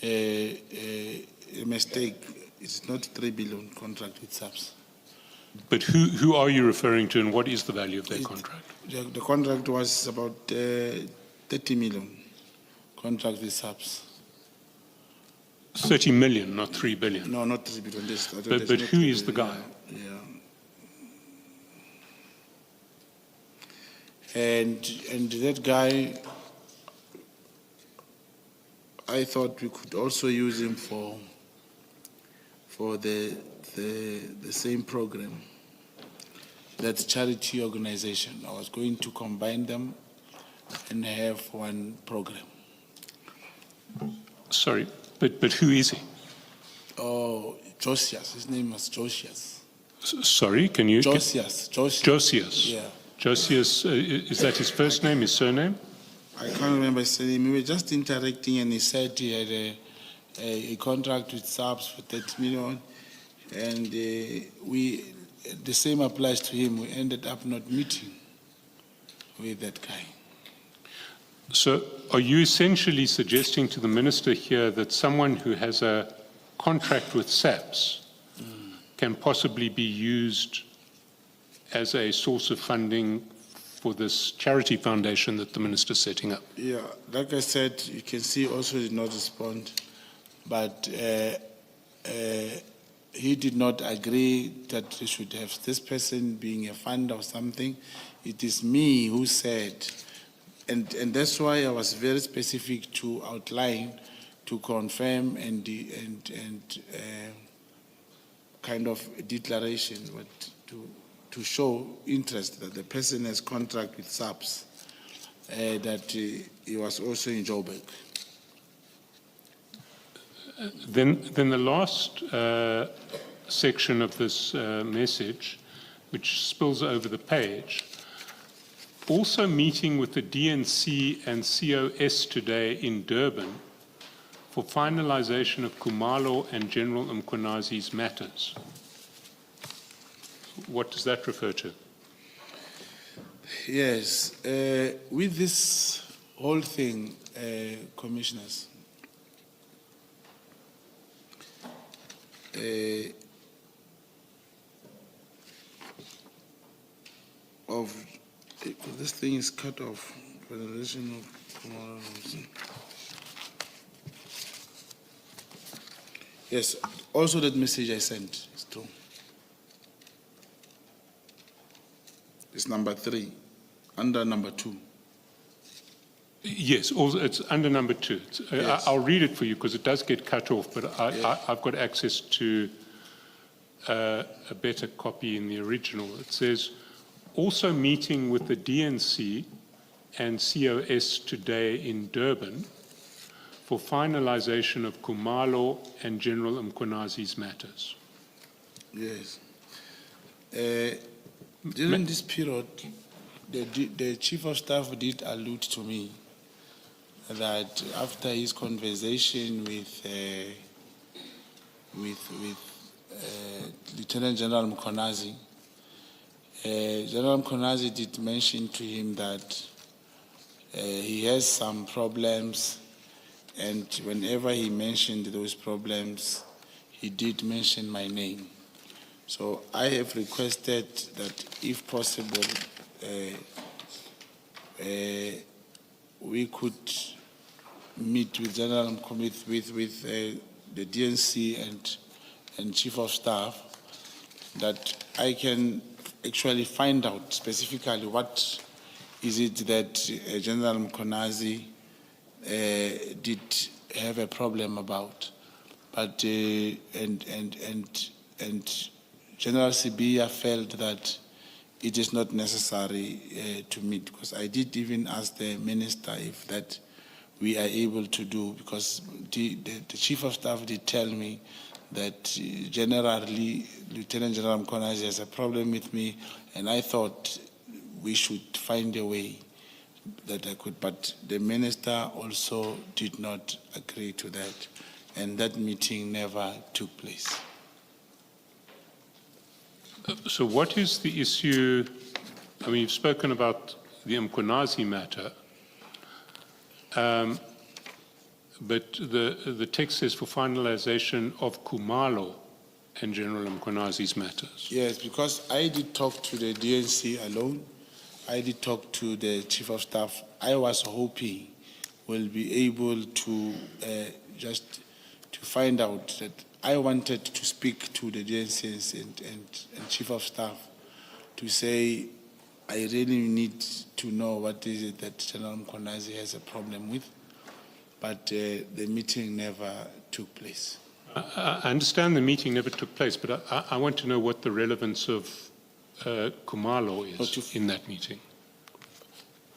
a mistake. It's not 3 billion contract with SAPS. But who are you referring to, and what is the value of that contract? The contract was about 30 million contract with SAPS. 30 million, not 3 billion. No, not 3 billion. But who is the guy? Yeah. And that guy, I thought we could also use him for the same program, that charity organization. I was going to combine them and have one program. Sorry, but who is he? Oh, Josias. His name was Josias. Sorry, can you? Josias. Josias. Yeah. Josias, is that his first name, his surname? I can't remember his name. We were just interacting, and he said he had a contract with SAPS for 30 million, and the same applies to him. We ended up not meeting with that guy. So are you essentially suggesting to the minister here that someone who has a contract with SAPS can possibly be used as a source of funding for this charity foundation that the minister is setting up? Yeah, like I said, you can see also he did not respond, but he did not agree that we should have this person being a funder or something. It is me who said, and that's why I was very specific to outline, to confirm and kind of a declaration, but to show interest that the person has contract with SAPS, that he was also in Joburg. Then the last section of this message, which spills over the page, also meeting with the DNC and COS today in Durban for finalization of Khumalo and General Mkhonazi's matters. What does that refer to? Yes, with this whole thing, commissioners, this thing is cut off. Federation of yes, also that message I sent is true. It's number 3, under number 2. Yes, also it's under number 2. Yes. I'll read it for you because it does get cut off, but I've got access to a better copy in the original. It says, also meeting with the DNC and COS today in Durban for finalization of Khumalo and General Mkhonazi's matters. Yes. During this period, the Chief of Staff did allude to me that after his conversation with Lieutenant General Mkhonazi, General Mkhonazi did mention to him that he has some problems And whenever he mentioned those problems, he did mention my name. So I have requested that if possible, we could meet with General Committee, with the DNC and Chief of Staff, that I can actually find out specifically what is it that General Mkonazi did have a problem about. But and General Sibiya felt that it is not necessary to meet, because I did even ask the minister if that we are able to do, because the Chief of Staff did tell me that generally Lieutenant General Mkonazi has a problem with me, and I thought we should find a way that I could, but the minister also did not agree to that, and that meeting never took place. So what is the issue? I mean, you've spoken about the Mkonazi matter, but the text says for finalization of Kumalo and General Mkonazi's matters. Yes, because I did talk to the DNC alone. I did talk to the Chief of Staff. I was hoping we'll be able to just to find out that I wanted to speak to the DNCs and Chief of Staff to say, I really need to know what is it that General Mkonazi has a problem with, but the meeting never took place. I understand the meeting never took place, but I want to know what the relevance of Kumalo is in that meeting.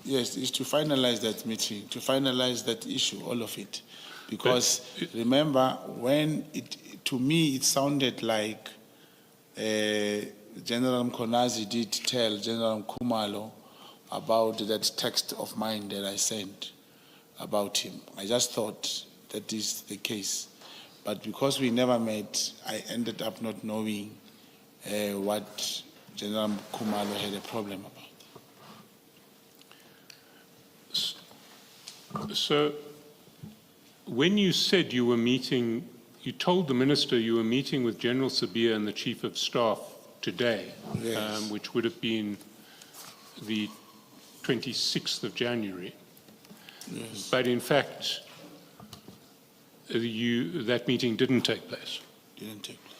Yes, it's to finalize that meeting, to finalize that issue, all of it. Because remember, when to me it sounded like General Mkonazi did tell General Kumalo about that text of mine that I sent about him. I just thought that is the case. But because we never met, I ended up not knowing what General Kumalo had a problem about. So when you said you were meeting, you told the minister you were meeting with General Sibiya and the Chief of Staff today, Yes. which would have been the 26th of January. Yes. But in fact, that meeting didn't take place. Didn't take place.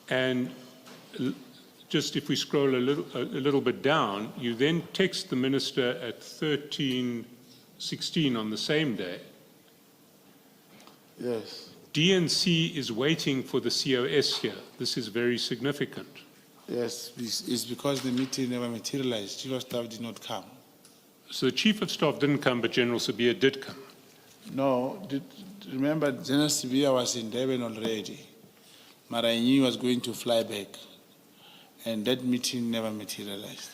And just if we scroll a little bit down, you then text the minister at 13:16 on the same day. Yes. DNC is waiting for the COS here. This is very significant. Yes, it's because the meeting never materialized. Chief of Staff did not come. So the Chief of Staff didn't come, but General Sibiya did come. No, remember General Sibiya was in Durban already. But I knew he was going to fly back. And that meeting never materialized.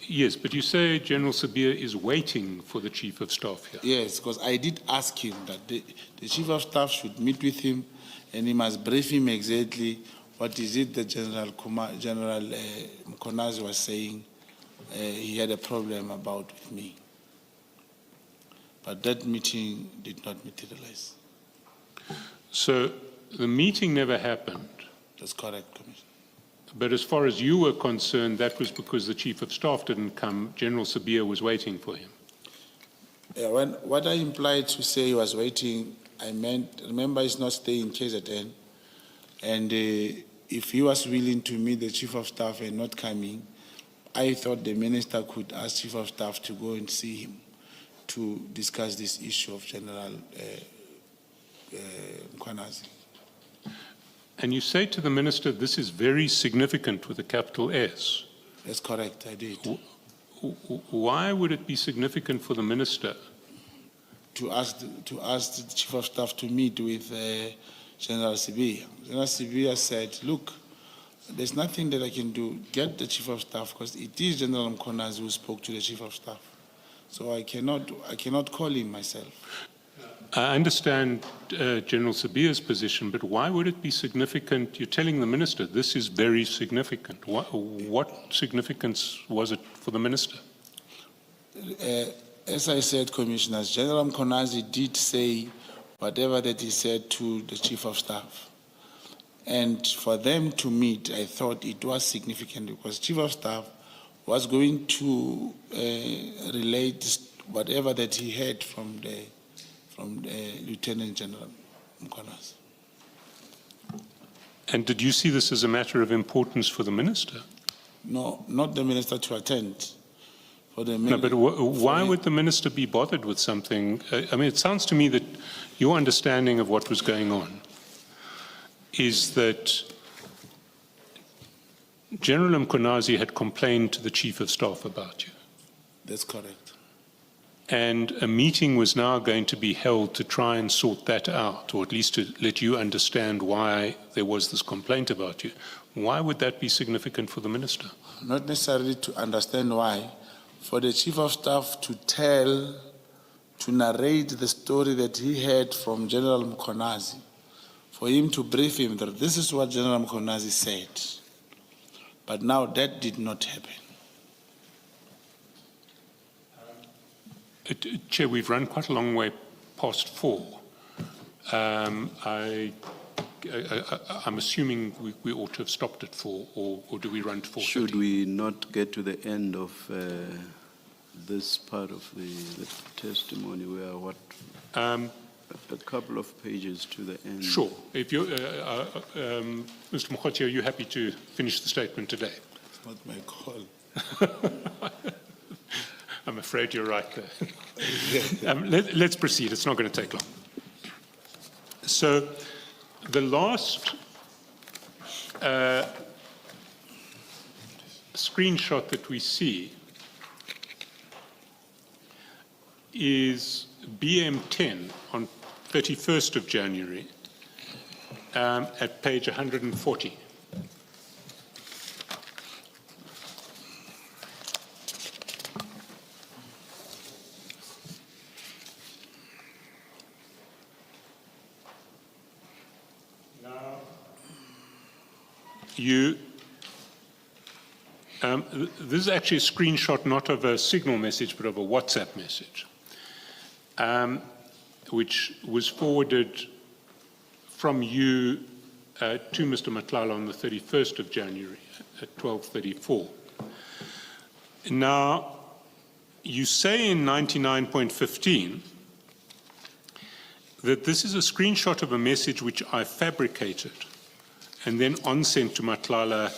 Yes, but you say General Sibiya is waiting for the Chief of Staff here. Yes, because I did ask him that the Chief of Staff should meet with him and he must brief him exactly what is it that General Mkonazi was saying he had a problem about with me. But that meeting did not materialize. So the meeting never happened. That's correct, Commissioner. But as far as you were concerned, that was because the Chief of Staff didn't come. General Sibiya was waiting for him. What I implied to say he was waiting, I meant, remember, he's not staying in KZN. And if he was willing to meet the Chief of Staff and not coming, I thought the minister could ask Chief of Staff to go and see him to discuss this issue of General Mkonazi. And you say to the minister, this is very significant with a capital S. That's correct, I did. Why would it be significant for the minister? To ask the Chief of Staff to meet with General Sibiya. General Sibiya said, look, there's nothing that I can do. Get the Chief of Staff, because it is General Mkonazi who spoke to the Chief of Staff. So I cannot call him myself. I understand General Sibiya's position, but why would it be significant? You're telling the minister this is very significant. What significance was it for the minister? As I said, Commissioners, General Mkonazi did say whatever that he said to the Chief of Staff. And for them to meet, I thought it was significant because Chief of Staff was going to relate whatever that he heard from the Lieutenant General Mkonazi. And did you see this as a matter of importance for the minister? No, not the minister to attend. For the No, but why would the minister be bothered with something? I mean, it sounds to me that your understanding of what was going on is that General Mkonazi had complained to the Chief of Staff about you. That's correct. And a meeting was now going to be held to try and sort that out, or at least to let you understand why there was this complaint about you. Why would that be significant for the minister? Not necessarily to understand why. For the Chief of Staff to narrate the story that he heard from General Mkonazi, for him to brief him that this is what General Mkonazi said. But now that did not happen. Chair, we've run quite a long way past 4. I'm assuming we ought to have stopped at 4, or do we run to 4:30? Should we not get to the end of this part of the testimony? We are what? A couple of pages to the end. Sure. If you, Mr. Mogotsi, are you happy to finish the statement today? It's not my call. I'm afraid you're right there. Let's proceed. It's not going to take long. So the last screenshot that we see is BM10 on 31st of January at page 140. This is actually a screenshot not of a signal message but of a WhatsApp message, which was forwarded from you to Mr. Matlala on the 31st of January at 12:34. Now, you say in 99.15 that this is a screenshot of a message which I fabricated and then on-sent to Matlala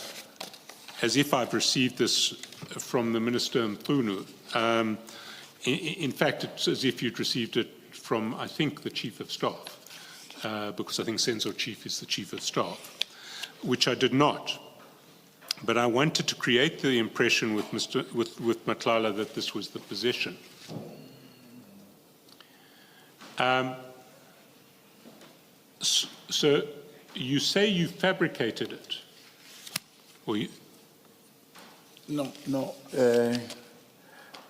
as if I've received this from the Minister Mchunu. In fact, it's as if you'd received it from, I think, the Chief of Staff, because I think Senzo Chief is the Chief of Staff, which I did not. But I wanted to create the impression with Matlala that this was the position. So you say you fabricated it, or you? No.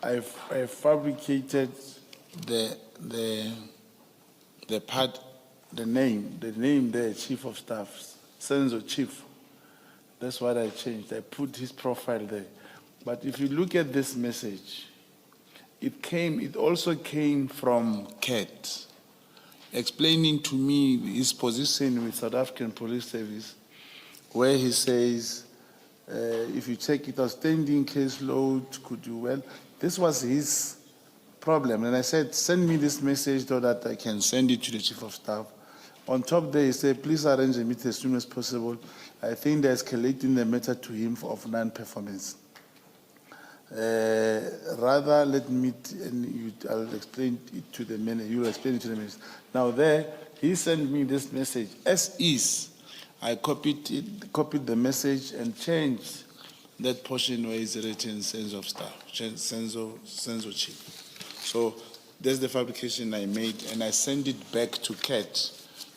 I fabricated the part, the name there, Chief of Staff, Senzo Chief. That's what I changed. I put his profile there. But if you look at this message, it also came from Kat, explaining to me his position with South African Police Service, where he says, if you check it, outstanding caseload, could you well? This was his problem. And I said, send me this message so that I can send it to the Chief of Staff. On top there, he said, please arrange a meeting as soon as possible. I think they're escalating the matter to him of non-performance. Rather, let me, I'll explain it to the manager. You'll explain it to the minister. Now there, he sent me this message as is. I copied the message and changed that portion where it's written Senzo of Staff, Senzo Chief. So that's the fabrication I made, and I sent it back to Kat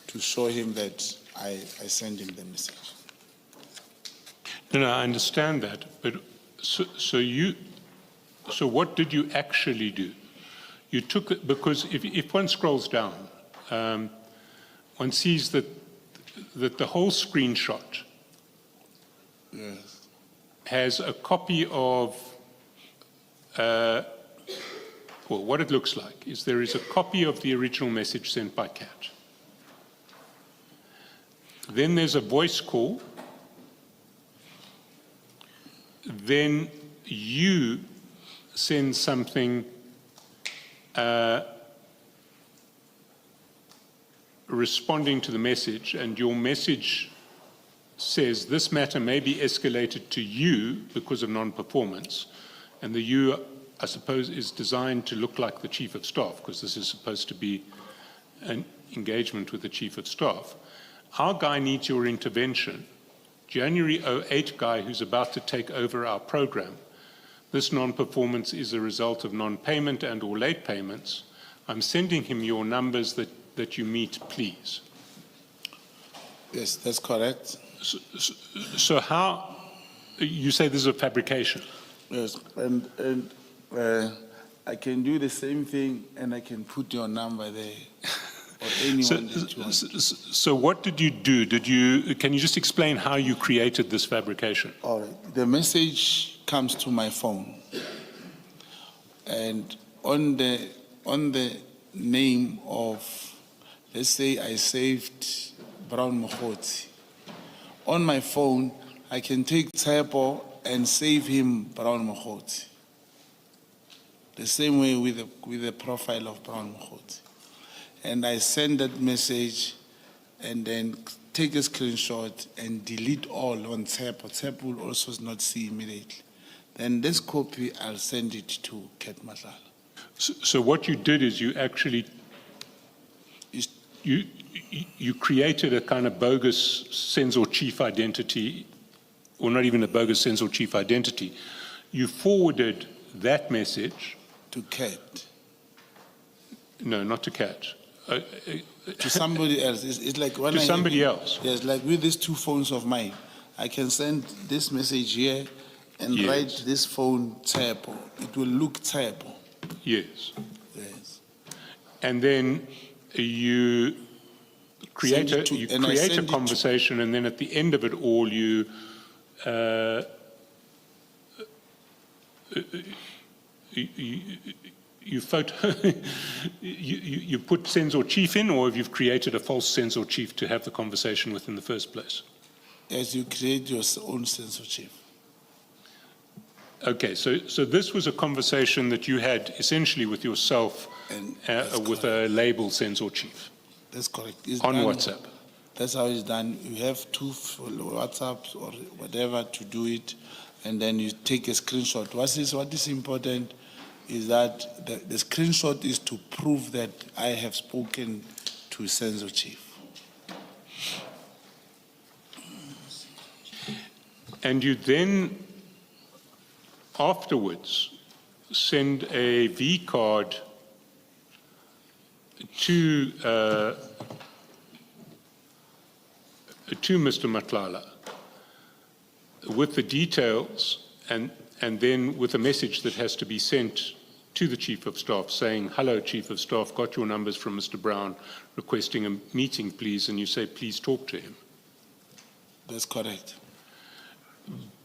to show him that I sent him the message. No, I understand that, but so what did you actually do? You took it, because if one scrolls down, one sees that the whole screenshot has a copy of well, what it looks like is there is a copy of the original message sent by Kat. Then there's a voice call. Then you send something responding to the message, and your message says this matter may be escalated to you because of non-performance, and the you, I suppose, is designed to look like the Chief of Staff, because this is supposed to be an engagement with the Chief of Staff. Our guy needs your intervention. January 08 guy who's about to take over our program. This non-performance is a result of non-payment and or late payments. I'm sending him your numbers that you meet, please. Yes, that's correct. So how, you say this is a fabrication? Yes, and I can do the same thing, and I can put your number there, or anyone that you want. So what did you do? Can you just explain how you created this fabrication? All right. The message comes to my phone, and on the name of, let's say I saved Brown Mogotsi. On my phone, I can take Tsepo and save him Brown Mogotsi. The same way with the profile of Brown Mogotsi. And I send that message and then take a screenshot and delete all on Tsepo. Tsepo will also not see immediately. Then this copy, I'll send it to Kat Matlala. So what you did is you actually, you created a kind of bogus Senzo chief identity, or not even a bogus Senzo chief identity. You forwarded that message To Kat. No, not to Kat. To somebody else. It's like when To somebody else. Yes, like with these two phones of mine, I can send this message here and Yes. write this phone Tsepo. It will look Tsepo. Yes. Yes. And then you create Send it to- you and I create a send it to- conversation, and then at the end of it all, you you photo you put Senzo Chief in, or have you created a false Senzo Chief to have the conversation with in the first place? As you create your own sense of chief. Okay, so this was a conversation that you had essentially with yourself And that's with a label Senzo Chief That's correct. It's on done- WhatsApp. That's how it's done. You have two WhatsApps or whatever to do it, and then you take a screenshot. What is important is that the screenshot is to prove that I have spoken to Senzo Chief. And you then afterwards send a V card to Mr. Matlala with the details, and then with a message that has to be sent to the Chief of Staff saying, hello, Chief of Staff, got your numbers from Mr. Brown, requesting a meeting, please, and you say, please talk to him. That's correct.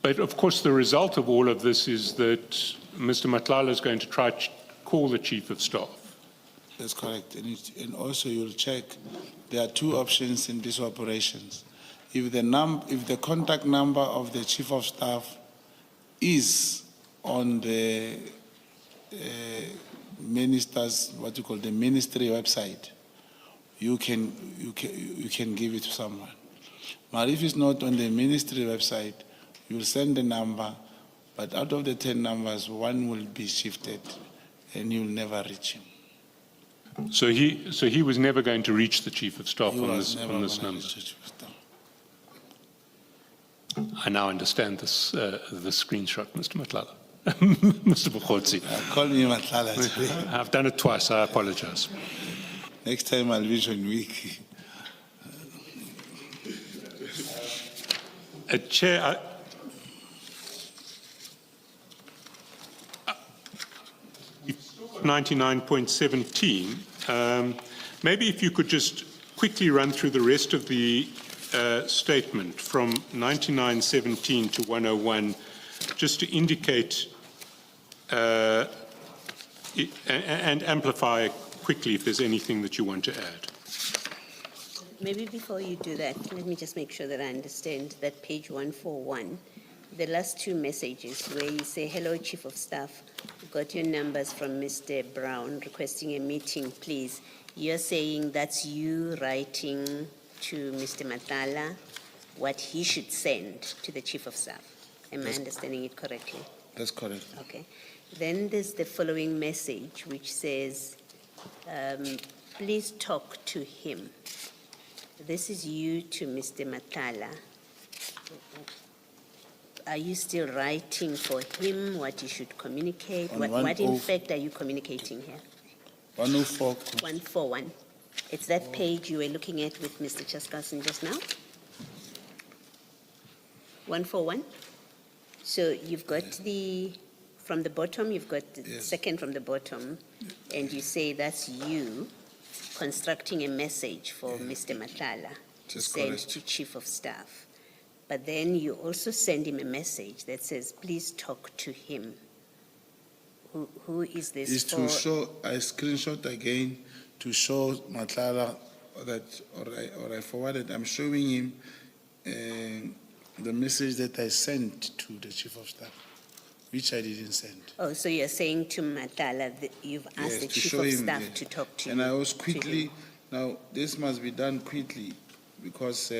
But of course, the result of all of this is that Mr. Matlala is going to try to call the Chief of Staff. That's correct. And also you'll check, there are two options in these operations. If the contact number of the Chief of Staff is on the minister's, what you call the ministry website, you can give it to someone. But if it's not on the ministry website, you'll send the number, but out of the 10 numbers, one will be shifted and you'll never reach him. So he was never going to reach the Chief of Staff He on was this never number. gonna reach the Chief of Staff. I now understand this screenshot, Mr. Matlala. Mr. Mogotsi. Call me Matlala today. I've done it twice, I apologize. Next time I'll vision week. Chair, 99.17, maybe if you could just quickly run through the rest of the statement from 99.17 to 101, just to indicate And amplify quickly if there's anything that you want to add. Maybe before you do that, let me just make sure that I understand that page 141, the last two messages where you say, hello, Chief of Staff, got your numbers from Mr. Brown requesting a meeting, please. You're saying that's you writing to Mr. Matlala what he should send to the Chief of Staff. Am I understanding it correctly? That's correct. Okay. Then there's the following message which says, please talk to him. This is you to Mr. Matlala. Are you still writing for him what he should communicate? On What in fact are you communicating here? 104. 141. It's that page you were looking at with Mr. Chaskasen just now? 141? So you've got from the bottom, you've got the Yes. second from the bottom, and you say that's you constructing a message for Mr. Matlala to That's send correct. to Chief of Staff. But then you also send him a message that says, please talk to him. Who is this Is for? to show, I screenshot again to show Matlala that, or I forwarded, I'm showing him the message that I sent to the Chief of Staff, which I didn't send. Oh, so you're saying to Matlala that you've asked Yes, the to Chief show of him, Staff yeah. to talk to you? And I was to quickly, him. now this must be done quickly because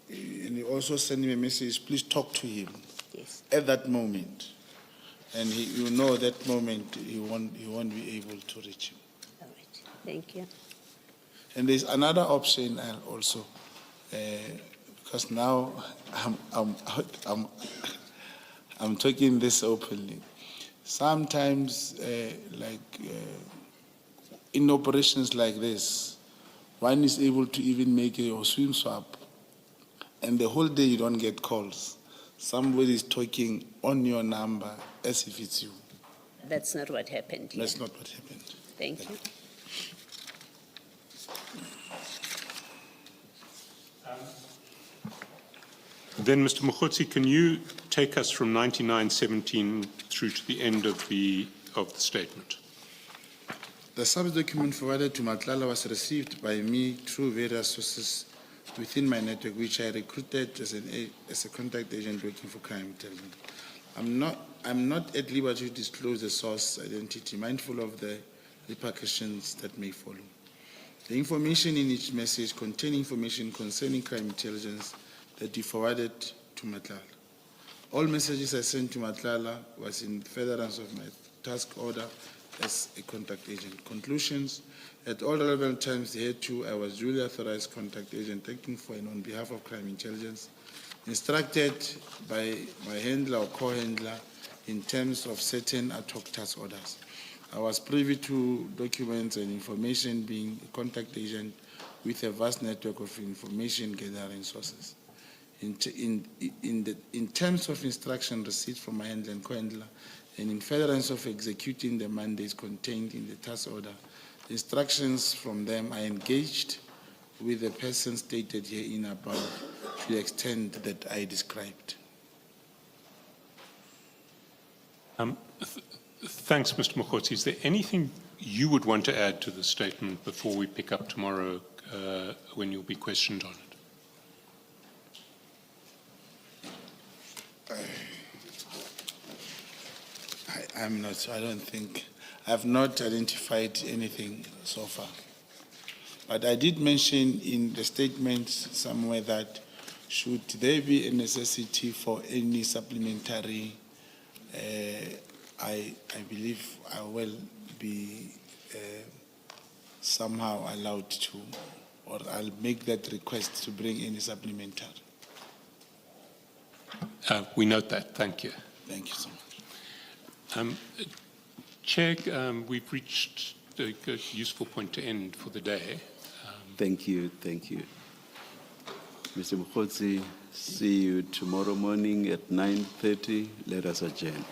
and he also sent him a message, please talk to him Yes. at that moment. And you know that moment he won't be able to reach him. All right. Thank you. And there's another option also, because now I'm talking this openly. Sometimes, in operations like this, one is able to even make a swim swap, and the whole day you don't get calls. Somebody is talking on your number as if it's you. That's not what happened here. That's not what happened. Thank you. Then, Mr. Mogotsi, can you take us from 9917 through to the end of the statement? The sub-document forwarded to Matlala was received by me through various sources within my network, which I recruited as a contact agent working for crime intelligence. I'm not at liberty to disclose the source identity, mindful of the repercussions that may follow. The information in each message contained information concerning crime intelligence that you forwarded to Matlala. All messages I sent to Matlala was in furtherance of my task order as a contact agent. Conclusions: at all relevant times hereto, I was duly authorized contact agent acting for and on behalf of crime intelligence, instructed by my handler or co-handler in terms of certain ad hoc task orders. I was privy to documents and information being a contact agent with a vast network of information gathering sources. In terms of instruction received from my handler and co-handler, and in furtherance of executing the mandates contained in the task order, instructions from them are engaged with the person stated herein above to the extent that I described. Thanks, Mr. Mogotsi. Is there anything you would want to add to the statement before we pick up tomorrow when you'll be questioned on it? I don't think, I've not identified anything so far. But I did mention in the statement somewhere that should there be a necessity for any supplementary, I believe I will be somehow allowed to, or I'll make that request to bring any supplementary. We note that. Thank you. Thank you so much. Chair, we've reached a useful point to end for the day. Thank you. Mr. Mogotsi, see you tomorrow morning at 9:30. Let us adjourn.